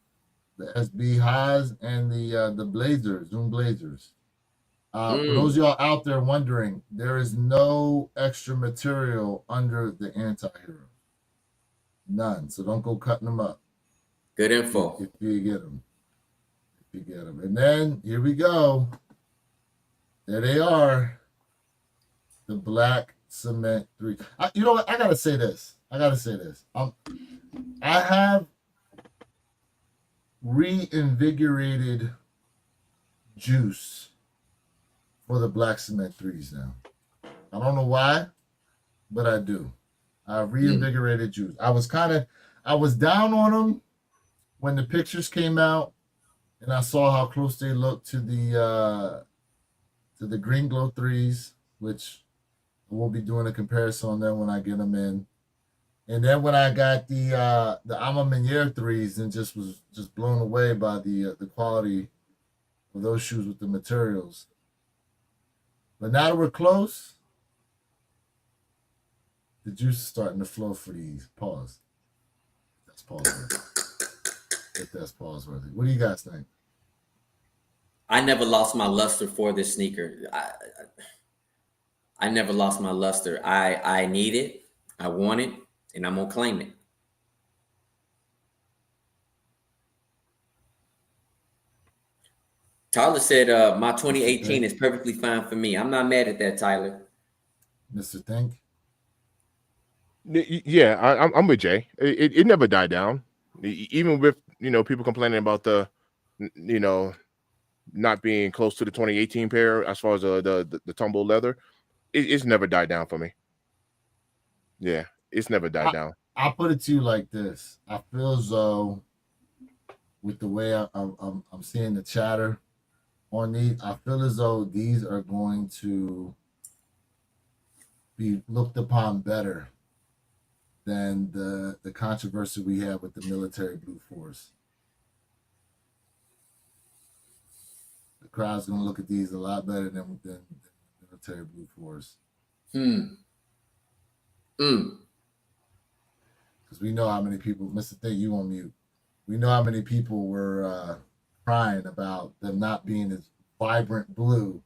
the SB Highs, and the Blazers, Zoom Blazers. For those of y'all out there wondering, there is no extra material under the anti-hero. None. So don't go cutting them up. Good info. If you get them. And then here we go. There they are. The Black Cement 3. You know what? I gotta say this. I have reinvigorated juice for the Black Cement 3s now. I don't know why, but I do. I reinvigorated juice. I was down on them when the pictures came out, and I saw how close they looked to the Green Glow 3s, which we'll be doing a comparison on them when I get them in. And then when I got the Ama Meniere 3s, and was blown away by the quality of those shoes with the materials. But now that we're close, the juice is starting to flow for these. Pause. That's pause worthy. If that's pause worthy. What do you guys think? I never lost my luster for this sneaker. I never lost my luster. I need it. I want it. And I'm going to claim it. Tyler said, my 2018 is perfectly fine for me. I'm not mad at that, Tyler. Mr. Think? Yeah, I'm with Jay. It never died down, even with people complaining about the not being close to the 2018 pair as far as the tumble leather. It's never died down for me. Yeah, it's never died down. I'll put it to you like this: I feel as though, with the way I'm seeing the chatter on these, I feel as though these are going to be looked upon better than the controversy we had with the military Blue Force. The crowd's going to look at these a lot better than military Blue Force. Because we know how many people, Mr. Thing, you on mute. We know how many people were crying about them not being as vibrant blue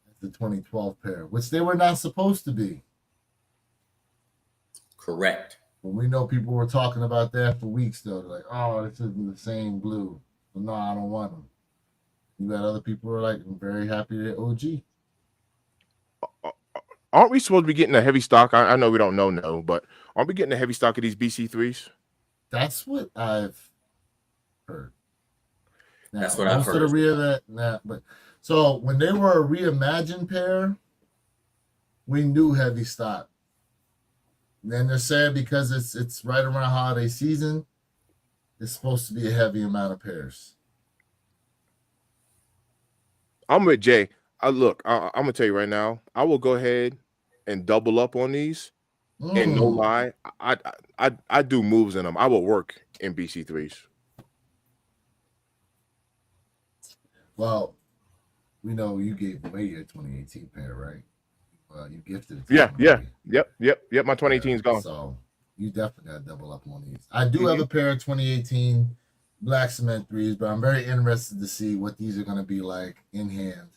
as the 2012 pair, which they were not supposed to be. Correct. But we know people were talking about that for weeks, though. They're like, oh, this isn't the same blue. But no, I don't want them. You got other people who are like, I'm very happy they're OG. Aren't we supposed to be getting a heavy stock? I know we don't know, but aren't we getting a heavy stock of these BC3s? That's what I've heard. Now, That's what I've heard. Most of the so when they were a reimagined pair, we knew heavy stock. Then they're saying because it's right around holiday season, it's supposed to be a heavy amount of pairs. I'm with Jay. Look, I'm gonna tell you right now. I will go ahead and double up on these. And no lie, I do moves in them. I will work in BC3s. Well, we know you gave away your 2018 pair, right? You gifted it. Yeah. Yep. My 2018 is gone. So you definitely got to double up on these. I do have a pair of 2018 black cement 3s, but I'm very interested to see what these are going to be like in hand.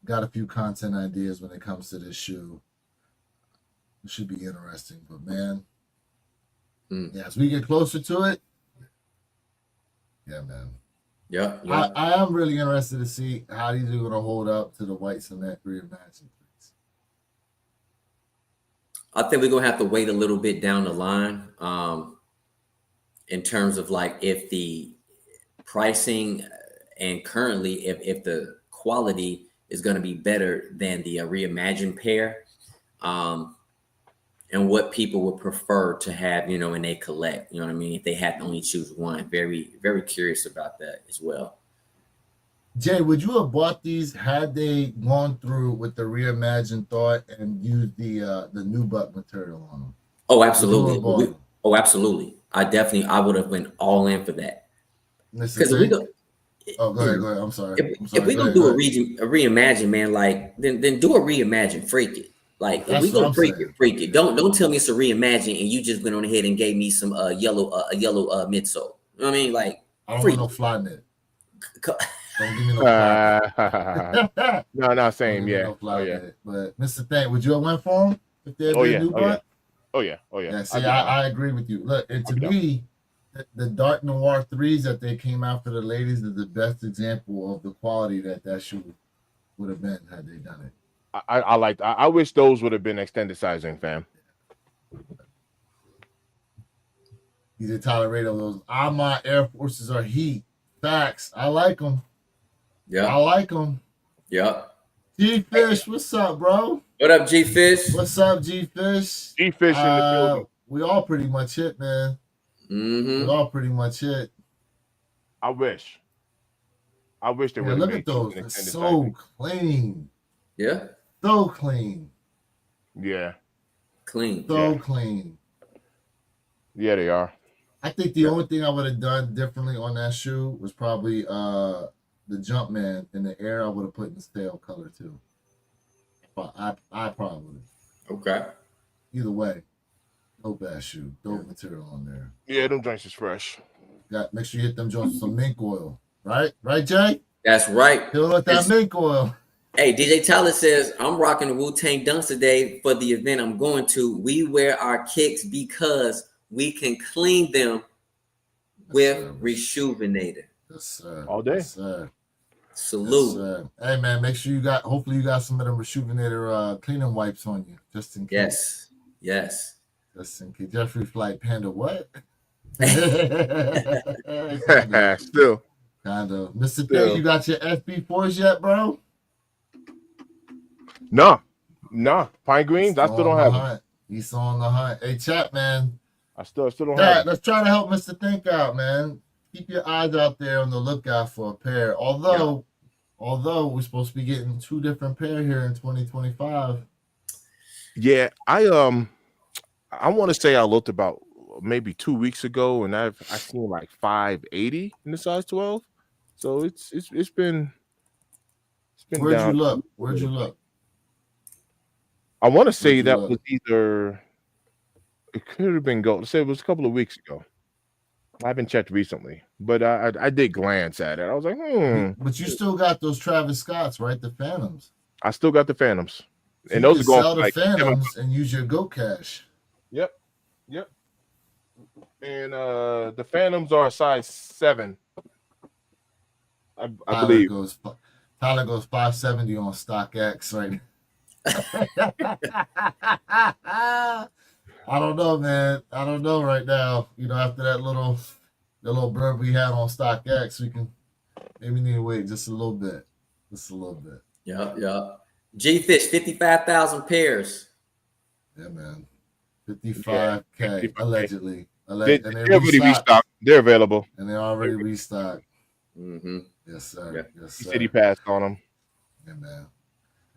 Got a few content ideas when it comes to this shoe. It should be interesting, but man, yeah, as we get closer to it, yeah, man. Yeah. I am really interested to see how these are going to hold up to the white cement reimagined. I think we're gonna have to wait a little bit down the line, in terms of like if the pricing and currently if the quality is going to be better than the reimagined pair, and what people would prefer to have, and they collect, you know what I mean? If they had to only choose one, very, very curious about that as well. Jay, would you have bought these had they gone through with the reimagined thought and used the nubuck material on them? Oh, absolutely. Absolutely. I would have went all in for that. Because we go. Oh, go ahead. I'm sorry. If we're gonna do a reimagine, man, like then do a reimagine, freak it. Like if we gonna freak it. Don't tell me it's a reimagine and you just went on ahead and gave me some yellow midsole. You know what I mean? Like I don't want no fly knit. Don't give me no fly. No, same. Yeah. No fly knit. But Mr. Thang, would you have went for him if they had been a new butt? Oh yeah. Yeah, see, I agree with you. Look, and to me, the Dark Noir 3s that they came out for the ladies is the best example of the quality that shoe would have been had they done it. I wish those would have been extended sizing, fam. He's a Tolerado. Those Armand Air Forces are heat. Facts. I like them. Yeah. I like them. Yep. G-Fish, what's up, bro? What up, G-Fish? What's up, G-Fish? G-Fish in the building. We all pretty much hit, man. Mm-hmm. We all pretty much hit. I wish they would. Look at those. They're so clean. Yeah. So clean. Yeah. Clean. So clean. Yeah, they are. I think the only thing I would have done differently on that shoe was probably the Jumpman in the air. I would have put in the stale color too. But I probably would have. Okay. Either way, dope ass shoe, dope material on there. Yeah, them joints is fresh. Make sure you hit them joints with some mink oil. Right, Jay? That's right. Fill with that mink oil. Hey, DJ Tyler says, I'm rocking the Wu-Tang Dunks today for the event I'm going to. We wear our kicks because we can clean them with Reshoevn8r. Yes, sir. All day. Yes, sir. Salute. sir. Hey man, make sure hopefully you got some of them Rejuvenator cleaning wipes on you, just in case. Yes. Just in case. Jeffrey Flight Panda, what? Still. Kind of. Mr. Thing, you got your FB4s yet, bro? No. Pine Greens, I still don't have them. He's on the hunt. Hey, chat, man. I still don't have them. Let's try to help Mr. Think out, man. Keep your eyes out there on the lookout for a pair. Although we're supposed to be getting 2 different pair here in 2025. Yeah, I want to say I looked about maybe 2 weeks ago, and I've seen like 580 in the size 12. So it's been Where'd down. you look? I want to say that was either, it could have been gold. Let's say it was a couple of weeks ago. I haven't checked recently, but I did glance at it. I was like, But you still got those Travis Scotts, right? The Phantoms. I still got the Phantoms, So and you those can are going sell for the like Phantoms and use your Go Cash. Yep. And the Phantoms are a size 7. I believe. Tyler goes 570 on StockX right now. I don't know, man. I don't know right now. After the little blurb we had on StockX, we can maybe need to wait just a little bit. Yeah. G-Fish, 55,000 pairs. Yeah, man. 55K, allegedly. They're already restocked. They're available. And they're already restocked. Mm-hmm. Yes, sir. Yeah. Yes, sir. He said he passed on them. Yeah, man.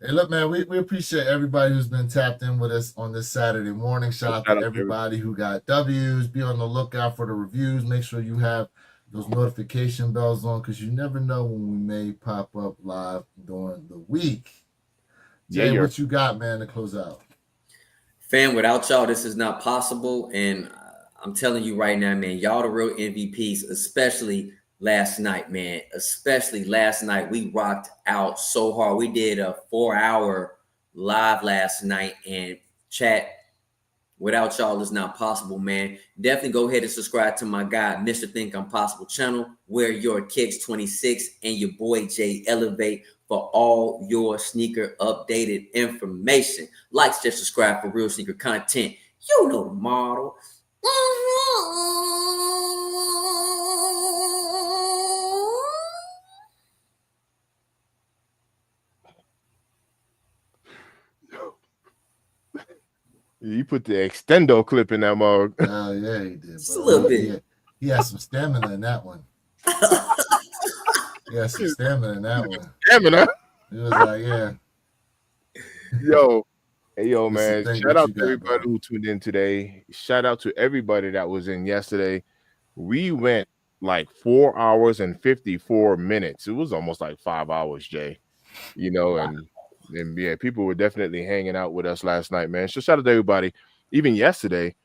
Hey, look, man, we appreciate everybody who's been tapped in with us on this Saturday morning. Shout out to everybody who got W's. Be on the lookout for the reviews. Make sure you have those notification bells on, because you never know when we may pop up live during the week. Jay, what you got, man, to close out? Fam, without y'all, this is not possible. And I'm telling you right now, man, y'all the real MVPs, especially last night, man. Especially last night. We rocked out so hard. We did a 4-hour live last night, and chat, without y'all, it's not possible, man. Definitely go ahead and subscribe to my guy, Mr. Think I'm Possible channel, where your Kicks 26 and your boy Jay Elevate for all your sneaker updated information. Like, share, subscribe for real sneaker content. You know the model. You put the extendo clip in that mug. Oh, yeah, he did. Just a little bit. He had some stamina in that one. He had some stamina in that one. Stamina? He was like, yeah. Yo, man. Shout out to everybody who tuned in today. Shout out to everybody that was in yesterday. We went like 4 hours and 54 minutes. It was almost like 5 hours, Jay. And yeah, people were definitely hanging out with us last night, man. So shout out to everybody. Even yesterday,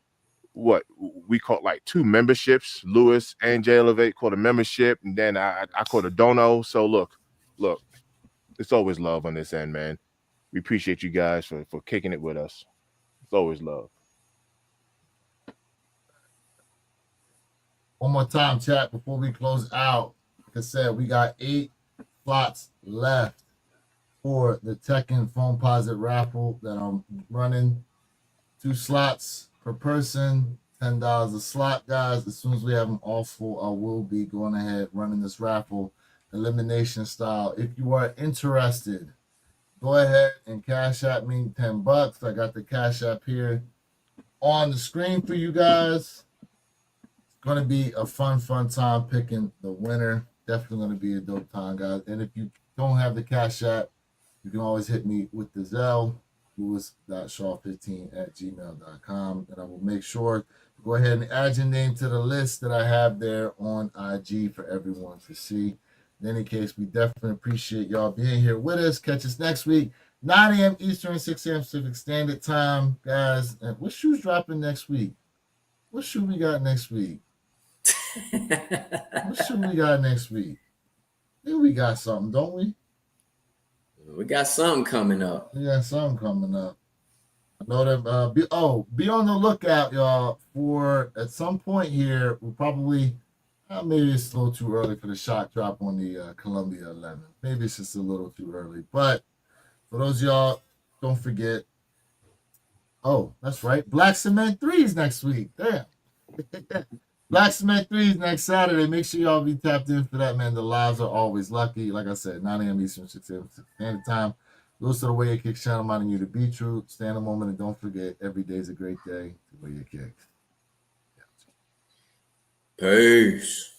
we caught like 2 memberships. Lewis and Jay Elevate caught a membership, and then I caught a dono. So look, it's always love on this end, man. We appreciate you guys for kicking it with us. It's always love. One more time, chat, before we close out. Like I said, we got 8 slots left for the Tekken Foam Posit raffle that I'm running. 2 slots per person, $10 a slot, guys. As soon as we have them all full, I will be going ahead running this raffle elimination style. If you are interested, go ahead and cash at me $10. I got the cash app here on the screen for you guys. It's going to be a fun time picking the winner. Definitely going to be a dope time, guys. And if you don't have the cash app, you can always hit me with the Zelle, lewis.shaw15@gmail.com, and I will make sure to go ahead and add your name to the list that I have there on IG for everyone to see. In any case, we definitely appreciate y'all being here with us. Catch us next week, 9 a.m. Eastern, 6 a.m. Pacific Standard Time, guys. And what shoes dropping next week? What shoe we got next week? What shoe we got next week? I think we got something, don't we? We got something coming up. We got something coming up. I know that. Be on the lookout, y'all. For at some point here, we'll probably Maybe it's a little too early for the shot drop on the Columbia 11. Maybe it's just a little too early. But for those of y'all, don't forget. Oh, that's right. Black Cement 3s next week. Damn. Black Cement 3s next Saturday. Make sure y'all be tapped in for that, man. The lives are always lucky. Like I said, 9 a.m. Eastern, 6 a.m. Standard Time. Those are the Way Your Kicks channel, reminding you to be true. Stand a moment and don't forget, every day is a great day to wear your kicks. Peace.